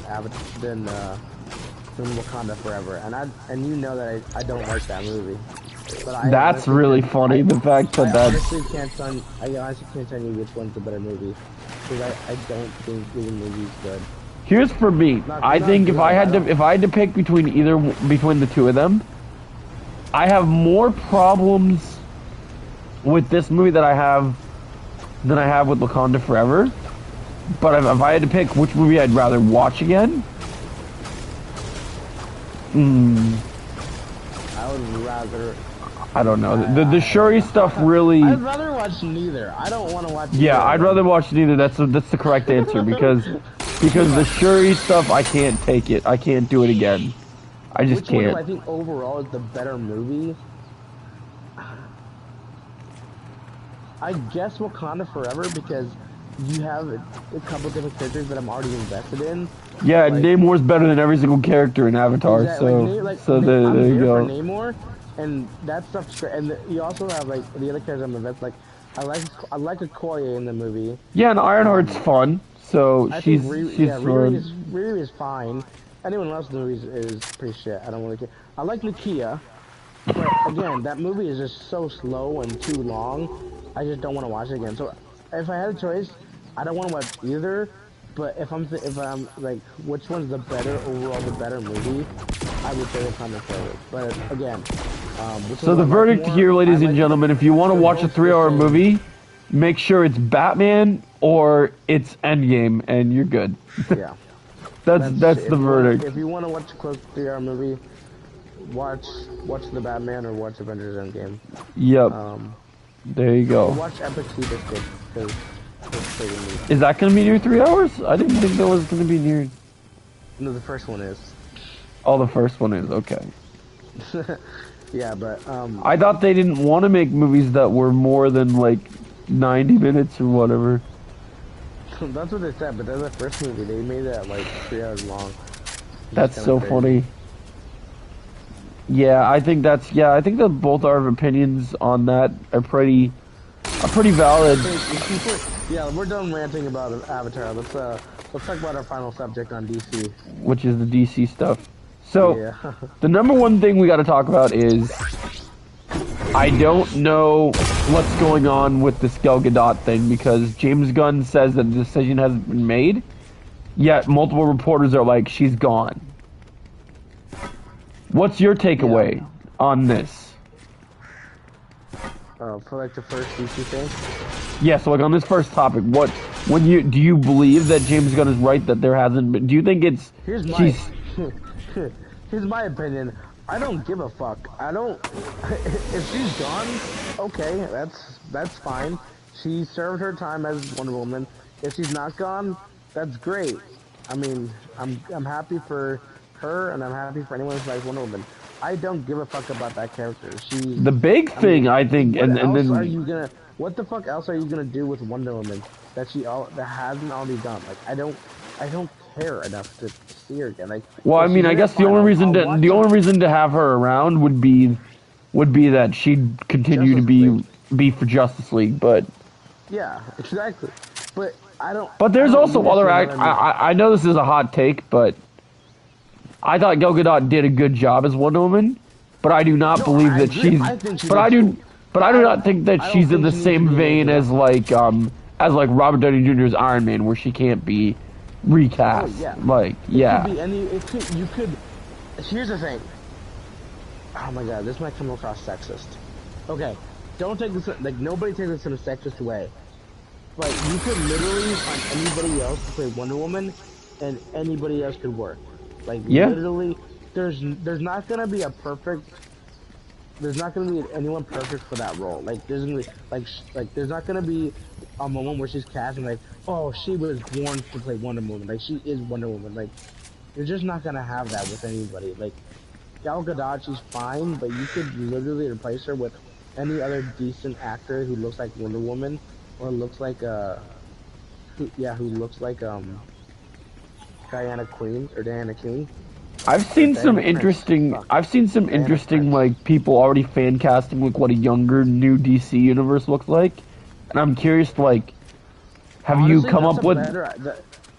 Wakanda Forever, and you know that I don't like that movie. But that's really funny. The fact that I honestly can't tell you which one's the better movie, because I don't think either movie's good. Here's for me. I think if I had to pick between the two of them, I have more problems with this movie than I have with Wakanda Forever. But if I had to pick which movie I'd rather watch again, I would rather. I don't know. The Shuri stuff really. I'd rather watch neither. I don't want to watch. Yeah, I'd rather watch neither. That's the correct answer because the Shuri stuff I can't take it. I can't do it again. I just can't. Which one do I think overall is the better movie? I guess Wakanda Forever because you have a couple different characters that I'm already invested in. Yeah, like, Namor's better than every single character in Avatar. Exactly. There you go. For Namor. And that stuff's great. And you also have like the other characters I'm invested. Like I like Okoye in the movie. Yeah, and Ironheart's fun. So she's fun. Riri is fine. Anyone else in the movie is pretty shit. I don't really care. I like Nakia, but again, that movie is just so slow and too long. I just don't want to watch it again. So if I had a choice, I don't want to watch either. But if I'm like, which one's the better movie? I would say Wakanda Forever. But again, so the verdict here, ladies and gentlemen, if you want to watch a 3-hour movie, make sure it's Batman or it's Endgame, and you're good. Yeah, that's the verdict. If you want to watch a close 3-hour movie, watch the Batman or watch Avengers Endgame. Yep. There you go. Watch Epic Seabiscuit because. Is that going to be near 3 hours? I didn't think that was going to be near. No, the first one is. Oh, the first one is, okay. Yeah, but I thought they didn't want to make movies that were more than like 90 minutes or whatever. That's what they said, but that's the first movie. They made that like 3 hours long. That's so funny. Yeah, I think that both our opinions on that are pretty valid. Yeah, we're done ranting about Avatar. Let's talk about our final subject on DC, which is the DC stuff. So, yeah. The number one thing we got to talk about is I don't know what's going on with this Gal Gadot thing because James Gunn says that the decision hasn't been made, yet multiple reporters are like, she's gone. What's your takeaway on this? For like the first DC thing? Yeah, so like on this first topic, do you believe that James Gunn is right that there hasn't been, do you think it's, here's my opinion. I don't give a fuck. If she's gone, okay, that's fine. She served her time as Wonder Woman. If she's not gone, that's great. I mean, I'm happy for her, and I'm happy for anyone who likes Wonder Woman. I don't give a fuck about that character. The big thing, I think, what the fuck else are you gonna do with Wonder Woman that hasn't already done? Like, I don't care enough to see her again. Like, well, I mean, I guess the only reason to have her around would be that she'd continue to be for Justice League, but yeah, exactly. But I don't. But there's also other I know this is a hot take, but I thought Gal Gadot did a good job as Wonder Woman, but I do not believe that she's. I do not think that she's in the same vein as like Robert Downey Jr.'s Iron Man, where she can't be recast. Oh, yeah. Like, yeah. You could. Here's the thing. Oh my god, this might come across sexist. Okay, don't take this like nobody takes this in a sexist way. But you could literally find anybody else to play Wonder Woman, and anybody else could work. Like Yeah. literally, there's not gonna be a perfect. There's not gonna be anyone perfect for that role. Like there's gonna be like there's not gonna be a moment where she's cast and like, oh, she was born to play Wonder Woman. Like she is Wonder Woman. Like you're just not gonna have that with anybody. Like Gal Gadot, she's fine, but you could literally replace her with any other decent actor who looks like Wonder Woman or looks like who looks like Diana King. I've seen some interesting like people already fan casting like what a younger new DC universe looks like, and I'm curious like, have Honestly, you come up with?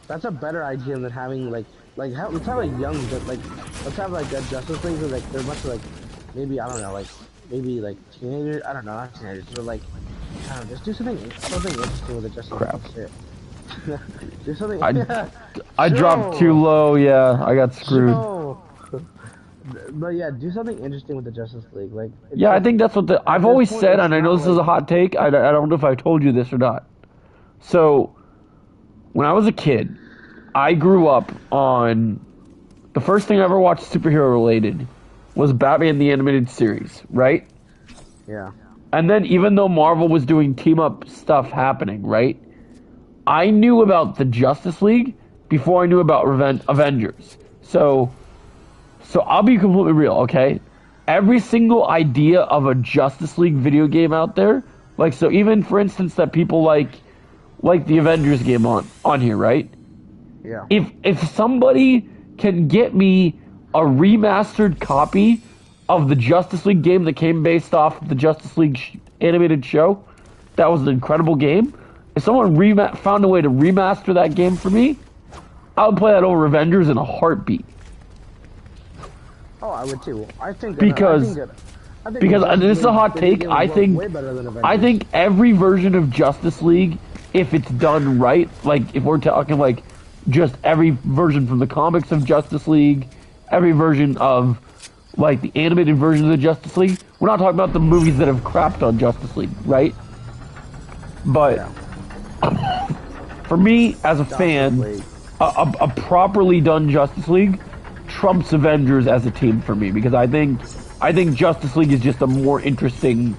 That's a better idea than having let's have a young let's have like a Justice League where like they're a bunch of like maybe I don't know like maybe like teenagers, I don't know, not teenagers, but like I don't know, just do something interesting with the Justice League shit. Do something. I dropped too low. Yeah, I got screwed. But yeah, do something interesting with the Justice League. Like yeah, I think that's what I've always said, and I know this is a hot take. I don't know if I've told you this or not. So, when I was a kid, I grew up on the first thing I ever watched superhero related was Batman the Animated Series, right? Yeah. And then even though Marvel was doing team up stuff happening, right? I knew about the Justice League before I knew about Avengers. So I'll be completely real, okay? Every single idea of a Justice League video game out there, like so even for instance that people like the Avengers game on here, right? Yeah. If somebody can get me a remastered copy of the Justice League game that came based off the Justice League animated show, that was an incredible game. If someone found a way to remaster that game for me, I would play that over Avengers in a heartbeat. Oh, I would too. I think because and this is a hot take. I think every version of Justice League, if it's done right, like if we're talking like just every version from the comics of Justice League, every version of like the animated version of the Justice League. We're not talking about the movies that have crapped on Justice League, right? But yeah. For me, as a fan, a properly done Justice League trumps Avengers as a team for me because I think Justice League is just a more interesting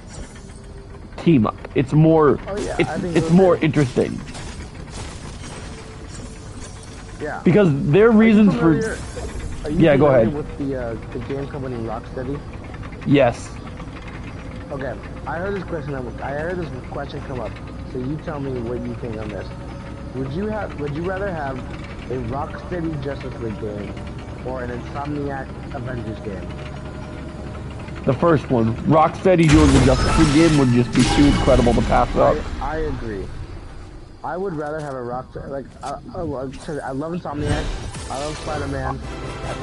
team up. It's more it's more interesting. Yeah. Because their reasons for yeah, go ahead. With the game company Rocksteady? Yes. Okay, I heard this question come up. So you tell me what you think on this. Would you rather have a Rocksteady Justice League game or an Insomniac Avengers game? The first one. Rocksteady doing the Justice League game would just be too incredible to pass up. I agree. I would rather have a Rocksteady, like, I love Insomniac, I love Spider-Man.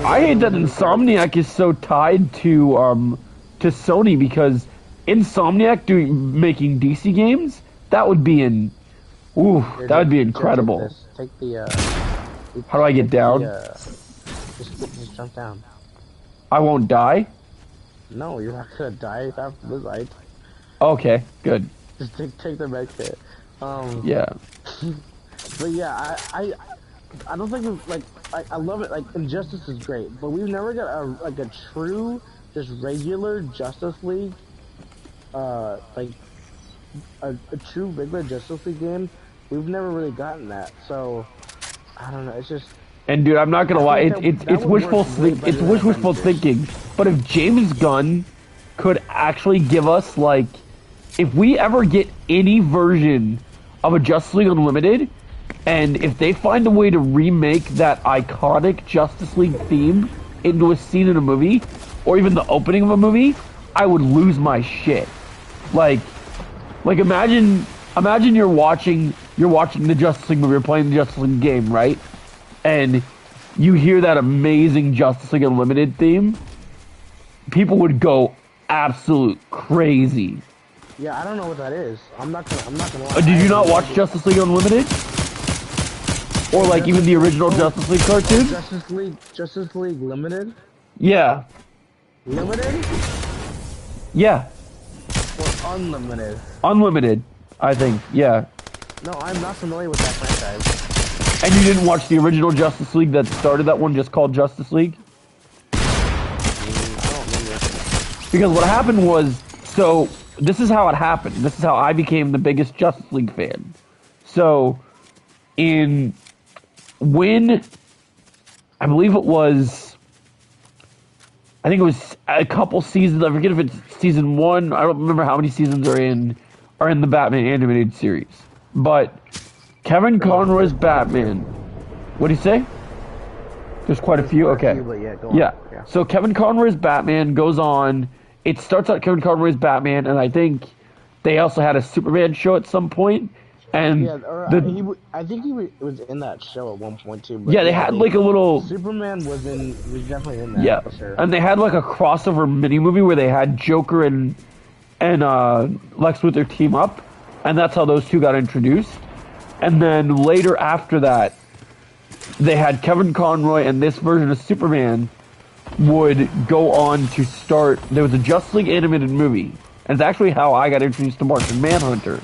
I hate that Insomniac is so tied to Sony because Insomniac making DC games, that would be that would be incredible. Take the, how do I get down? Just jump down. I won't die? No, you're not gonna die after this light. Okay, good. Just take the med kit. Yeah. But yeah, I don't think it's, like I love it. Like Injustice is great, but we've never got a true, just regular Justice League, like a true regular Justice League game. We've never really gotten that. So I don't know. It's just. And dude, I'm not gonna lie. It's wishful thinking. But if James Gunn could actually give us like, if we ever get any version of a Justice League Unlimited, and if they find a way to remake that iconic Justice League theme into a scene in a movie, or even the opening of a movie, I would lose my shit. Like imagine you're watching the Justice League movie, you're playing the Justice League game, right? And you hear that amazing Justice League Unlimited theme, people would go absolute crazy. Yeah, I don't know what that is. I'm not gonna lie. Did you not watch Justice League Unlimited? Or like even the original Justice League cartoon? Justice League Limited? Yeah. Limited? Yeah. Or unlimited? Unlimited, I think, yeah. No, I'm not familiar with that franchise. And you didn't watch the original Justice League that started that one, just called Justice League? Because what happened was, so this is how it happened. This is how I became the biggest Justice League fan. So, when I believe it was, I think it was a couple seasons. I forget if it's season 1. I don't remember how many seasons are in the Batman animated series. But Kevin Conroy's Batman. What do you say? There's quite a few. Okay. Yeah. So Kevin Conroy's Batman goes on. It starts out Kevin Conroy's Batman, and I think they also had a Superman show at some point. And I think he was in that show at one point too. But yeah, they had like a little. Superman was definitely in that. Yeah, for sure. And they had like a crossover mini movie where they had Joker and Lex Luthor team up, and that's how those two got introduced. And then later after that, they had Kevin Conroy and this version of Superman would go on to start. There was a Justice League animated movie, and it's actually how I got introduced to Martian Manhunter.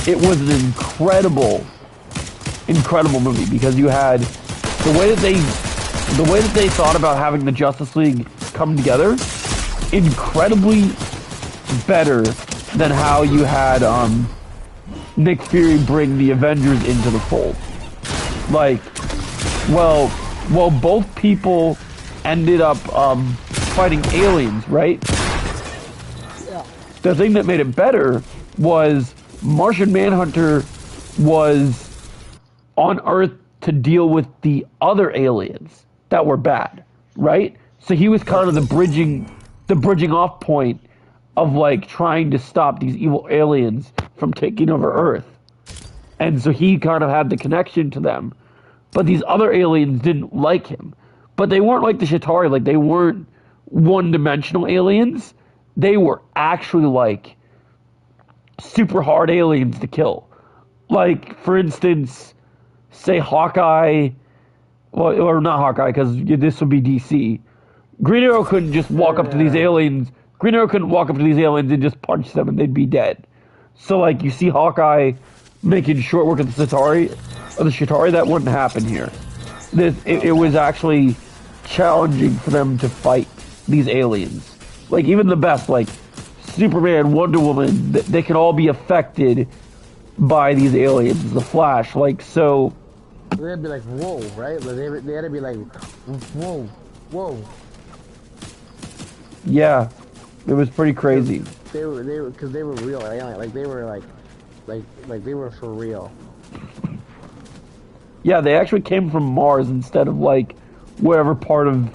It was an incredible movie because you had the way that they thought about having the Justice League come together, incredibly better than how you had Nick Fury bring the Avengers into the fold. Like, well, both people ended up fighting aliens, right? Yeah. The thing that made it better was Martian Manhunter was on Earth to deal with the other aliens that were bad, right? So he was kind of the bridging off point of like trying to stop these evil aliens from taking over Earth. And so he kind of had the connection to them. But these other aliens didn't like him. But they weren't like the Chitauri, like they weren't one-dimensional aliens. They were actually like super hard aliens to kill. Like, for instance, say Hawkeye, well, or not Hawkeye, because this would be DC. Green Arrow couldn't just walk up to these aliens. Green Arrow couldn't walk up to these aliens and just punch them and they'd be dead. So, like, you see Hawkeye making short work of the Chitauri, that wouldn't happen here. It was actually challenging for them to fight these aliens. Like, even the best, like Superman, Wonder Woman, they can all be affected by these aliens. The Flash, like, so. They had to be like, whoa, right? Like, they had to be like, whoa, whoa. Yeah, it was pretty crazy. They were, because they were real alien. Like, they were like they were for real. Yeah, they actually came from Mars instead of like wherever part of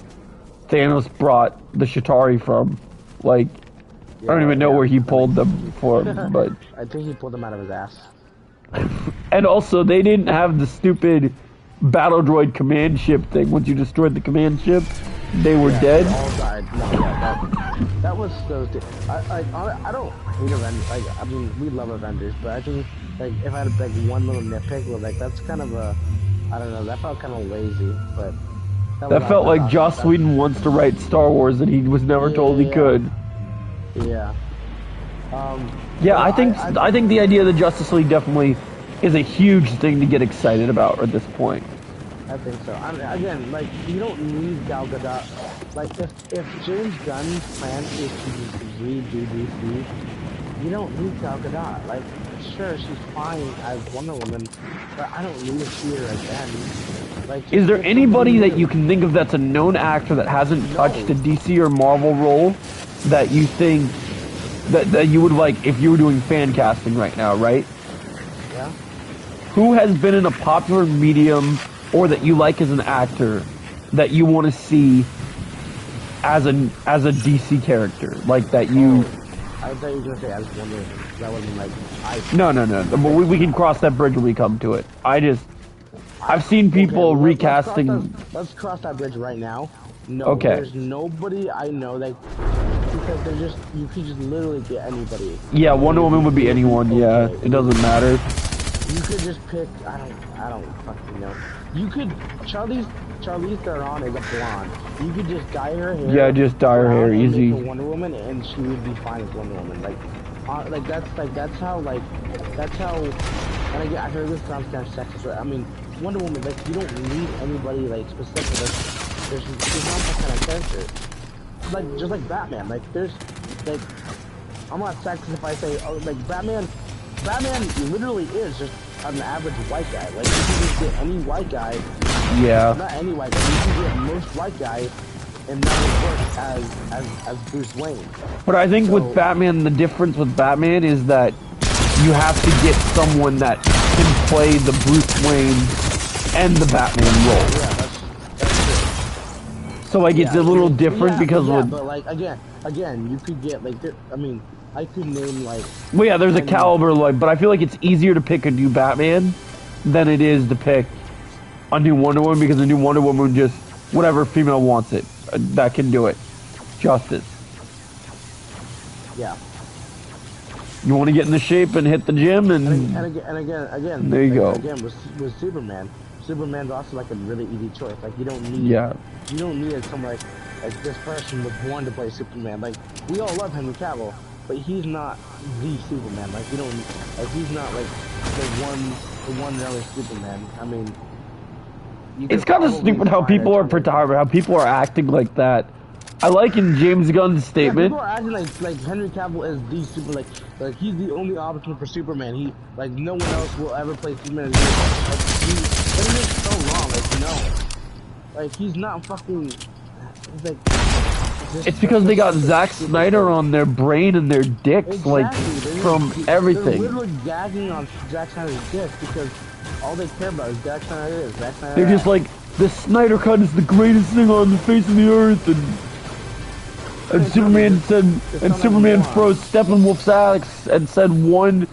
Thanos brought the Chitauri from. Like, I don't even know where he pulled them from, but I think he pulled them out of his ass. And also, they didn't have the stupid battle droid command ship thing. Once you destroyed the command ship, they were dead. They all died. No, that was so. I don't hate Avengers. Like, I mean, we love Avengers, but I think like if I had like one little nitpick, well, like that's kind of a, I don't know. That felt kind of lazy, but that felt like Joss Whedon wants to write Star Wars and he was never told he could. Yeah. Yeah, I think the idea of the Justice League definitely is a huge thing to get excited about at this point. I think so. I mean, again, like, you don't need Gal Gadot. Like, if James Gunn's plan is to just redo DC, you don't need Gal Gadot. Like, sure, she's fine as Wonder Woman, but I don't need to see her again. Like, is there anybody that you can think of that's a known actor that hasn't touched a DC or Marvel role that you think that you would like if you were doing fan casting right now, right? Yeah. Who has been in a popular medium or that you like as an actor that you want to see as a DC character, like that you? I thought you were gonna say I was wondering. That wasn't like No. We can cross that bridge when we come to it. I've seen people recasting. Let's cross that bridge right now. No, okay. There's nobody I know that, because they're just, you could just literally get anybody. Yeah, Wonder Woman would be anyone. Yeah, it doesn't matter. You could just pick. I don't fucking know. You could Charlize Theron is a blonde. You could just dye her hair. Yeah, just dye her hair, easy. Make a Wonder Woman, and she would be fine as Wonder Woman. That's how. And again, I heard this sounds kind of sexist, but I mean, Wonder Woman, like, you don't need anybody, like, specific. Like, there's not that kind of character. Like, just like Batman, like, there's, like, I'm not sexist if I say, oh, like, Batman literally is just an average white guy. Like, you can just get any white guy. Yeah. Not any white guy, you can get most white guy, and that would work as Bruce Wayne. But I think with Batman, the difference with Batman is that you have to get someone that can play the Bruce Wayne and the Batman role. Yeah, that's true. So like it's a little different because with but like again, you could get like I could name like. Well, yeah, there's a caliber like, but I feel like it's easier to pick a new Batman than it is to pick a new Wonder Woman because a new Wonder Woman just whatever female wants it that can do it justice. Yeah. You want to get in the shape and hit the gym and again. There you go. Again, with Superman, Superman's also like a really easy choice. Like you don't need. Yeah. You don't need someone like this person was born to play Superman. Like we all love Henry Cavill, but he's not the Superman. Like you don't. Like he's not like the one and only Superman. I mean. It's kind of stupid how people are acting like that. I like in James Gunn's statement. Yeah, people are acting like Henry Cavill is the Superman, like he's the only option for Superman. He like no one else will ever play Superman. Like that is so wrong. Like no, like he's not fucking. Like it's because they got Zack Snyder on their brain and their dicks, like from everything. They're literally gagging on Zack Snyder's dick because all they care about is Zack Snyder. They're just like the Snyder Cut is the greatest thing on the face of the earth, and Superman said, and Superman froze Steppenwolf's axe and said one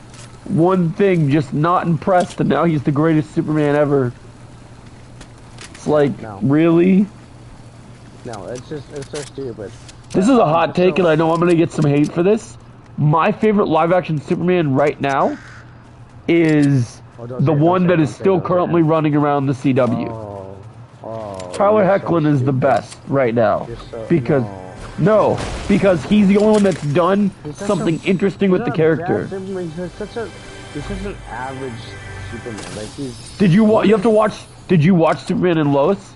thing, just not impressed, and now he's the greatest Superman ever. It's like, no. Really? No, it's so stupid. This is a hot take, and I know I'm gonna get some hate for this. My favorite live-action Superman right now is the one that is still currently running around the CW. Tyler Hoechlin is the best right now because. No, because he's the only one that's done something interesting with the character. He's such an average Superman. Like Did you watch Superman and Lois?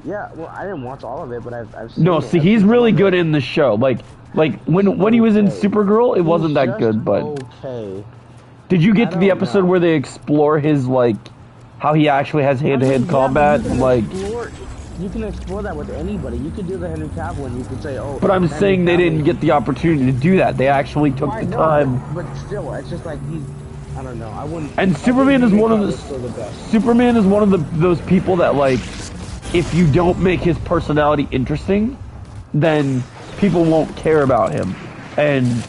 Yeah, well, I didn't watch all of it, but I've seen No, see, he's really good in the show. Like when he was in Supergirl, it wasn't that good, but okay. Did you get to the episode where they explore his like how he actually has hand-to-hand combat? Like you can explore that with anybody. You could do the Henry Cavill and you could say, oh. But I'm saying they didn't get the opportunity to do that. They actually took the time. But still, it's just like I don't know. I wouldn't. And Superman is one of those people that like, if you don't make his personality interesting, then people won't care about him. And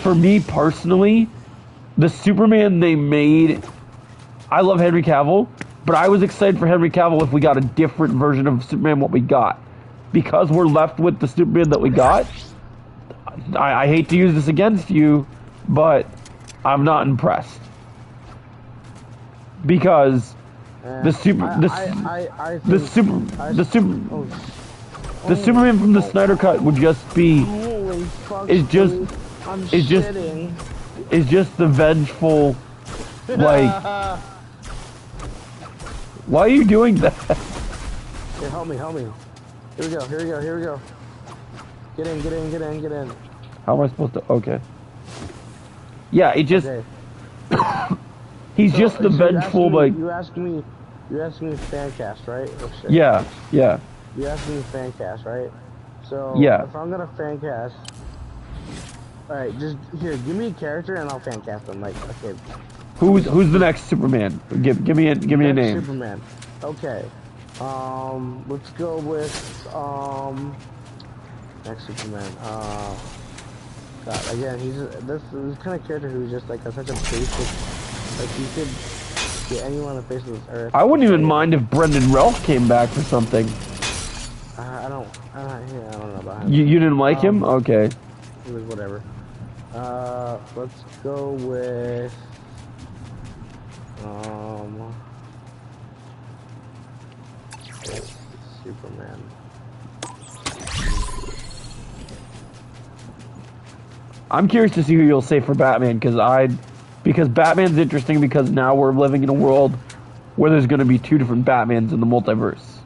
for me personally, the Superman they made, I love Henry Cavill. But I was excited for Henry Cavill if we got a different version of Superman what we got. Because we're left with the Superman that we got, I hate to use this against you, but I'm not impressed. Because the Superman from the Snyder Cut would just be is just the vengeful, like. Why are you doing that? Here, help me. Here we go. Get in. How am I supposed to? Okay. Yeah, it just. Okay. He's just the vengeful, like. You asked me fan cast, right? Oh, shit. Yeah. You asked me fan cast, right? So. Yeah. If I'm gonna fan cast. Alright, just here, give me a character and I'll fan cast them. Like, okay. Who's the next Superman? Give me a name. Superman. Okay. Let's go with next Superman. God, again, he's this kind of character who's just like such a basic. Like you could get anyone on the face of this earth. I wouldn't even mind if Brendan Ralph came back for something. I don't know about him. You didn't like him? Okay. It was whatever. Let's go with. Superman. I'm curious to see who you'll say for Batman because Batman's interesting because now we're living in a world where there's going to be 2 different Batmans in the multiverse.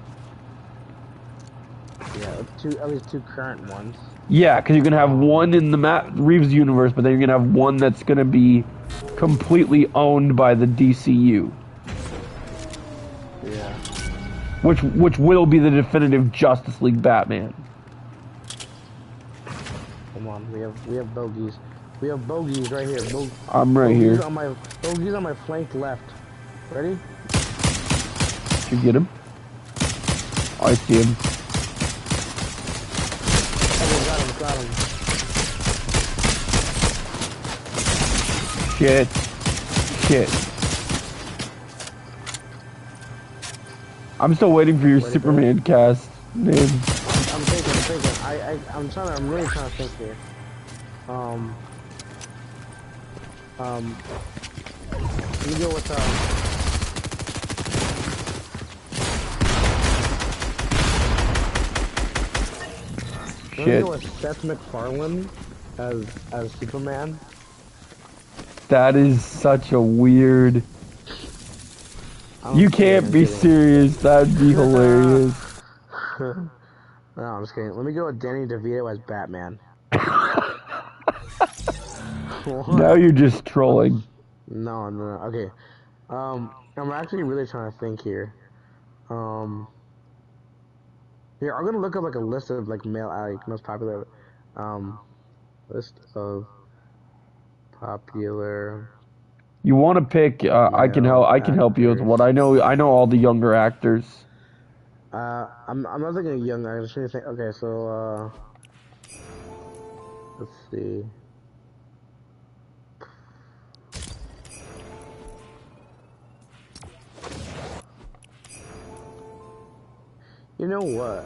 Yeah, at least 2 current ones. Yeah, because you're going to have one in the Matt Reeves universe, but then you're going to have one that's going to be completely owned by the DCU. Yeah. Which will be the definitive Justice League Batman. Come on, we have bogeys. We have bogeys right here. I'm right here. Bogeys on my flank left. Ready? Did you get him? Oh, I see him. Okay, got him. Shit. I'm still waiting for your Superman cast, man. I'm thinking. I'm really trying to think here. Let me go with, Shit. Let me go with Seth MacFarlane as Superman. That is such a weird... You can't be serious. That'd be hilarious. No, I'm just kidding. Let me go with Danny DeVito as Batman. Now you're just trolling. No. Okay. I'm actually really trying to think here. Here, I'm gonna look up like a list of like most popular, list of popular. You want to pick? I can help you with what I know. I know all the younger actors. I'm not thinking of young. I'm just trying to think. Okay, so let's see. You know what?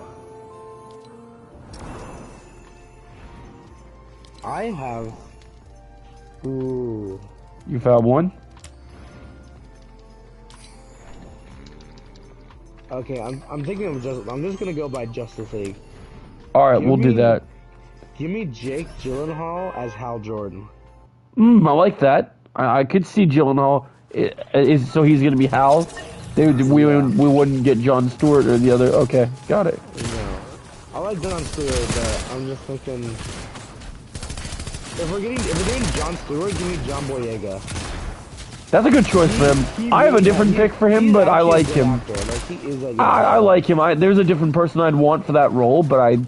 I have. Ooh. You found one? Okay, I'm thinking of I'm just gonna go by Justice League. All right, we'll do that. Give me Jake Gyllenhaal as Hal Jordan. I like that. I could see Gyllenhaal. So he's gonna be Hal. We wouldn't get Jon Stewart or the other. Okay, got it. No, I like Jon Stewart, but I'm just thinking if we're doing Jon Stewart, give me John Boyega. That's a good choice for him. I have a different pick for him, but I like him. I like him. There's a different person I'd want for that role, but I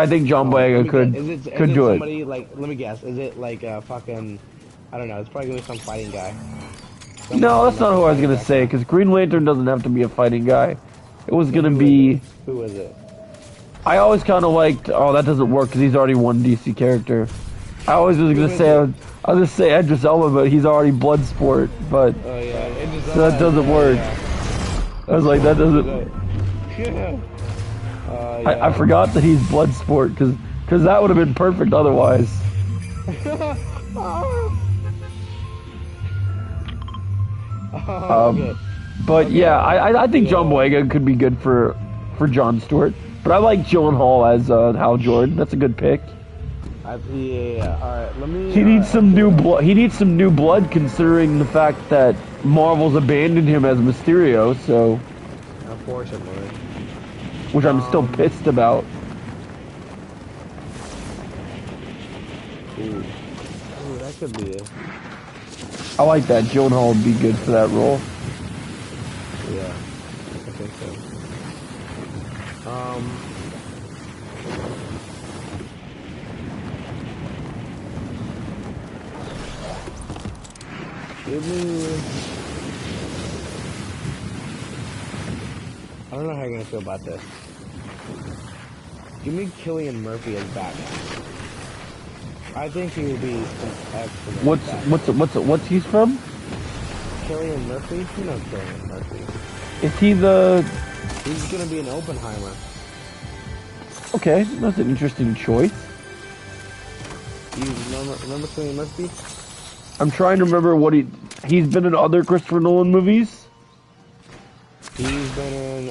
think John Boyega could do it. Like, let me guess. Is it like fucking? I don't know. It's probably gonna be some fighting guy. No, that's not who I was gonna say. Because Green Lantern doesn't have to be a fighting guy. It was gonna be. Who is it? I always kind of liked. Oh, that doesn't work because he's already one DC character. I always was gonna say. I was gonna say Idris Elba, but he's already Bloodsport. But oh yeah, so that doesn't work. I was like, that doesn't. I forgot that he's Bloodsport because that would have been perfect otherwise. But yeah, I think John Boyega could be good for Jon Stewart. But I like Gyllenhaal as Hal Jordan. That's a good pick. Yeah. All right. Let me. He needs some new blood. He needs some new blood, considering the fact that Marvel's abandoned him as Mysterio. So. Unfortunately. Which I'm still pissed about. Ooh, that could be it. I like that. Gyllenhaal would be good for that role. Yeah, I think so. Give me. I don't know how you're gonna feel about this. Give me Cillian Murphy as Batman. I think he would be an excellent. What's he's from? Cillian Murphy? You know Cillian Murphy. Is he the? He's gonna be an Oppenheimer. Okay, that's an interesting choice. You remember Cillian Murphy? I'm trying to remember what he's been in other Christopher Nolan movies. He's been in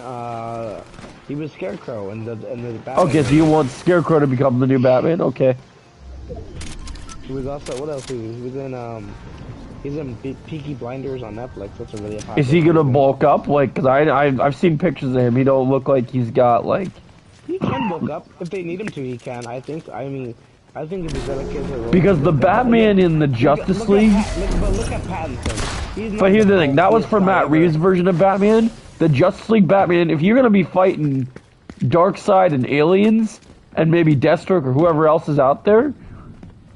he was Scarecrow in the Batman. Okay, so you want Scarecrow to become the new Batman? Okay. He was also what else? He was in He's in Peaky Blinders on Netflix. That's a really popular. Is he gonna bulk up? Like, cause I've seen pictures of him. He don't look like he's got like. He can bulk up if they need him to. He can. I think. I mean, I think if he's dedicated to the role. Because the Batman in the Justice League. But look at Pattinson. But here's the thing. That was for Matt Reeves' version of Batman. The Justice League Batman. If you're gonna be fighting Darkseid and aliens, and maybe Deathstroke or whoever else is out there,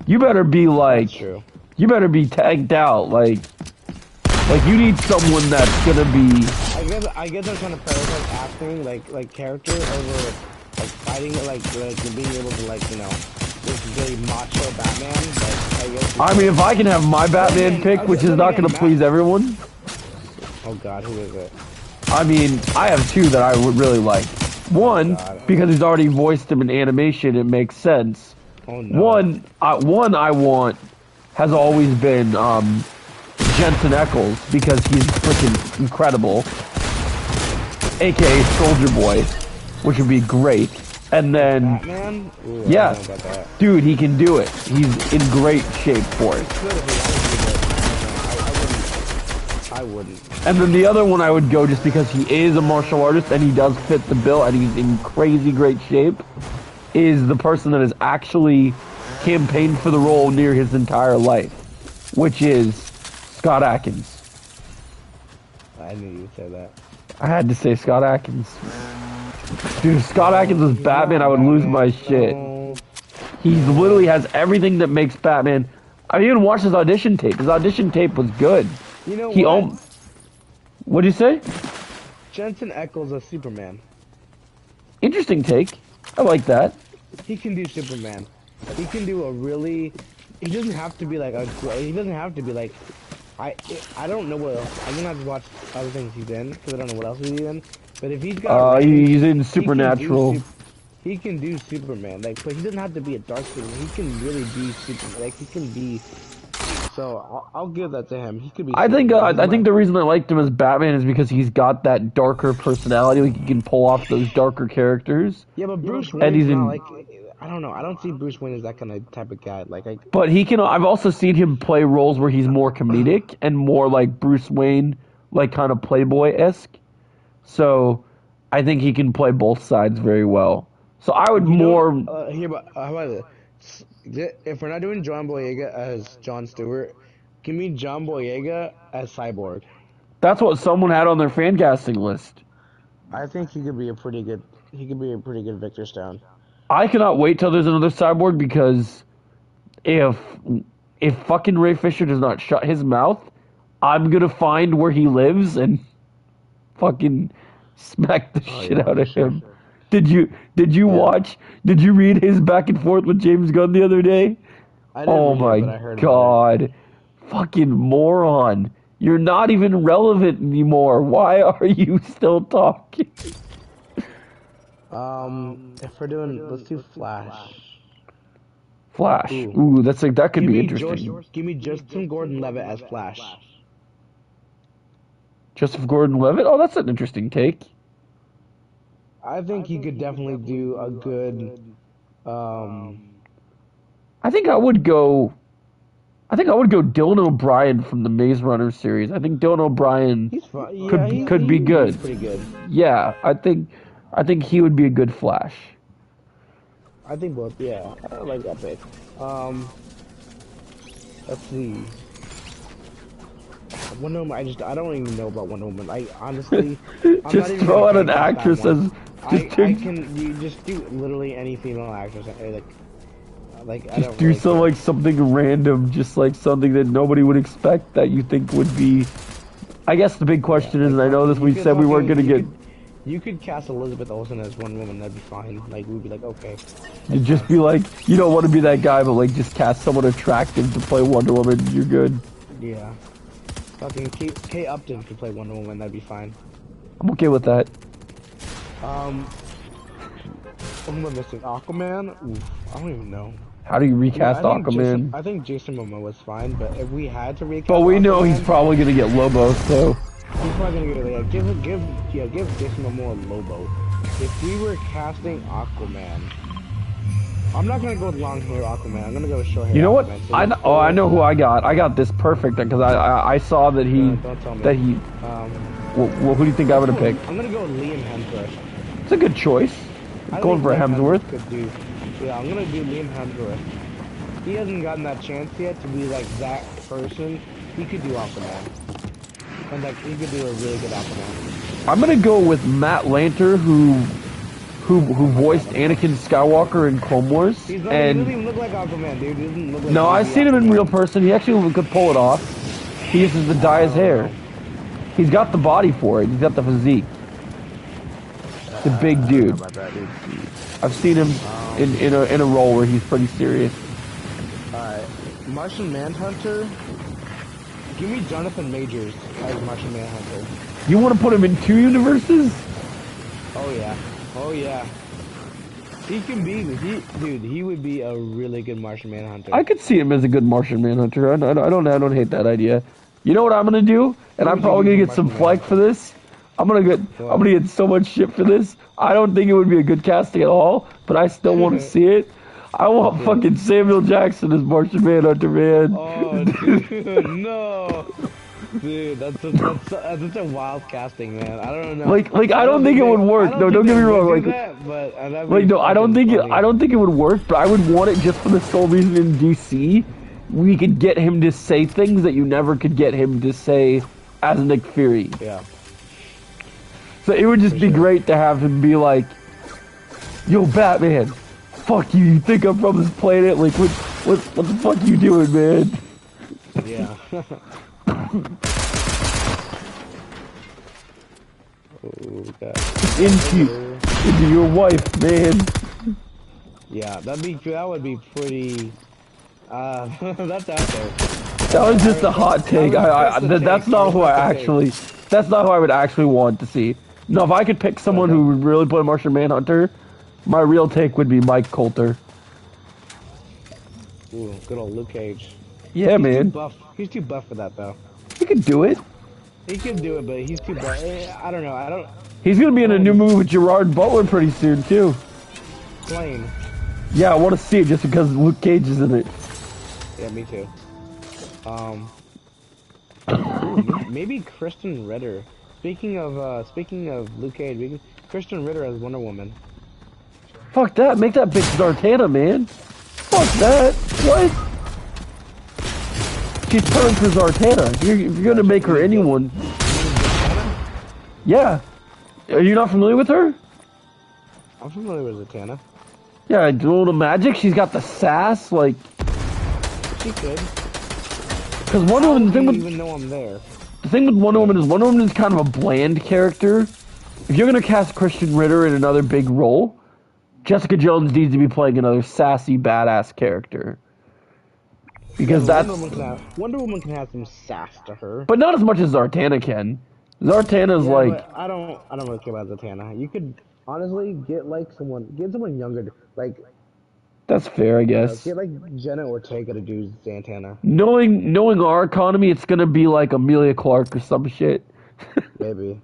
you better be like. That's true. You better be tagged out, like you need someone that's gonna be. I guess I'm trying to prioritize acting, like character over like fighting, like being able to this really macho Batman. But I guess. I mean, if I can have my Batman pick, which is not gonna please everyone. Oh God, who is it? I mean, I have two that I would really like. One, because he's already voiced him in animation, it makes sense. Oh no. One I want. Has always been Jensen Ackles because he's freaking incredible, aka Soldier Boy, which would be great. And then, Batman? Ooh, yes, dude, he can do it. He's in great shape for it. I wouldn't. And then the other one I would go just because he is a martial artist and he does fit the bill and he's in crazy great shape, is the person that has actually campaigned for the role near his entire life, which is Scott Adkins. I knew you'd say that. I had to say Scott Adkins. Dude, if Scott Adkins was Batman, I would lose my shit. He literally has everything that makes Batman. I even watched his audition tape. His audition tape was good. You know what? What'd you say? Jensen Ackles as Superman. Interesting take. I like that. He can do Superman. He can do a really. He doesn't have to be like a. He doesn't have to be like. I don't know what else. I'm gonna have to watch other things he's in because I don't know what else he's in. But if he's got. He's in Supernatural. He can do Superman. Like, but he doesn't have to be a dark Superman. He can really be Superman. Like, he can be. So I'll give that to him. He could be. I think the reason I liked him as Batman is because he's got that darker personality. Like he can pull off those darker characters. Yeah, but Bruce Wayne. And he's in. Like, I don't know. I don't see Bruce Wayne as that kind of type of guy. But he can. I've also seen him play roles where he's more comedic and more like Bruce Wayne, like kind of Playboy-esque. So, I think he can play both sides very well. So I would how about this? If we're not doing John Boyega as Jon Stewart, give me John Boyega as Cyborg. That's what someone had on their fan casting list. I think he could be a pretty good. He could be a pretty good Victor Stone. I cannot wait till there's another Cyborg because if fucking Ray Fisher does not shut his mouth, I'm gonna find where he lives and fucking smack the shit out of him. Sure. Did you watch? Did you read his back and forth with James Gunn the other day? Oh my God, fucking moron! You're not even relevant anymore. Why are you still talking? If we're doing, let's do Flash. Flash. Ooh, that's like that could be interesting. Give me Justin Gordon-Levitt as Flash. Joseph Gordon-Levitt? Oh, that's an interesting take. I think he could definitely do a good. I think I would go Dylan O'Brien from the Maze Runner series. I think Dylan O'Brien could be good. He's pretty good. Yeah, I think he would be a good Flash. I think both. Yeah, I like that pick. Let's see. Wonder Woman. I don't even know about Wonder Woman. I honestly. Just throw out an actress as. You just do literally any female actress. Like I don't do something random, just like something that nobody would expect that you think would be. I guess the big question is, and I know this we said we weren't gonna get. You could cast Elizabeth Olsen as Wonder Woman, that'd be fine. Like, we'd be like, okay. You'd just be like, you don't want to be that guy, but like, just cast someone attractive to play Wonder Woman, you're good. Yeah. Fucking Kate Upton could play Wonder Woman, that'd be fine. I'm okay with that. What am I missing? Aquaman? Oof, I don't even know. How do you recast Aquaman? I think Jason Momoa was fine, but if we had to recast But we know he's probably gonna get Lobo, so... He's probably gonna give Jason Momoa Lobo. If we were casting Aquaman, I'm not gonna go with long hair Aquaman. I'm gonna go with short hair. You know what? Aquaman. I know who I got. I got this perfect because I saw that he don't tell me. Well, who do you think I would have picked? I'm gonna go with Liam Hemsworth. It's a good choice. Going for Hemsworth. Yeah, I'm gonna do Liam Hemsworth. He hasn't gotten that chance yet to be like that person. He could do Aquaman, and like he could do a really good Aquaman. I'm gonna go with Matt Lanter, who voiced Anakin Skywalker in Clone Wars. He doesn't even look like Aquaman, dude. He doesn't look like. No, I've seen him in real person. He actually could pull it off. He uses to dye his hair. He's got the body for it. He's got the physique. He's a big dude. I've seen him in a role where he's pretty serious. Alright, Martian Manhunter. Give me Jonathan Majors as Martian Manhunter. You want to put him in 2 universes? Oh yeah. Oh yeah. He can be, dude, he would be a really good Martian Manhunter. I could see him as a good Martian Manhunter. I don't hate that idea. You know what I'm gonna do? And I'm probably gonna get some flack for this. I'm gonna get so much shit for this. I don't think it would be a good casting at all, but I still want to see it. I want fucking Samuel Jackson as Martian Manhunter, man. Oh, dude, no. Dude, that's such a wild casting, man. I don't know. Like I don't think it would work. No, don't get me wrong. Like no, I don't think it would work. But I would want it just for the sole reason in DC, we could get him to say things that you never could get him to say as Nick Fury. Yeah. So it would just be great to have him be like, "Yo, Batman, fuck you. You think I'm from this planet? Like, what the fuck you doing, man?" Yeah. Oh, God. Into your wife, man. Yeah, that would be pretty. That's out there. That was just a hot take. That's not who That's not who I would actually want to see. No, if I could pick someone who would really play Martian Manhunter, my real take would be Mike Coulter. Ooh, good old Luke Cage. Yeah, man. He's too buff for that, though. He could do it. He could do it, but he's too buff. I don't know. He's gonna be in a new movie with Gerard Butler pretty soon too. Plane. Yeah, I want to see it just because Luke Cage is in it. Yeah, me too. Maybe Kristen Ritter. Speaking of Luke Cage, Kristen Ritter as Wonder Woman. Fuck that! Make that bitch Zartana, man. Fuck that! What? She's turned for Zartana. If you're gonna make her anyone. Yeah. Are you not familiar with her? I'm familiar with Zatanna. Yeah, dual to magic. She's got the sass, like. She could. Because Wonder Woman, even know I'm there. The thing with Wonder Woman is kind of a bland character. If you're gonna cast Kristen Ritter in another big role, Jessica Jones needs to be playing another sassy, badass character. Because Wonder Woman can have some sass to her, but not as much as Zartana can. Zartana's like. I don't really care about Zatanna. You could honestly get someone younger, like. That's fair, I guess. Get like Jenna Ortega to do Zatanna. Knowing our economy, it's gonna be like Amelia Clark or some shit. Maybe.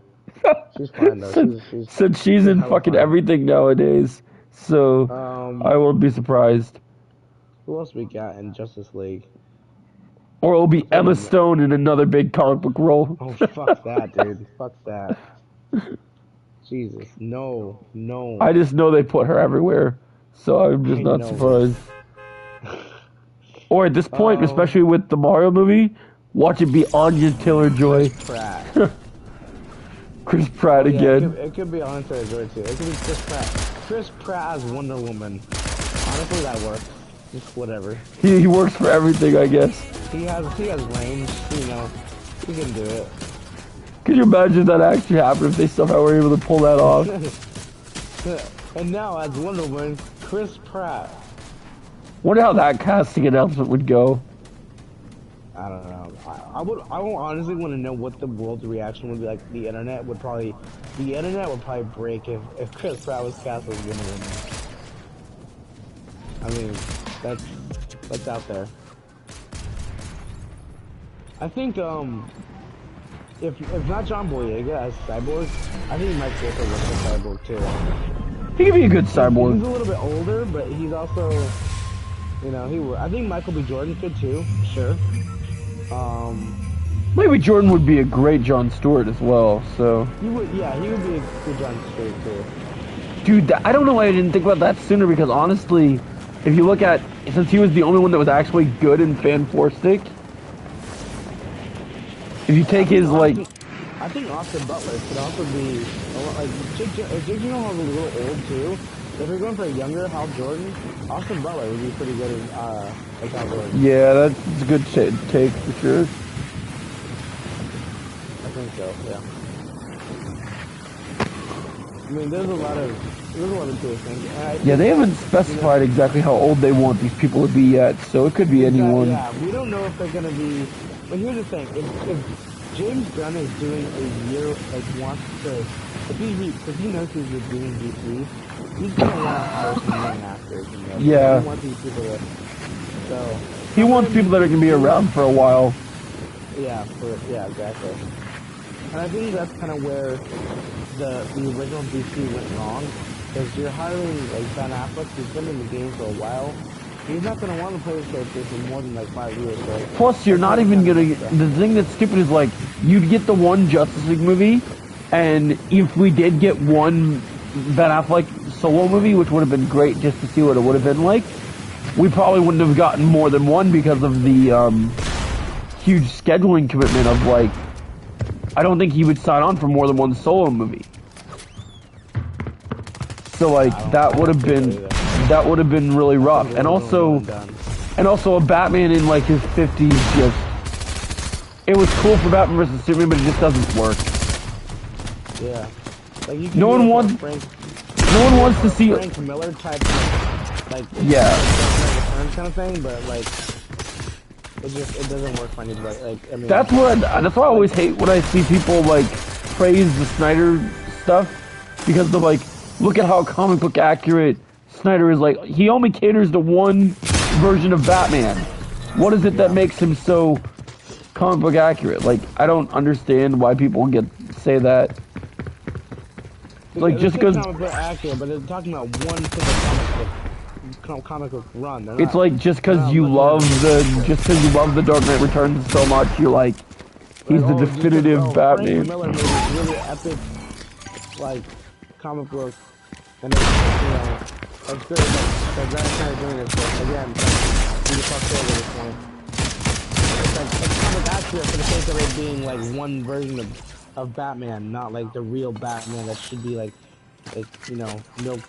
She's fine though. Since she's in fucking everything nowadays, so I won't be surprised. Who else we got in Justice League? Or it'll be Emma Stone in another big comic book role. Oh fuck that, dude! Fuck that. Jesus, no. I just know they put her everywhere. So I'm just not surprised. Or at this point, especially with the Mario movie, watch it be Anya Taylor-Joy. Chris Pratt again. It could be Anya Taylor-Joy too. It could be Chris Pratt. Chris Pratt as Wonder Woman. Honestly, that works. Just whatever. He works for everything, I guess. He has range. You know, he can do it. Can you imagine that actually happened if they somehow were able to pull that off? And now, as Wonder Woman, Chris Pratt. Wonder how that casting announcement would go. I don't know. I would honestly want to know what the world's reaction would be like. The internet would probably break if Chris Pratt was cast as Wonder Woman. I mean, that's out there. I think if not John Boyega as Cyborg, I think Mike Coulter was a Cyborg too. He could be a good cyborg. He's a little bit older, but he's also, you know, I think Michael B. Jordan could too, sure. Maybe Jordan would be a great Jon Stewart as well. So. He would be a good Jon Stewart too. Dude, I don't know why I didn't think about that sooner, because honestly, if you look at, since he was the only one that was actually good in Fan-4stick, if you take his, like... I think Austin Butler could also be, like, Jake Gyllenhaal's a little old too. If you're going for a younger Hal Jordan, Austin Butler would be pretty good as, like Hal Jordan. Yeah, that's a good take for sure. I think so, yeah. I mean, there's a lot of cool things. Yeah, they haven't specified exactly how old they want these people to be yet, so it could be anyone. Yeah, we don't know if they're gonna be. But here's the thing: if James Gunn is doing a year, like wants to, if he knows he's doing DC, he's gonna want to hire some young actors. You know? Yeah. He wants these people to. So. He wants people that are gonna be around for a while. Yeah. Exactly. And I think that's kind of where the original DC went wrong, because you're hiring like Ben Affleck, who's been in the game for a while. He's not going to want to play the character for more than like 5 years, right? Plus, you're not even going to... The thing that's stupid is, like, you'd get the one Justice League movie, and if we did get one Ben Affleck solo movie, which would have been great just to see what it would have been like, we probably wouldn't have gotten more than one because of the huge scheduling commitment of, like... I don't think he would sign on for more than one solo movie. So like that would have been really rough. And also a Batman in like his 50s just, it was cool for Batman vs Superman, but it just doesn't work. Yeah. Like you no one wants to see Frank Miller type, like kind of thing, but like it doesn't work for anybody. Like I mean, that's why I always hate when I see people like praise the Snyder stuff, because they're like, look at how comic book accurate Snyder is. Like, he only caters to one version of Batman. What is it that makes him so comic book accurate? Like, I don't understand why people say that. Like, just because comic book accurate, but they're talking about one comic book run. It's like just because you love the Dark Knight Returns so much, you're like, he's the definitive Batman. Frank Miller made this really epic, like, comic book, and it's, you know, it's good that Zack Snyder doing this, but again, we just talked over this point. It's comic accurate for the sake of it being like one version of Batman, not like the real Batman that should be like you know, milk.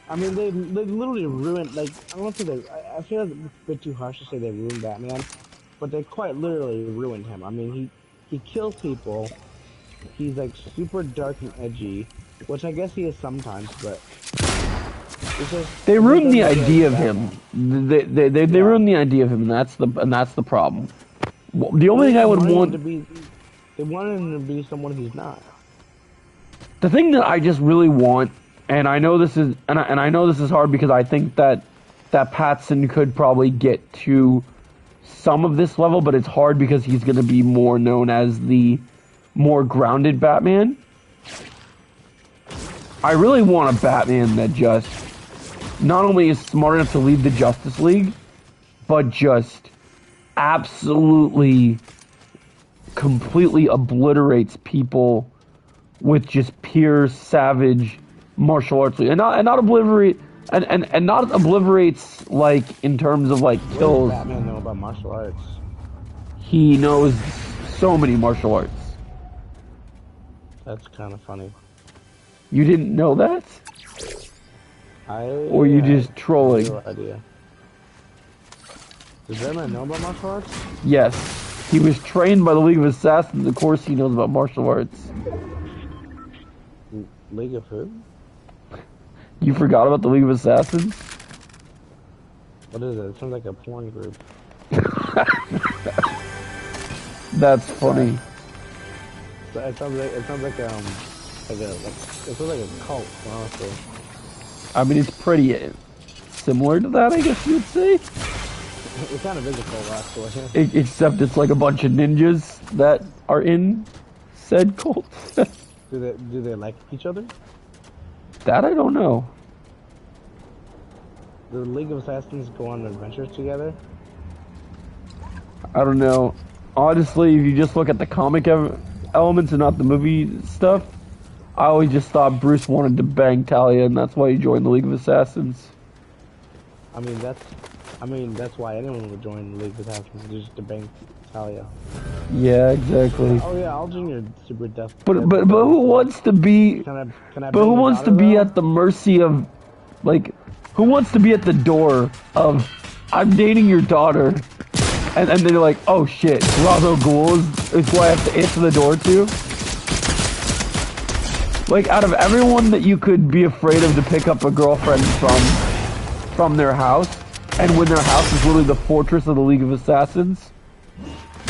I mean, they literally ruined, like, I don't think I feel like it's a bit too harsh to say they ruined Batman, but they quite literally ruined him. I mean, he kills people, he's like super dark and edgy, which I guess he is sometimes, but it's just, they ruined the idea of him. They ruined the idea of him, and that's the problem. The only thing I would want they wanted him to be someone he's not. The thing that I just really want, and I know this is I know this is hard because I think that Pattinson could probably get to some of this level, but it's hard because he's going to be more known as the more grounded Batman. I really want a Batman that just not only is smart enough to lead the Justice League, but just absolutely, completely obliterates people with just pure savage martial arts, and not obliterate and not obliterates like in terms of like kills. What does Batman know about martial arts? He knows so many martial arts. That's kind of funny. You didn't know that? Or you just trolling? No idea. Does Batman know about martial arts? Yes. He was trained by the League of Assassins. Of course he knows about martial arts. League of who? You forgot about the League of Assassins? What is it? It sounds like a porn group. That's funny. It sounds like it sounds like a cult, honestly. I mean, it's pretty similar to that, I guess you'd say. It kind of is a cult, actually. Except it's like a bunch of ninjas that are in said cult. Do they like each other? That I don't know. the League of Assassins go on adventures together? I don't know. Honestly, if you just look at the comic elements and not the movie stuff, I always just thought Bruce wanted to bang Talia, and that's why he joined the League of Assassins. I mean, that's why anyone would join the League of Assassins, just to bang Talia. Yeah, exactly. Oh yeah, I'll join your super death. But who wants to be? Can I But who wants to be though? at the mercy of, like, who wants to be at the door of, I'm dating your daughter, and then they're like, oh shit, Ra's al Ghul is who I have to answer the door to? Like, out of everyone that you could be afraid of to pick up a girlfriend from their house, and when their house is literally the fortress of the League of Assassins,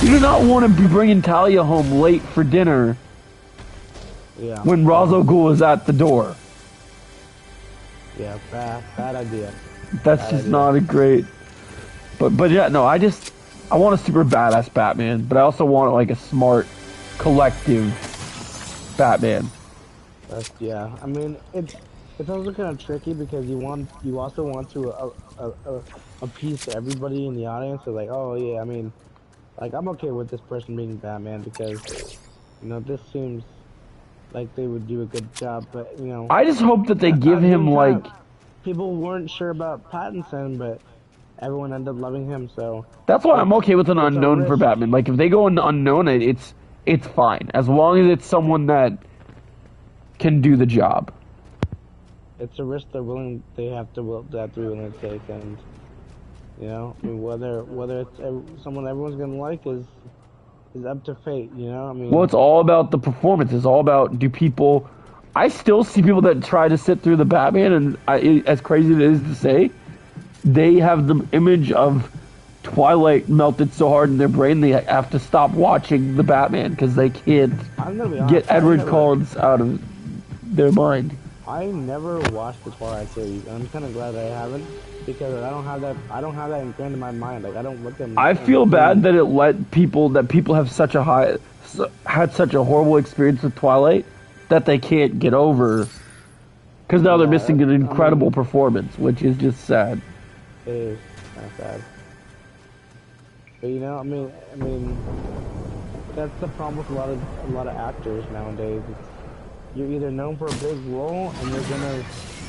you do not want to be bringing Talia home late for dinner when Ra's al Ghul is at the door. Yeah, bad idea. That's just not a great... But yeah, no, I want a super badass Batman, but I also want like a smart, collective Batman. Yeah. I mean, it's also kind of tricky because you also want to appease to everybody in the audience. So like, oh yeah, I mean, like I'm okay with this person being Batman because, you know, this seems like they would do a good job. But you know, I just hope that they give him like... People weren't sure about Pattinson, but everyone ended up loving him. So that's why I'm okay with an unknown for Batman. Like if they go into unknown, it's fine as long as it's someone that can do the job. It's a risk they have to be willing to take, and you know, I mean, whether it's someone everyone's gonna like is up to fate. You know, I mean. Well, it's all about the performance. It's all about I still see people that try to sit through the Batman, and as crazy as it is to say, they have the image of Twilight melted so hard in their brain they have to stop watching the Batman because they can't get Edward Cullen out of their mind. I never watched the Twilight series, and I'm kind of glad I haven't because I don't have that ingrained in my mind. Like I don't look at. I feel bad that it let people have had such a horrible experience with Twilight that they can't get over because now they're missing an incredible performance, which is just sad. It is kind of sad. But you know, I mean, that's the problem with a lot of actors nowadays. You're either known for a big role and you're gonna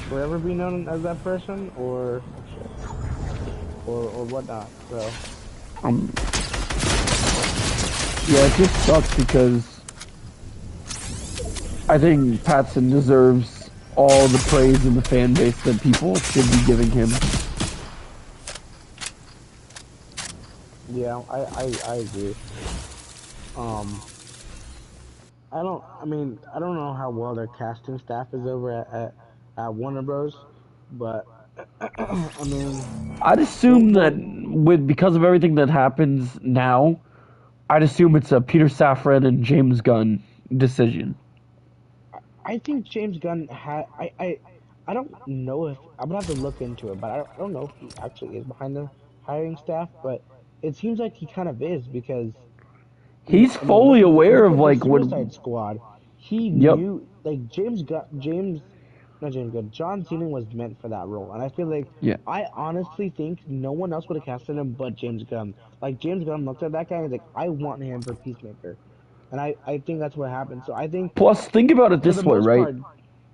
forever be known as that person, or whatnot. So. Yeah, it just sucks because I think Pattinson deserves all the praise in the fan base that people should be giving him. Yeah, I agree. I don't know how well their casting staff is over at Warner Bros, but I mean, I'd assume that because of everything that happens now, I'd assume it's a Peter Safran and James Gunn decision. I think James Gunn I don't know if I'm gonna have to look into it, but I don't know if he actually is behind the hiring staff, but it seems like he kind of is because he's fully aware of like Suicide Squad. He knew like John Cena was meant for that role, and I feel like I honestly think no one else would have casted him but James Gunn. Like James Gunn looked at that guy and was like, I want him for Peacemaker. And I think that's what happened. So I think. Plus, think about it this way, right?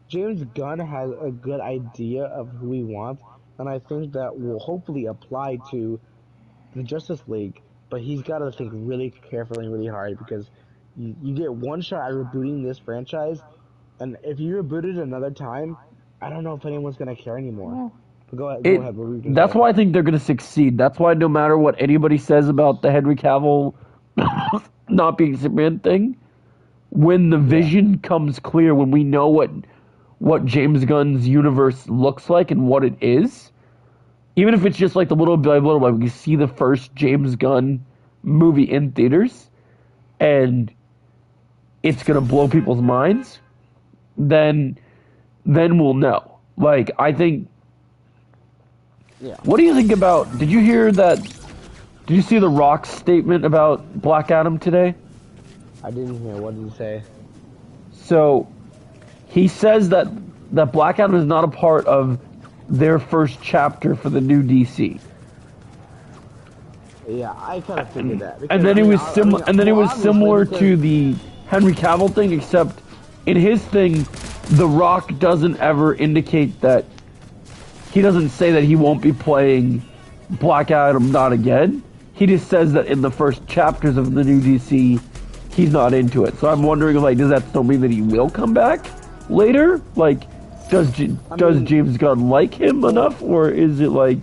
James Gunn has a good idea of who he wants, and I think that will hopefully apply to the Justice League. But he's got to think really carefully and really hard because you get one shot at rebooting this franchise, and if you reboot it another time, I don't know if anyone's gonna care anymore. Go ahead. That's why I think they're gonna succeed. That's why no matter what anybody says about the Henry Cavill not being Superman thing, when the vision comes clear, when we know what James Gunn's universe looks like and what it is, even if it's just like the little by little, like we see the first James Gunn movie in theaters, and it's gonna blow people's minds, then we'll know. Like, I think. Yeah. What do you think about? Did you hear that? Did you see The Rock's statement about Black Adam today? I didn't hear. What did he say? So, he says that Black Adam is not a part of their first chapter for the new DC. Yeah, I kind of figured that. Because, And then it was similar to the Henry Cavill thing, except in his thing, The Rock doesn't ever indicate that. He doesn't say that he won't be playing Black Adam not again. He just says that in the first chapters of the new DC, he's not into it. So I'm wondering, like, does that still mean that he will come back later? Like, does James Gunn like him enough, or is it like?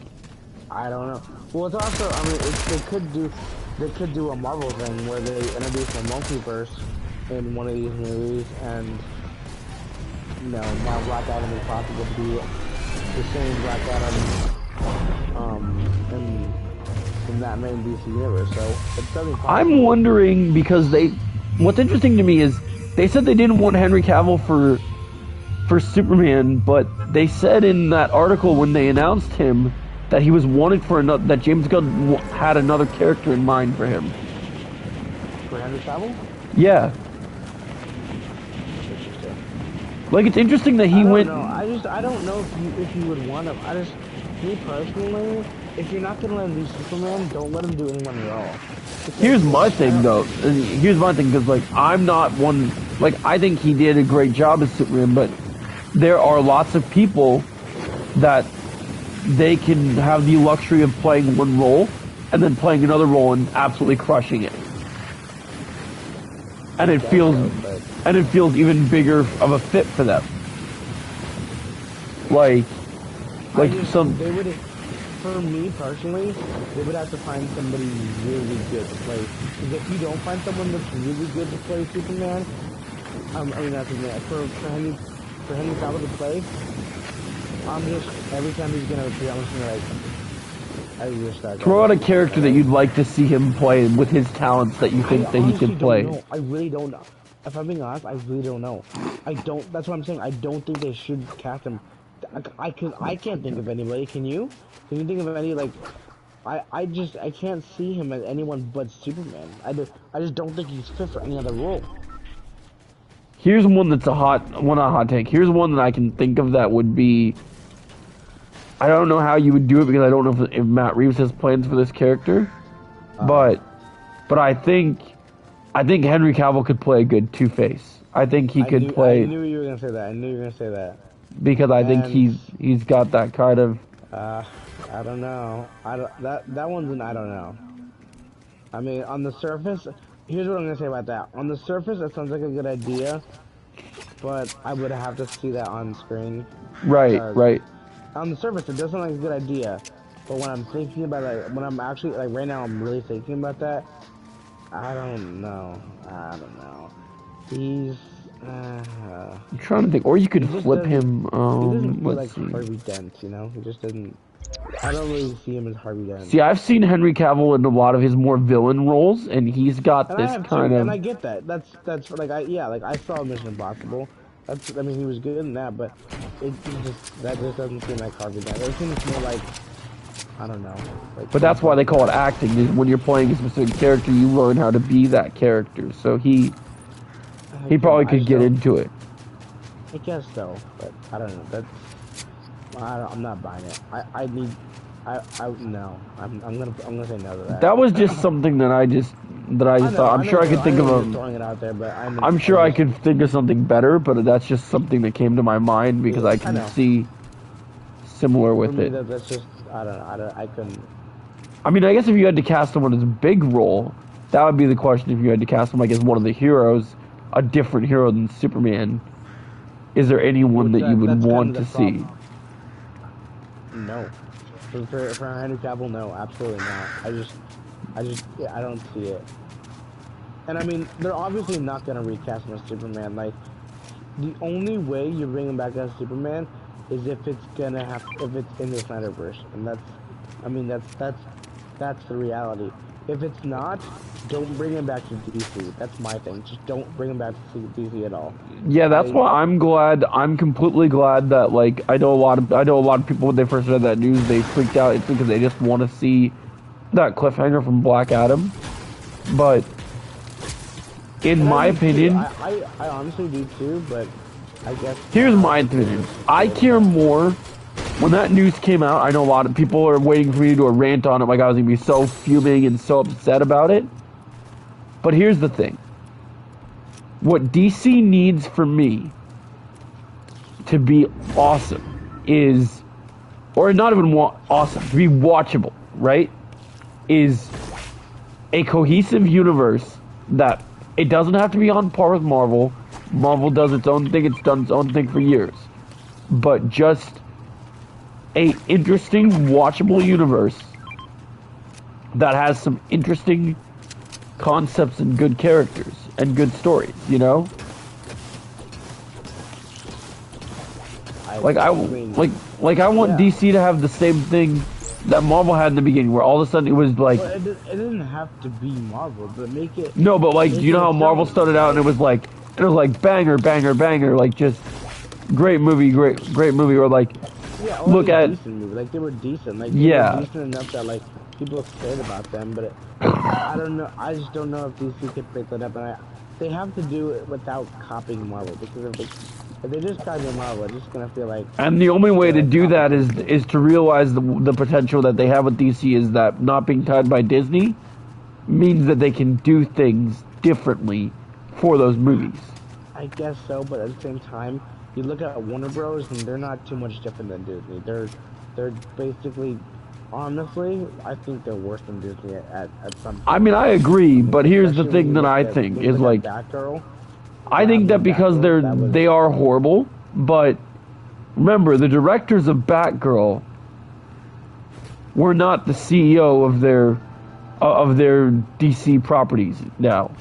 I don't know. Well, it's also, I mean, they could do a Marvel thing where they introduce a multiverse in one of these movies, and now Black Adam is possible to be the same Black Adam in that main DC universe. So it's something possible. I'm wondering because what's interesting to me is they said they didn't want Henry Cavill for Superman, but they said in that article when they announced him that he was wanted for another, that James Gunn had another character in mind for him. For Henry Cavill? Yeah. Like, it's interesting that he went. I don't know if you would want him. Me personally, if you're not gonna let him do Superman, don't let him do anyone at all. Here's my thing, though. Here's my thing, because like I'm not one. Like, I think he did a great job as Superman, but there are lots of people that they can have the luxury of playing one role and then playing another role and absolutely crushing it. And it feels even bigger of a fit for them. They would, for me personally, they would have to find somebody really good to play. Because if you don't find someone that's really good to play Superman, not Superman, for Henry Cavill to play, every time he's gonna appear, I'm just gonna throw out a character that you'd like to see him play with his talents that you think that he could play. I really don't know. If I'm being honest, I really don't know. That's what I'm saying. I don't think they should cast him. I can't think of anybody. Can you? Can you think of any, like? I can't see him as anyone but Superman. I just don't think he's fit for any other role. Here's one that's not a hot take. Here's one that I can think of that would be. I don't know how you would do it because I don't know if Matt Reeves has plans for this character, but I think Henry Cavill could play a good Two-Face. I think he could play. I knew you were gonna say that. Because I think he's got that kind of. I don't know. That one's an I don't know. I mean, on the surface, here's what I'm gonna say about that. On the surface, that sounds like a good idea, but I would have to see that on screen. Right. On the surface, it does sound like a good idea, but when I'm thinking about it, when I'm actually, like, right now, I'm really thinking about that. I don't know. He's. I'm trying to think, or you could flip him. He doesn't feel like Harvey Dent, you know. He just doesn't. I don't really see him as Harvey Dent. See, I've seen Henry Cavill in a lot of his more villain roles, and he's got this kind of. And I get that. That's like I saw Mission Impossible. I mean, he was good in that, but that just doesn't seem like Harvey Dent. It seems more like, I don't know. Like, but that's why they call it acting. Is when you're playing a specific character, you learn how to be that character. So he probably could get into it. I guess so, but I don't know. I'm not buying it. No. I'm gonna say no to that. That was just something that I just thought. I'm sure I could think of throwing it out there, but I'm sure I could think of something better, but that's just something that came to my mind because I can see similar with it. That's just I don't know. I couldn't. I mean, I guess if you had to cast someone as a big role, that would be the question. If you had to cast him like as one of the heroes, a different hero than Superman, is there anyone that you would want to see? No. For Henry Cavill, no, absolutely not. I don't see it. And I mean, they're obviously not gonna recast him as Superman. Like, the only way you bring him back as Superman is if it's in the Snyderverse, and that's the reality. If it's not, don't bring him back to DC. That's my thing. Just don't bring him back to DC at all. Yeah, that's why I'm completely glad that, like, I know a lot of people when they first read that news, they freaked out. It's because they just want to see that cliffhanger from Black Adam. But in my opinion, I honestly do too, but I guess here's my opinion. I care more when that news came out, I know a lot of people are waiting for me to do a rant on it. Like I was gonna be so fuming and so upset about it. But here's the thing. What DC needs for me to be awesome is, or not even awesome, to be watchable, right? Is a cohesive universe that it doesn't have to be on par with Marvel. Marvel does its own thing, it's done its own thing for years. But just a interesting, watchable universe that has some interesting concepts and good characters and good stories, you know? I want DC to have the same thing that Marvel had in the beginning, where all of a sudden it was like... Well, it didn't have to be Marvel, but make it... No, but like, you know how Marvel started out and it was like banger, banger, banger, like just great movie, great movie, or like, yeah, look at... decent movie. Like, they were decent. Like, they were decent enough that, like, people cared about them, but I don't know, I just don't know if DC could pick that up, and they have to do it without copying Marvel, because if they just copy Marvel, it's just gonna feel like... And the only way to do that is to realize the potential that they have with DC is that not being tied by Disney means that they can do things differently for those movies. I guess so, but at the same time, you look at Warner Bros. And they're not too much different than Disney. They're basically, honestly, I think they're worse than Disney at some point. I mean, I agree, but here's the thing that I think is like... Batgirl, I think that because they are horrible, but remember, the directors of Batgirl were not the CEO of their DC properties now.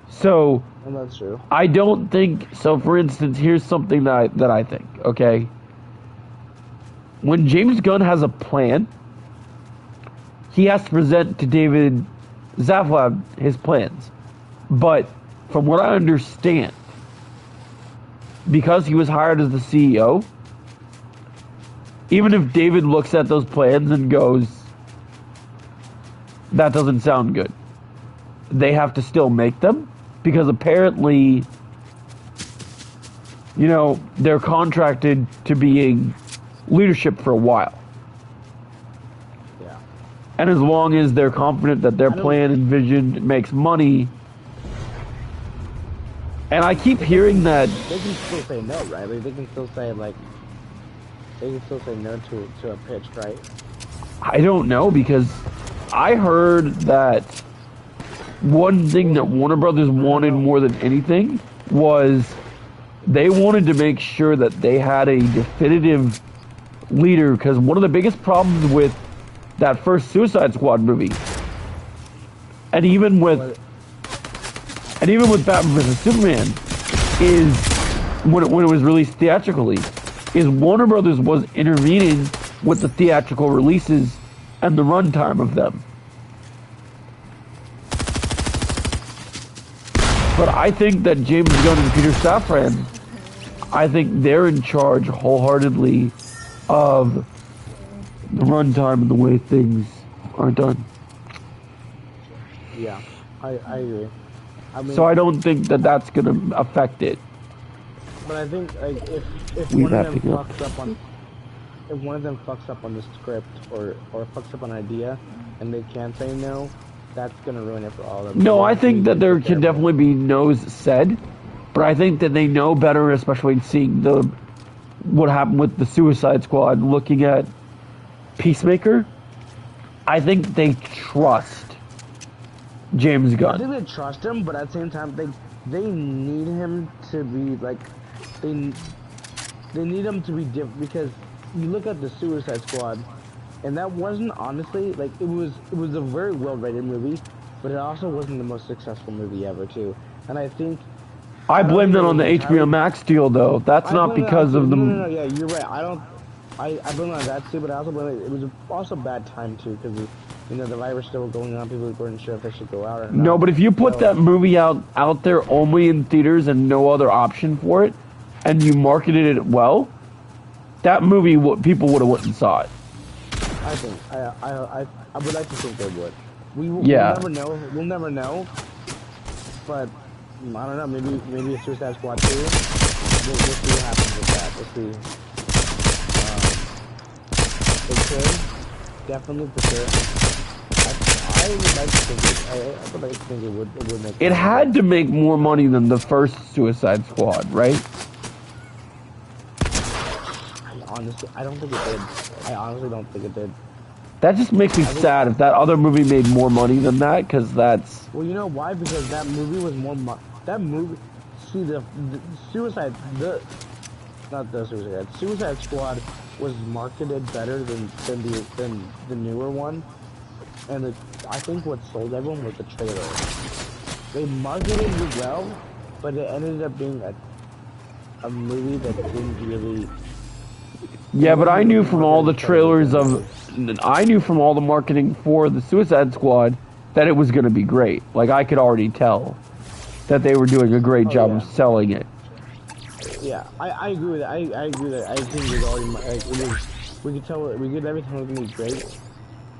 So well, that's true. I don't think so. For instance, here's something that I think. Okay, when James Gunn has a plan, he has to present to David Zaslav his plans. But from what I understand, because he was hired as the CEO, even if David looks at those plans and goes, that doesn't sound good, they have to still make them, because apparently, you know, they're contracted to be in leadership for a while. Yeah. And as long as they're confident that their plan and vision makes money... And I keep hearing that... They can still say no, right? Like, they can still say, like... They can still say no to a pitch, right? I don't know, because I heard that one thing that Warner Brothers wanted more than anything was they wanted to make sure that they had a definitive leader, because one of the biggest problems with that first Suicide Squad movie, and even with Batman vs Superman, is when it was released theatrically, is Warner Brothers was intervening with the theatrical releases and the runtime of them. But I think that James Gunn and Peter Safran, I think they're in charge wholeheartedly of the runtime and the way things are done. Yeah, I agree. I mean, so I don't think that that's going to affect it. But I think, like, if one of them fucks up on the script or fucks up an idea and they can't say no, that's gonna ruin it for all of them. No, I think that there can definitely be no's said, but I think that they know better, especially seeing what happened with the Suicide Squad, looking at Peacemaker. I think they trust James Gunn. I think they trust him, but at the same time, they need him to be like, they need him to be different, because you look at the Suicide Squad, and that wasn't, honestly, like, it was a very well-rated movie, but it also wasn't the most successful movie ever, too. And I think... I blame that on the HBO Max deal, though. That's not because of the... No, yeah, you're right. I blame it on that, too, but I also blame it was also a bad time, too, because, you know, the virus still going on, people weren't sure if they should go out or not. No, but if you put that movie out there only in theaters and no other option for it, and you marketed it well, that movie, people would have went and saw it. I think I would like to think they would. We'll never know. We'll never know. But I don't know. Maybe a Suicide Squad 2. We'll see what happens with that. We'll see. Definitely for sure. I would like to think I would like to think it would make. It had to make more money than the first Suicide Squad, right? I don't think it did. I honestly don't think it did. That just makes me sad if that other movie made more money than that, because that's... Well, you know why? Because that movie was more... that movie... See, the Suicide... Not the Suicide... Suicide Squad was marketed better than the newer one. And I think what sold everyone was the trailer. They marketed it well, but it ended up being a movie that didn't really... Yeah, but I knew from all the trailers of... I knew from all the marketing for the Suicide Squad that it was going to be great. Like, I could already tell that they were doing a great job of selling it. Yeah, I agree with that. I agree that I think it was already... Like, it was, we could tell... everything was going to be great.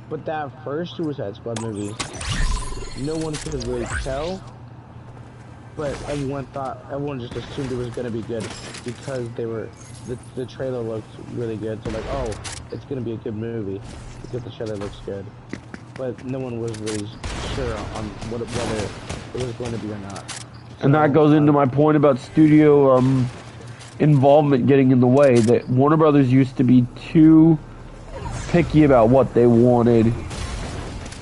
But that first Suicide Squad movie, no one could really tell. But everyone just assumed it was going to be good because the trailer looked really good. So like, oh, it's going to be a good movie because the trailer looks good. But no one was really sure on whether it was going to be or not. So, and that goes into my point about studio involvement getting in the way. That Warner Brothers used to be too picky about what they wanted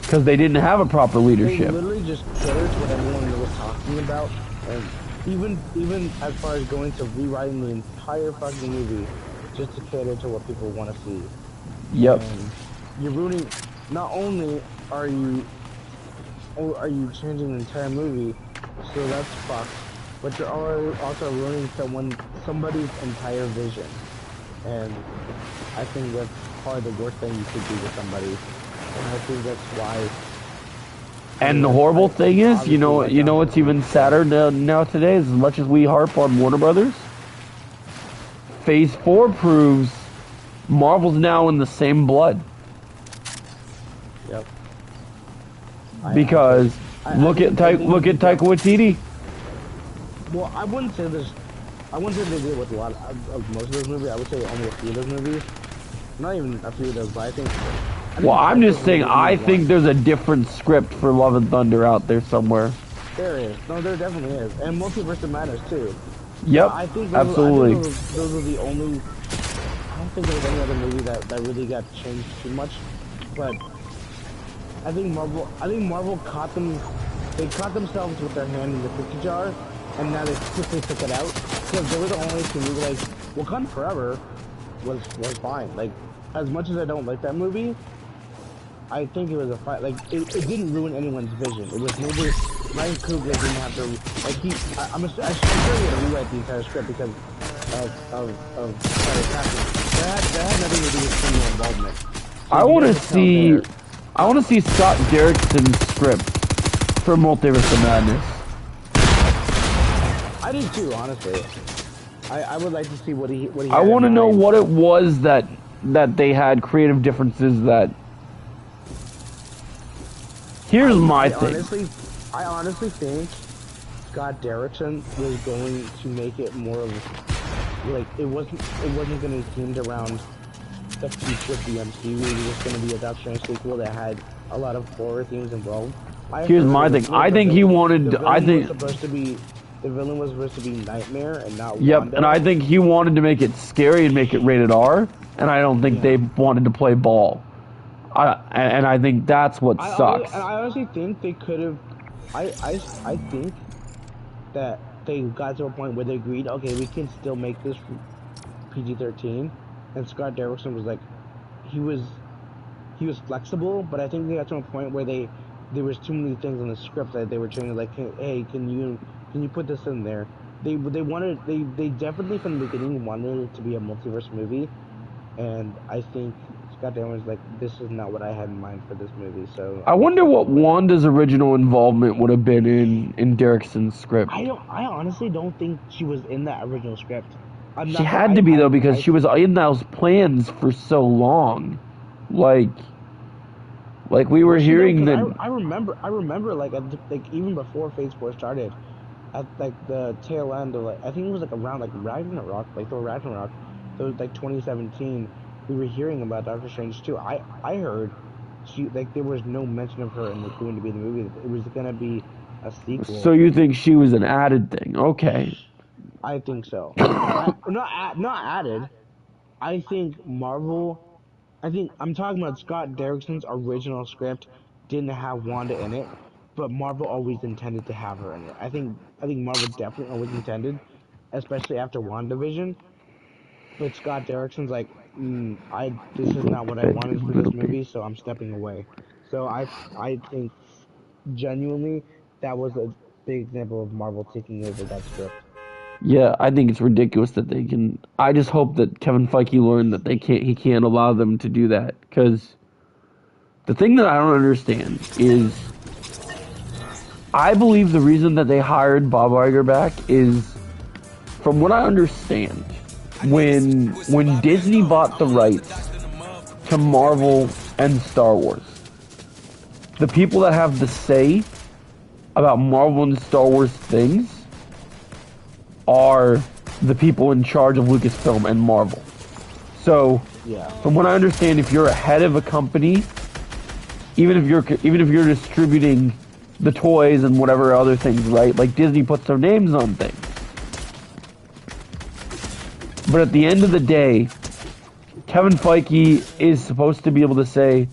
because they didn't have a proper leadership. They literally just catered to what everyone was talking about, and even as far as going to rewriting the entire fucking movie just to cater to what people want to see. Yep. And you're ruining. Not only are you changing the entire movie, so that's fucked, but you're also ruining somebody's entire vision, and I think that's probably the worst thing you could do to somebody, and I think that's why. And the horrible thing is, you know what's even sadder now today, as much as we harp on Warner Brothers, Phase 4 proves Marvel's now in the same blood. Yep. Because look at Taika Waititi. Well, I wouldn't say they did with a lot of most of those movies. I would say only a few of those movies. Not even a few of those, but I think... Well, I'm just saying, I think there's a different script for Love and Thunder out there somewhere. There is. No, there definitely is. And Multiverse of Madness, too. Yep, I think absolutely. Those are the only... I don't think there was any other movie that really got changed too much. But I think Marvel caught themselves with their hand in the cookie jar, and now they quickly took it out. Because they were the only two movies, like, Wakanda Forever was fine. Like, as much as I don't like that movie, I think it was a fight. Like, it didn't ruin anyone's vision. It was nobody. Ryan Coogler didn't have to. Like, I'm sure he had to rewrite the entire script because of that had nothing to do with criminal involvement. So I want to see Scott Derrickson's script for Multiverse of Madness. I do too, honestly. I would like to see what he. I want to know what it was that they had creative differences that. Here's my thing. I honestly think Scott Derrickson was going to make it more of like it wasn't going to be themed around the future of the MCU. It was going to be a Doctor Strange sequel that had a lot of horror themes involved. Here's my thing. I think he wanted. I think the villain was supposed to be Nightmare and not Yep, Wanda. and I think he wanted to make it scary and make it rated R, and I don't think they wanted to play ball. And I think that's what sucks. I honestly think they could have. I think that they got to a point where they agreed, okay, we can still make this PG-13, and Scott Derrickson was like, he was flexible, but I think they got to a point where there was too many things in the script that they were trying to like, hey, can you put this in there? They definitely from the beginning wanted it to be a multiverse movie, and I think Scott Derrickson was like, this is not what I had in mind for this movie. So I wonder what Wanda's original involvement would have been in Derrickson's script. I honestly don't think she was in that original script. She had to be though, because she was in those plans for so long. Like we were hearing that. I remember like even before Phase 4 started, at like the tail end of like I think it was like around like Ragnarok, like the Ragnarok, it was like 2017. we were hearing about Doctor Strange too. I heard there was no mention of her going to be in the movie. It was gonna be a sequel. So you think she was an added thing? Okay. I think so. Not added. I think Marvel. I think I'm talking about Scott Derrickson's original script didn't have Wanda in it, but Marvel always intended to have her in it. I think Marvel definitely always intended, especially after WandaVision. But Scott Derrickson's like, this is not what I wanted for this movie, so I'm stepping away. So I think genuinely that was a big example of Marvel taking over that script. Yeah, I think it's ridiculous that they can. I just hope that Kevin Feige learned that he can't allow them to do that. Because the thing that I don't understand is, I believe the reason that they hired Bob Iger back is, from what I understand, when Disney bought the rights to Marvel and Star Wars, the people that have the say about Marvel and Star Wars things are the people in charge of Lucasfilm and Marvel. So, from what I understand, if you're a head of a company, even if you're distributing the toys and whatever other things, right? Like Disney puts their names on things. But at the end of the day, Kevin Feige is supposed to be able to say,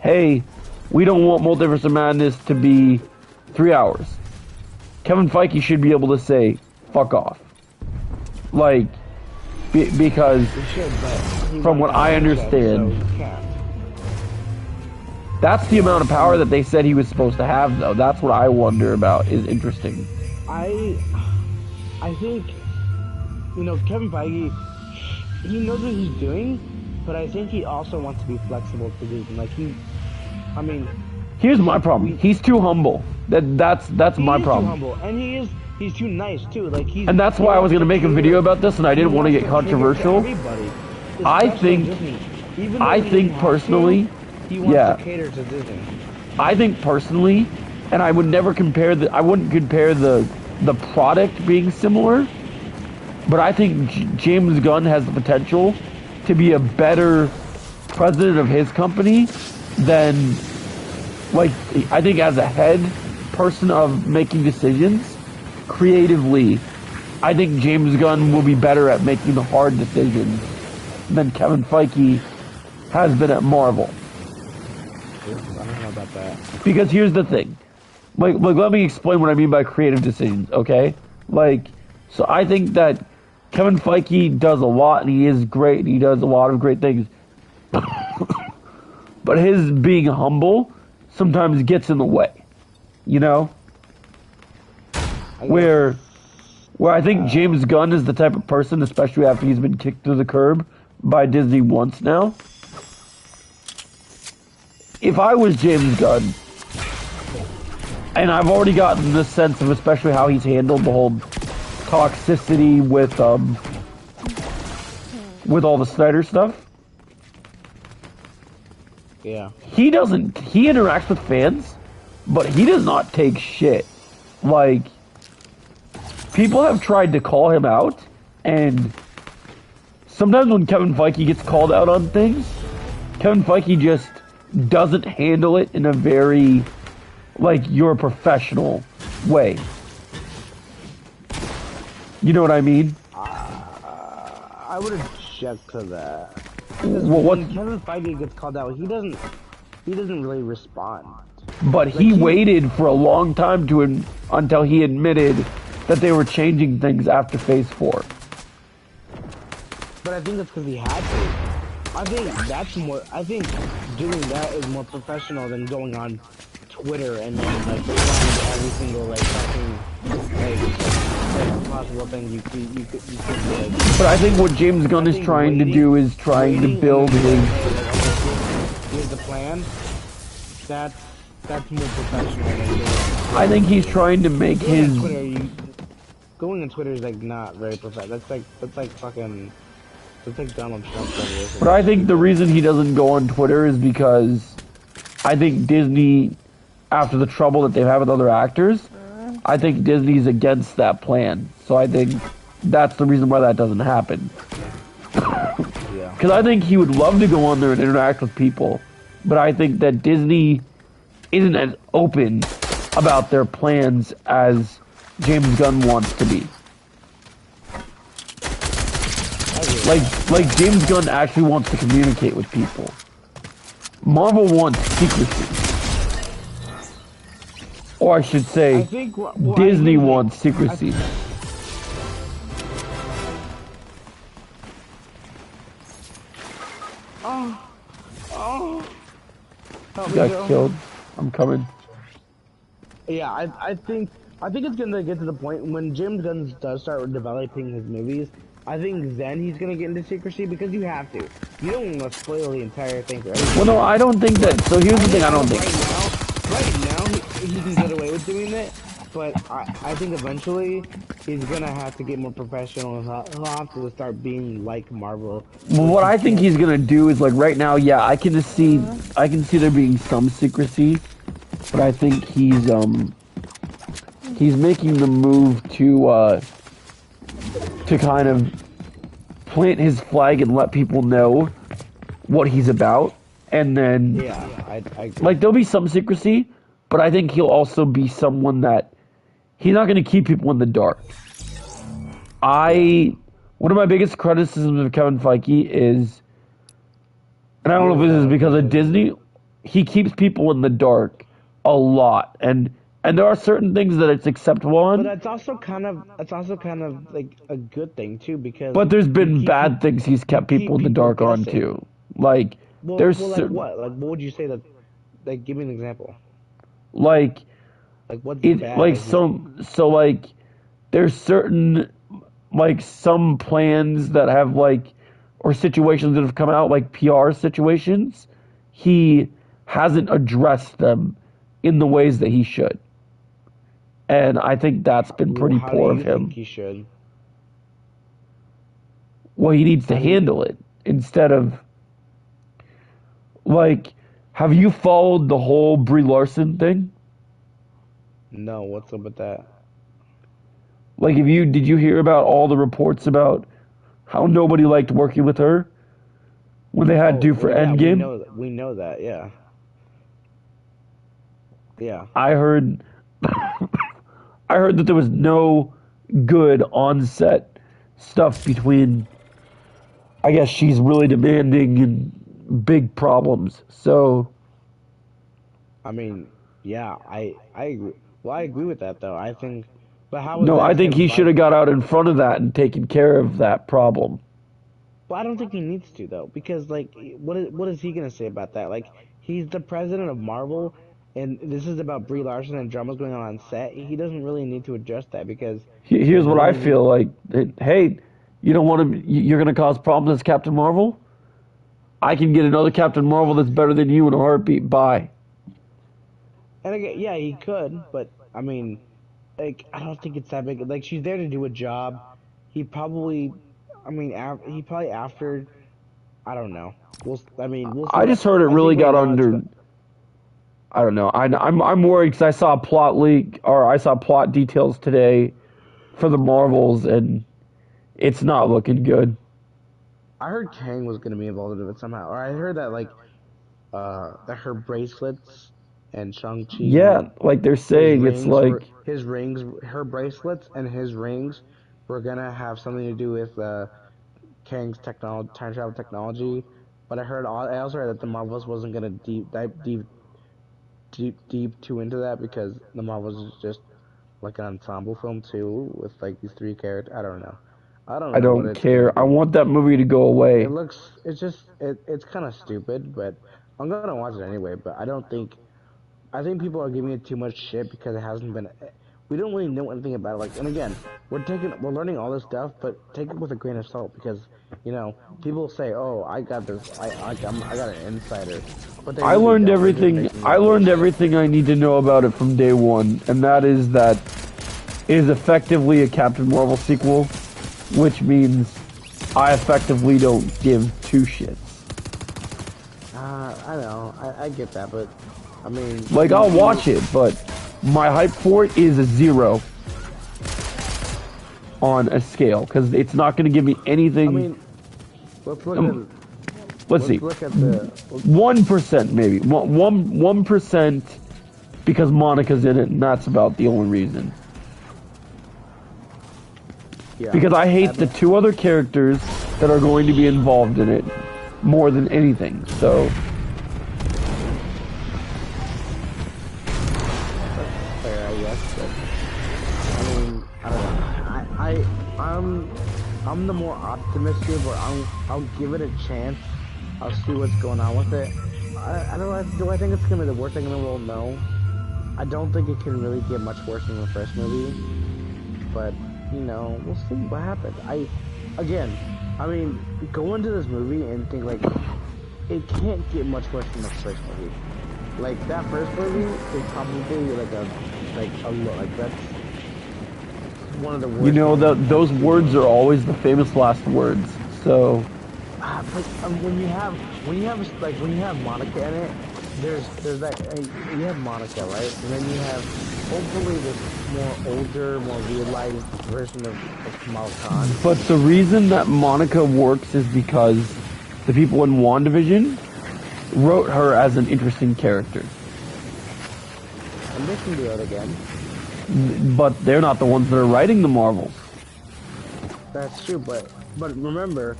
"Hey, we don't want Multiverse of Madness to be 3 hours." Kevin Feige should be able to say, "Fuck off." Like, because from what I understand, that's the amount of power that they said he was supposed to have, though. That's what I wonder about, is interesting. I think, Kevin Feige, he knows what he's doing, but I think he also wants to be flexible to do. Like, here's my problem. He's too humble. That's my problem. Too humble, and he's too nice too. Like and that's why I was gonna make a video about this, and I didn't want to get controversial. I think personally, he wants to cater to Disney. I think personally, and I would never compare I wouldn't compare the product being similar, but I think James Gunn has the potential to be a better president of his company than, like, I think as a head person of making decisions creatively, I think James Gunn will be better at making the hard decisions than Kevin Feige has been at Marvel. I don't know about that. Because here's the thing. Like, let me explain what I mean by creative decisions, okay? Like, so I think that Kevin Feige does a lot, and he is great, and he does a lot of great things. But his being humble sometimes gets in the way, you know? Where I think James Gunn is the type of person, especially after he's been kicked to the curb by Disney once now. If I was James Gunn, and I've already gotten the sense of especially how he's handled the whole toxicity with all the Snyder stuff. Yeah. He interacts with fans, but he does not take shit. Like, people have tried to call him out, and sometimes when Kevin Feige gets called out on things, Kevin Feige just doesn't handle it in a very, like, you're a professional way. You know what I mean? I would object to that. Well, when Kevin Feige gets called out, he doesn't really respond. But he waited for a long time until he admitted that they were changing things after Phase 4. But I think that's because he had to. I think doing that is more professional than going on Twitter and then, like, every single, like, fucking, like, possible thing you could do. But I think what James Gunn is trying to do is trying to build his... Here's the plan. That's more professional than doing. I think he's trying to make his... Going on Twitter is, like, not very professional. That's like fucking... It's like Donald Trump. But I think the reason he doesn't go on Twitter is because I think Disney, after the trouble that they've had with other actors, I think Disney's against that plan. So I think that's the reason why that doesn't happen. Yeah. because I think he would love to go on there and interact with people, but I think that Disney isn't as open about their plans as James Gunn wants to be. Like James Gunn actually wants to communicate with people. Marvel wants secrecy. Or I should say, Disney wants secrecy. Got killed. I'm coming. Yeah, I think it's gonna get to the point when James Gunn does start developing his movies. I think then he's gonna get into secrecy because you have to. You don't want to spoil the entire thing for everyone. Well, no, I don't think that. So here's the thing. I don't think. Right now, he can get away with doing that, but I think eventually he's gonna have to get more professional. He'll have to start being like Marvel. Well, what I think he's gonna do is like right now, yeah, I can see there being some secrecy, but I think he's making the move to kind of plant his flag and let people know what he's about, and then I like there'll be some secrecy, but I think he'll also be someone that he's not going to keep people in the dark. One of my biggest criticisms of Kevin Feige is, and I don't know if this is because of Disney, he keeps people in the dark a lot, and there are certain things that it's acceptable on. But that's also kind of like a good thing too, because. But there's been bad things he's kept people in the dark on too. Like there's like what? Like what would you say that? Like give me an example. Like what's bad? Like so like there's certain like some plans that have like or situations that have come out like PR situations. He hasn't addressed them in the ways that he should. And I think that's been pretty poor of him. How do you think he should? Well, he needs to handle it instead of like. Have you followed the whole Brie Larson thing? No, what's up with that? Like, did you hear about all the reports about how nobody liked working with her when they had to for Endgame? We know that, yeah. Yeah. I heard that there was no good on-set stuff between, I guess she's really demanding and big problems. So, I mean, yeah, I agree. Well, I agree with that though. I think, but how? No, I think he should have got out in front of that and taken care of that problem. Well, I don't think he needs to though, because like, what is he gonna say about that? Like, he's the president of Marvel. And this is about Brie Larson and dramas going on set. He doesn't really need to address that because... Here's what I feel like. Hey, you don't want to... You're going to cause problems as Captain Marvel? I can get another Captain Marvel that's better than you in a heartbeat. Bye. And again, yeah, he could, but, I mean, like, I don't think it's that big. Like, she's there to do a job. He probably... I mean, he probably after... I don't know. We'll see. I just heard it really got under... I don't know. I'm worried because I saw a plot leak, or I saw plot details today for the Marvels, and it's not looking good. I heard Kang was going to be involved in it somehow, or I heard that like that her bracelets and Shang-Chi. Yeah, like they're saying, it's like his rings, her bracelets and his rings were gonna have something to do with Kang's time travel technology. But I also heard that the Marvels wasn't gonna deep too into that because the Marvels is just like an ensemble film too with like these three characters. I don't know. I don't care. I want that movie to go away. It's kind of stupid, but I'm gonna watch it anyway. But I think people are giving it too much shit because it hasn't been. We don't really know anything about it. Like, and again, we're learning all this stuff, but take it with a grain of salt because, you know, people say, "Oh, I got this. I got an insider." But I learned everything. I learned everything I need to know about it from day one, and that is that it is effectively a Captain Marvel sequel, which means I effectively don't give two shits. I know. I get that, but I mean, like, I'll watch it, but my hype for it is a 0 on a scale because it's not going to give me anything. I mean, let's look Let's see. Look at the 1% maybe. 1% because Monica's in it, and that's about the only reason. Yeah. Because I hate the two other characters that are going to be involved in it more than anything. So. Fair, I guess. But, I mean, I don't know. I'm the more optimistic, but I'll give it a chance. I'll see what's going on with it. I don't know. Do I think it's gonna be the worst thing in the world? No. I don't think it can really get much worse than the first movie. But you know, we'll see what happens. I mean, go into this movie and think like it can't get much worse than the first movie. Like that first movie is probably like that's one of the worst. You know, those words are always the famous last words. So. But when you have Monica in it, there's that you have Monica, right? And then you have hopefully this more older, more realized version of Kamala Khan. But the reason that Monica works is because the people in WandaVision wrote her as an interesting character. And they can do it again. But they're not the ones that are writing the Marvels. That's true, but remember,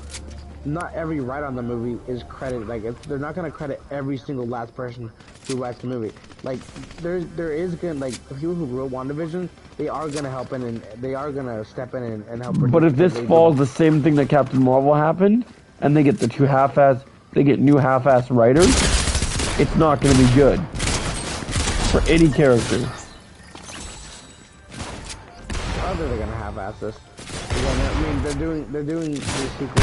not every write on the movie is credited. Like they're not gonna credit every single last person who writes the movie. Like there is gonna the people who wrote WandaVision, they are gonna help in and they are gonna step in and help. But if this falls the same thing that Captain Marvel happened, and they get they get new half-ass writers, it's not gonna be good for any character. They're gonna half-ass this. I mean, they're doing the sequel.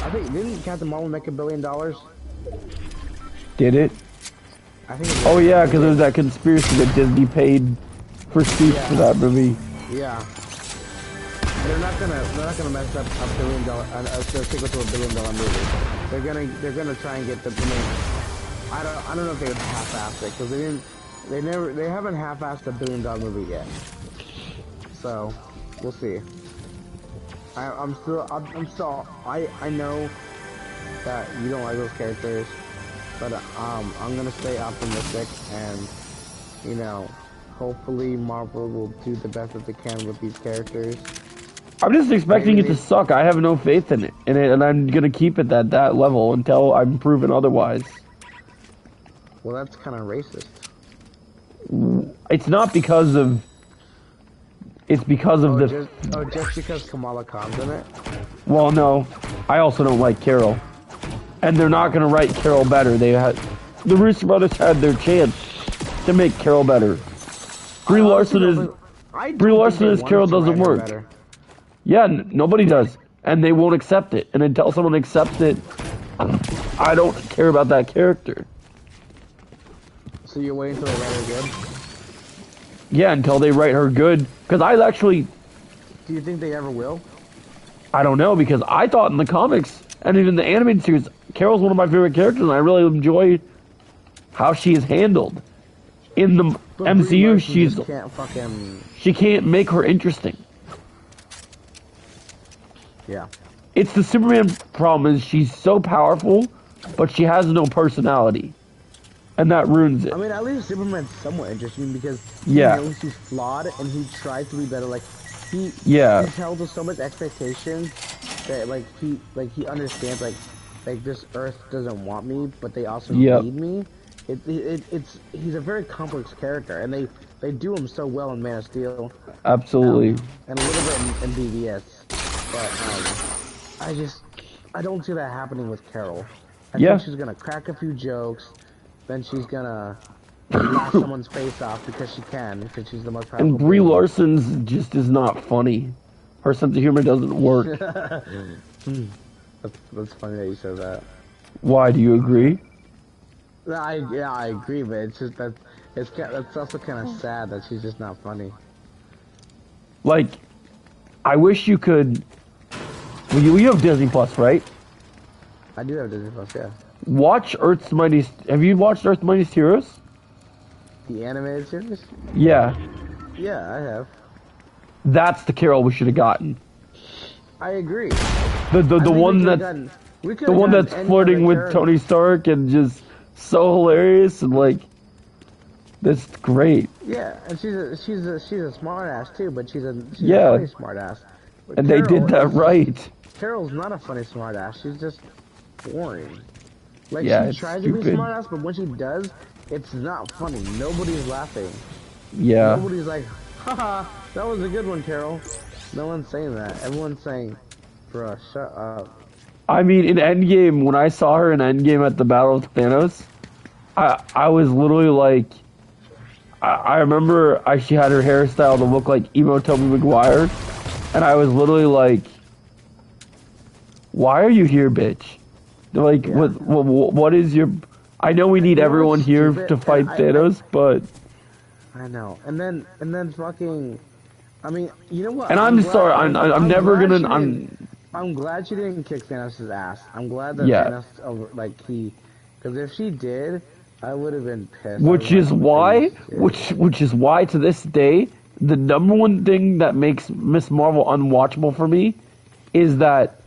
I think didn't Captain Marvel make $1 billion? Did it? I think. Oh yeah, because there's that conspiracy that Disney paid for seats for that movie. Yeah. They're not gonna mess up $1 billion a sequel to $1 billion movie. They're gonna try and get the. I don't know if they would half-ass it because they haven't half-assed $1 billion movie yet. So, we'll see. I know that you don't like those characters, but I'm gonna stay optimistic and, you know, hopefully Marvel will do the best that they can with these characters. I'm just expecting it to suck. I have no faith in it, and I'm gonna keep it at that level until I'm proven otherwise. Well, that's kind of racist. It's not because of. It's because of just because Kamala Khan's in it? Well, no. I also don't like Carol. And they're not going to write Carol better. The Russo brothers had their chance to make Carol better. Brie Larson as Carol doesn't work. Better. Yeah, nobody does. And they won't accept it. And until someone accepts it, I don't care about that character. So you're waiting until they write her good? Yeah, until they write her good. Because I actually... Do you think they ever will? I don't know, because I thought in the comics, and even the animated series, Carol's one of my favorite characters, and I really enjoy how she is handled. In the MCU, she can't make her interesting. Yeah. It's the Superman problem is she's so powerful, but she has no personality. And that ruins it. I mean, at least Superman's somewhat interesting because he yeah. knows he's flawed and he tries to be better. Like he's held with so much expectation that he understands like this Earth doesn't want me, but they also need me. He's a very complex character, and they do him so well in Man of Steel. Absolutely. And a little bit in BVS, but I don't see that happening with Carol. I think she's gonna crack a few jokes. Then she's gonna laugh someone's face off because she's the most powerful. And Brie Larson's just is not funny. Her sense of humor doesn't work. That's funny that you said that. Why, do you agree? I agree, but it's just that's also kind of sad that she's just not funny. Like, I wish you could. Well, you have Disney Plus, right? I do have Disney Plus, yeah. Watch Earth's Mightiest... Have you watched Earth's Mightiest Heroes? The animated series? Yeah. Yeah, I have. That's the Carol we should have gotten. I agree. The one that's... The one that's flirting with Tony Stark and just so hilarious and like, that's great. Yeah, and she's a smart ass too, but she's a funny smart ass. But and they did that right. Carol's not a funny smart ass. She's just boring. Like she tries to be smart ass, but when she does, it's not funny. Nobody's laughing. Yeah. Nobody's like, haha, that was a good one, Carol. No one's saying that. Everyone's saying, bruh, shut up. I mean, in Endgame, when I saw her in Endgame at the Battle of Thanos, I was literally like, I remember she had her hairstyle to look like emo Tobey Maguire, and I was literally like, why are you here, bitch? Like, what is your... I know we need everyone here to fight Thanos, but... I know. And then fucking... I mean, you know what? And I'm sorry, I'm never gonna... I'm glad she didn't kick Thanos' ass. I'm glad that Thanos, like, because if she did, I would have been pissed. Which is why to this day, the number one thing that makes Miss Marvel unwatchable for me is that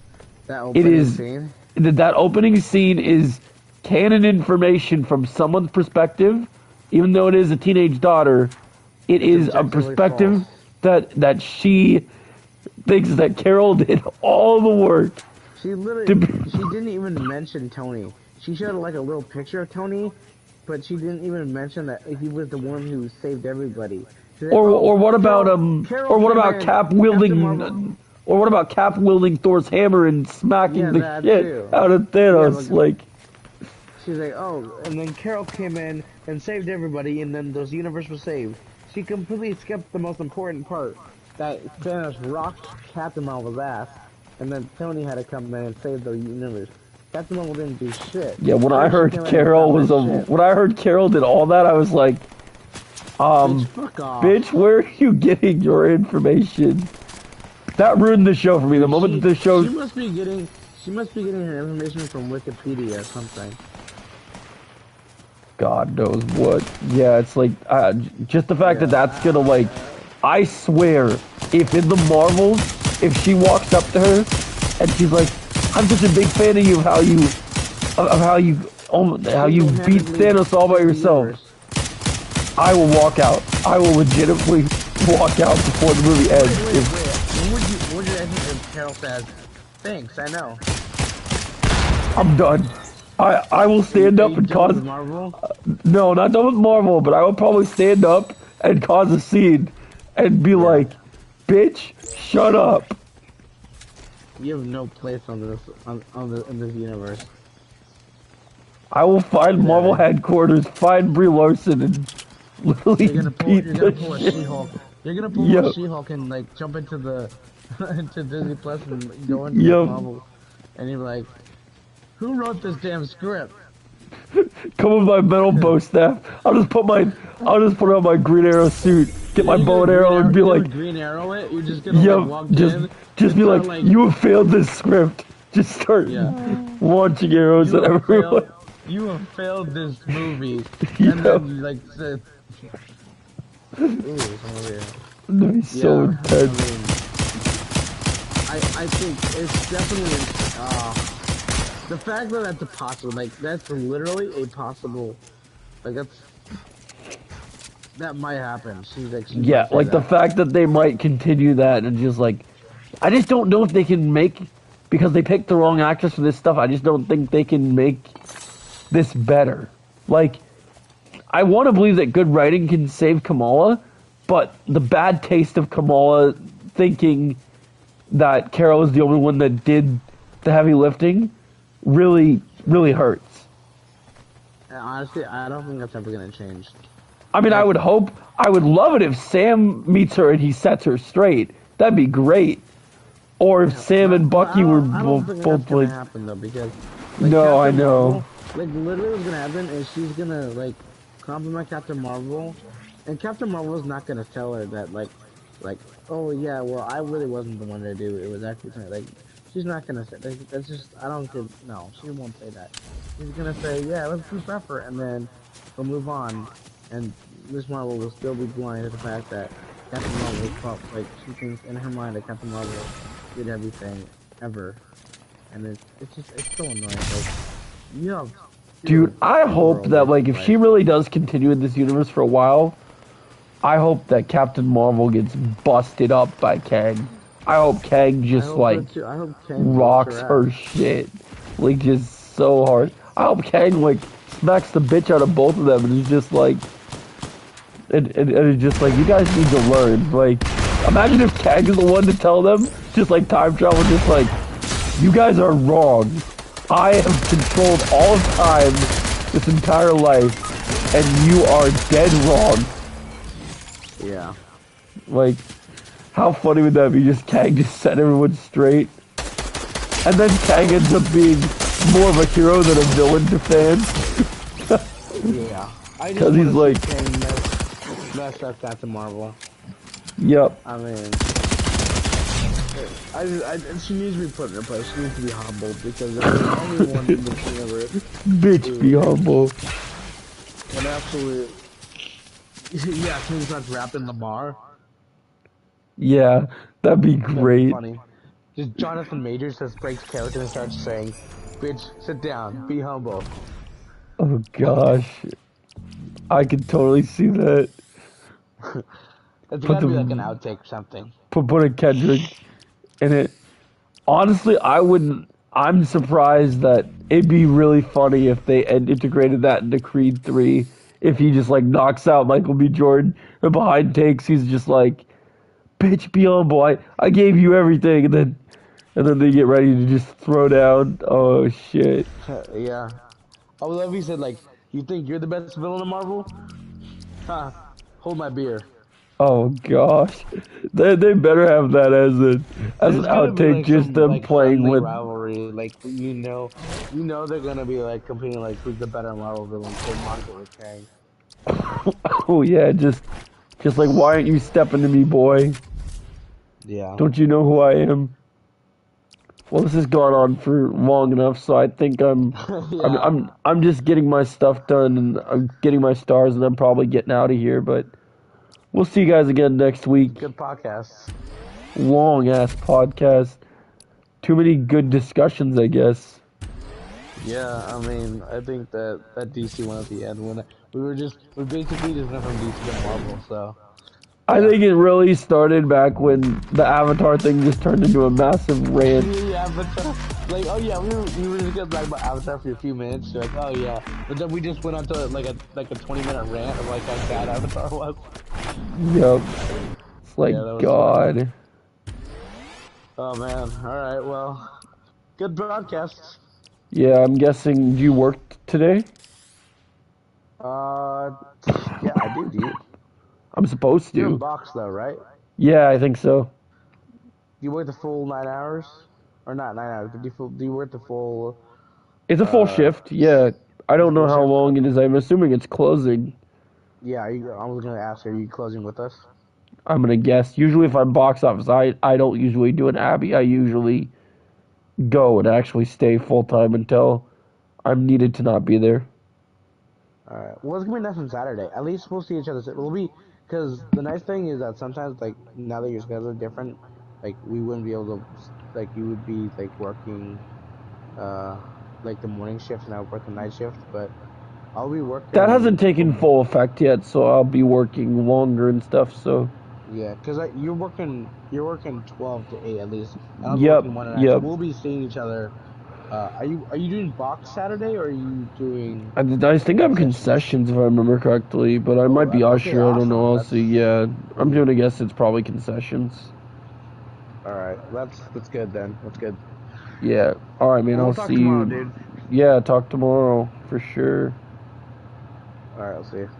that opening scene is canon information from someone's perspective, even though it is a teenage daughter. It is a perspective that she thinks that Carol did all the work. She literally she didn't even mention Tony. She showed like a little picture of Tony, but she didn't even mention that he was the one who saved everybody. Or what about Cap wielding? Or what about Cap wielding Thor's hammer and smacking the shit out of Thanos? Like, she's like, oh, and then Carol came in and saved everybody, and then the universe was saved. She completely skipped the most important part, that Thanos rocked Captain Marvel's ass, and then Tony had to come in and save the universe. Captain Marvel didn't do shit. Yeah, when I heard Carol did all that, I was like, bitch, fuck off. Bitch, where are you getting your information? That ruined the show for me. The moment that the show... She must be getting her information from Wikipedia or something. God knows what. Yeah, it's like, just the fact that that's gonna, like... I swear, if in the Marvels, if she walks up to her, and she's like, I'm such a big fan of you, how you beat Thanos all by yourself, I will walk out. I will legitimately walk out before the movie ends. Wait. What did I think if Carol says, thanks, I know. I'm done. I will stand up and cause... No, not done with Marvel, but I will probably stand up and cause a scene and be like, bitch, shut up. You have no place on this in this universe. I will find Marvel headquarters, find Brie Larson, and literally beat the shit. You're gonna pull a She-Hulk and like jump into the into Disney Plus and go into Marvel, and you're like, who wrote this damn script? Come with my metal bow staff. I'll just put on my Green Arrow suit, get my bow and arrow, and be like, Green Arrow it. You're just gonna like, walk in. Just be like, you have failed this script. Just start launching arrows at everyone. You have failed this movie. And then like said, ooh, that'd be so intense. I think it's definitely the fact that that's a possible, like that's literally a possible, like that might happen. She's like, like the fact that they might continue that and just like, I just don't know if they can make, because they picked the wrong actress for this stuff. I just don't think they can make this better. Like, I want to believe that good writing can save Kamala, but the bad taste of Kamala thinking that Carol is the only one that did the heavy lifting really, really hurts. Honestly, I don't think that's ever going to change. I mean, I would love it if Sam meets her and he sets her straight. That'd be great. Or if Sam and Bucky were both like... I don't think that's going to happen, though, because... Like, no, I know. Marvel, like, literally what's going to happen is she's going to, like, compliment Captain Marvel, and Captain Marvel's not going to tell her that, like, oh, yeah, well, I really wasn't the one to do it. It was actually, like, she's not going to say, like, that's just, I don't think, no, she won't say that. She's going to say, yeah, let's keep effort, and then we'll move on, and Miss Marvel will still be blind to the fact that Captain Marvel was like, she thinks in her mind that Captain Marvel did everything, ever. and it's so annoying. Like, you know, dude, I hope that like if she really does continue in this universe for a while, I hope that Captain Marvel gets busted up by Kang. I hope Kang just like rocks her shit, like just so hard. I hope Kang like smacks the bitch out of both of them and is just like, and it's just like, you guys need to learn. Like, imagine if Kang is the one to tell them, just like time travel, just like, you guys are wrong. I have controlled all of time this entire life, and you are dead wrong. Yeah. Like, how funny would that be? Just Kang just set everyone straight. And then Kang ends up being more of a hero than a villain to fans. Yeah. Because he's like... mess up Captain Marvel. Yep. I mean... she needs to be put in her place. She needs to be humbled because if there's anyone in this universe... Bitch, be humble. An absolute... yeah, as soon as starts rapping Lamar. Yeah, that'd be great. That'd be funny. Just Jonathan Majors just breaks character and starts saying, "Bitch, sit down, be humble." Oh gosh, I could totally see that. It's gotta be like an outtake or something. Put a Kendrick in it. Honestly, I wouldn't. I'm surprised that it'd be really funny if they integrated that into Creed 3. If he just like knocks out Michael B. Jordan and behind takes, he's just like, "Bitch, be humble. I gave you everything," and then they get ready to just throw down. Oh shit. Yeah. I would love if he said like, "You think you're the best villain in Marvel? Ha! Hold my beer." Oh gosh, they better have that as an outtake, like just them like playing with rivalry. Like you know they're gonna be like competing like who's the better Marvel villain. So Marvel with Kang. Oh yeah, just like, why aren't you stepping to me, boy? Yeah. Don't you know who I am? Well, this has gone on for long enough, so I think yeah. I'm just getting my stuff done and I'm getting my stars, and I'm probably getting out of here. But we'll see you guys again next week. Good podcast. Long ass podcast. Too many good discussions, I guess. Yeah, I mean, I think that DC one at the end when we basically just went from DC to Marvel, so. I think it really started back when the Avatar thing just turned into a massive rant. Yeah, Avatar. Like, oh yeah, we were just gonna talk about Avatar for a few minutes. You're like, oh yeah, but then we just went on to like a 20-minute rant of like how bad Avatar was. Yep. It's like, yeah, God. Funny. Oh man. All right. Well, good broadcast. Yeah, I'm guessing you worked today. Yeah, I do, dude. I'm supposed to. You're in box though, right? Yeah, I think so. You work the full 9 hours, or not 9 hours? Do you work the full? It's a full shift. Yeah, I don't know how long it is. I'm assuming it's closing. Yeah, I was gonna ask, are you closing with us? I'm gonna guess. Usually, if I'm box office, I don't usually do an Abby. I usually go and actually stay full time until I'm needed to not be there. All right. Well, it's gonna be nice on Saturday. At least we'll see each other. We'll be. Because the nice thing is that sometimes, like, now that your schedules are different, like, we wouldn't be able to, like, you would be, like, working, like, the morning shift and I would work the night shift, but I'll be working... That hasn't taken full effect yet, so I'll be working longer and stuff, so... Yeah, because you're working 12 to 8 at least. And I'll be working 1 and yep. So we'll be seeing each other... Are you doing box Saturday, or are you doing... I think I'm concessions, if I remember correctly, but I might be usher, awesome. I don't know, I'll see, yeah. I'm doing a guess it's probably concessions. Alright, that's good then, that's good. Yeah, alright man, I'll see tomorrow, you. Dude. Yeah, talk tomorrow, for sure. Alright, I'll see you.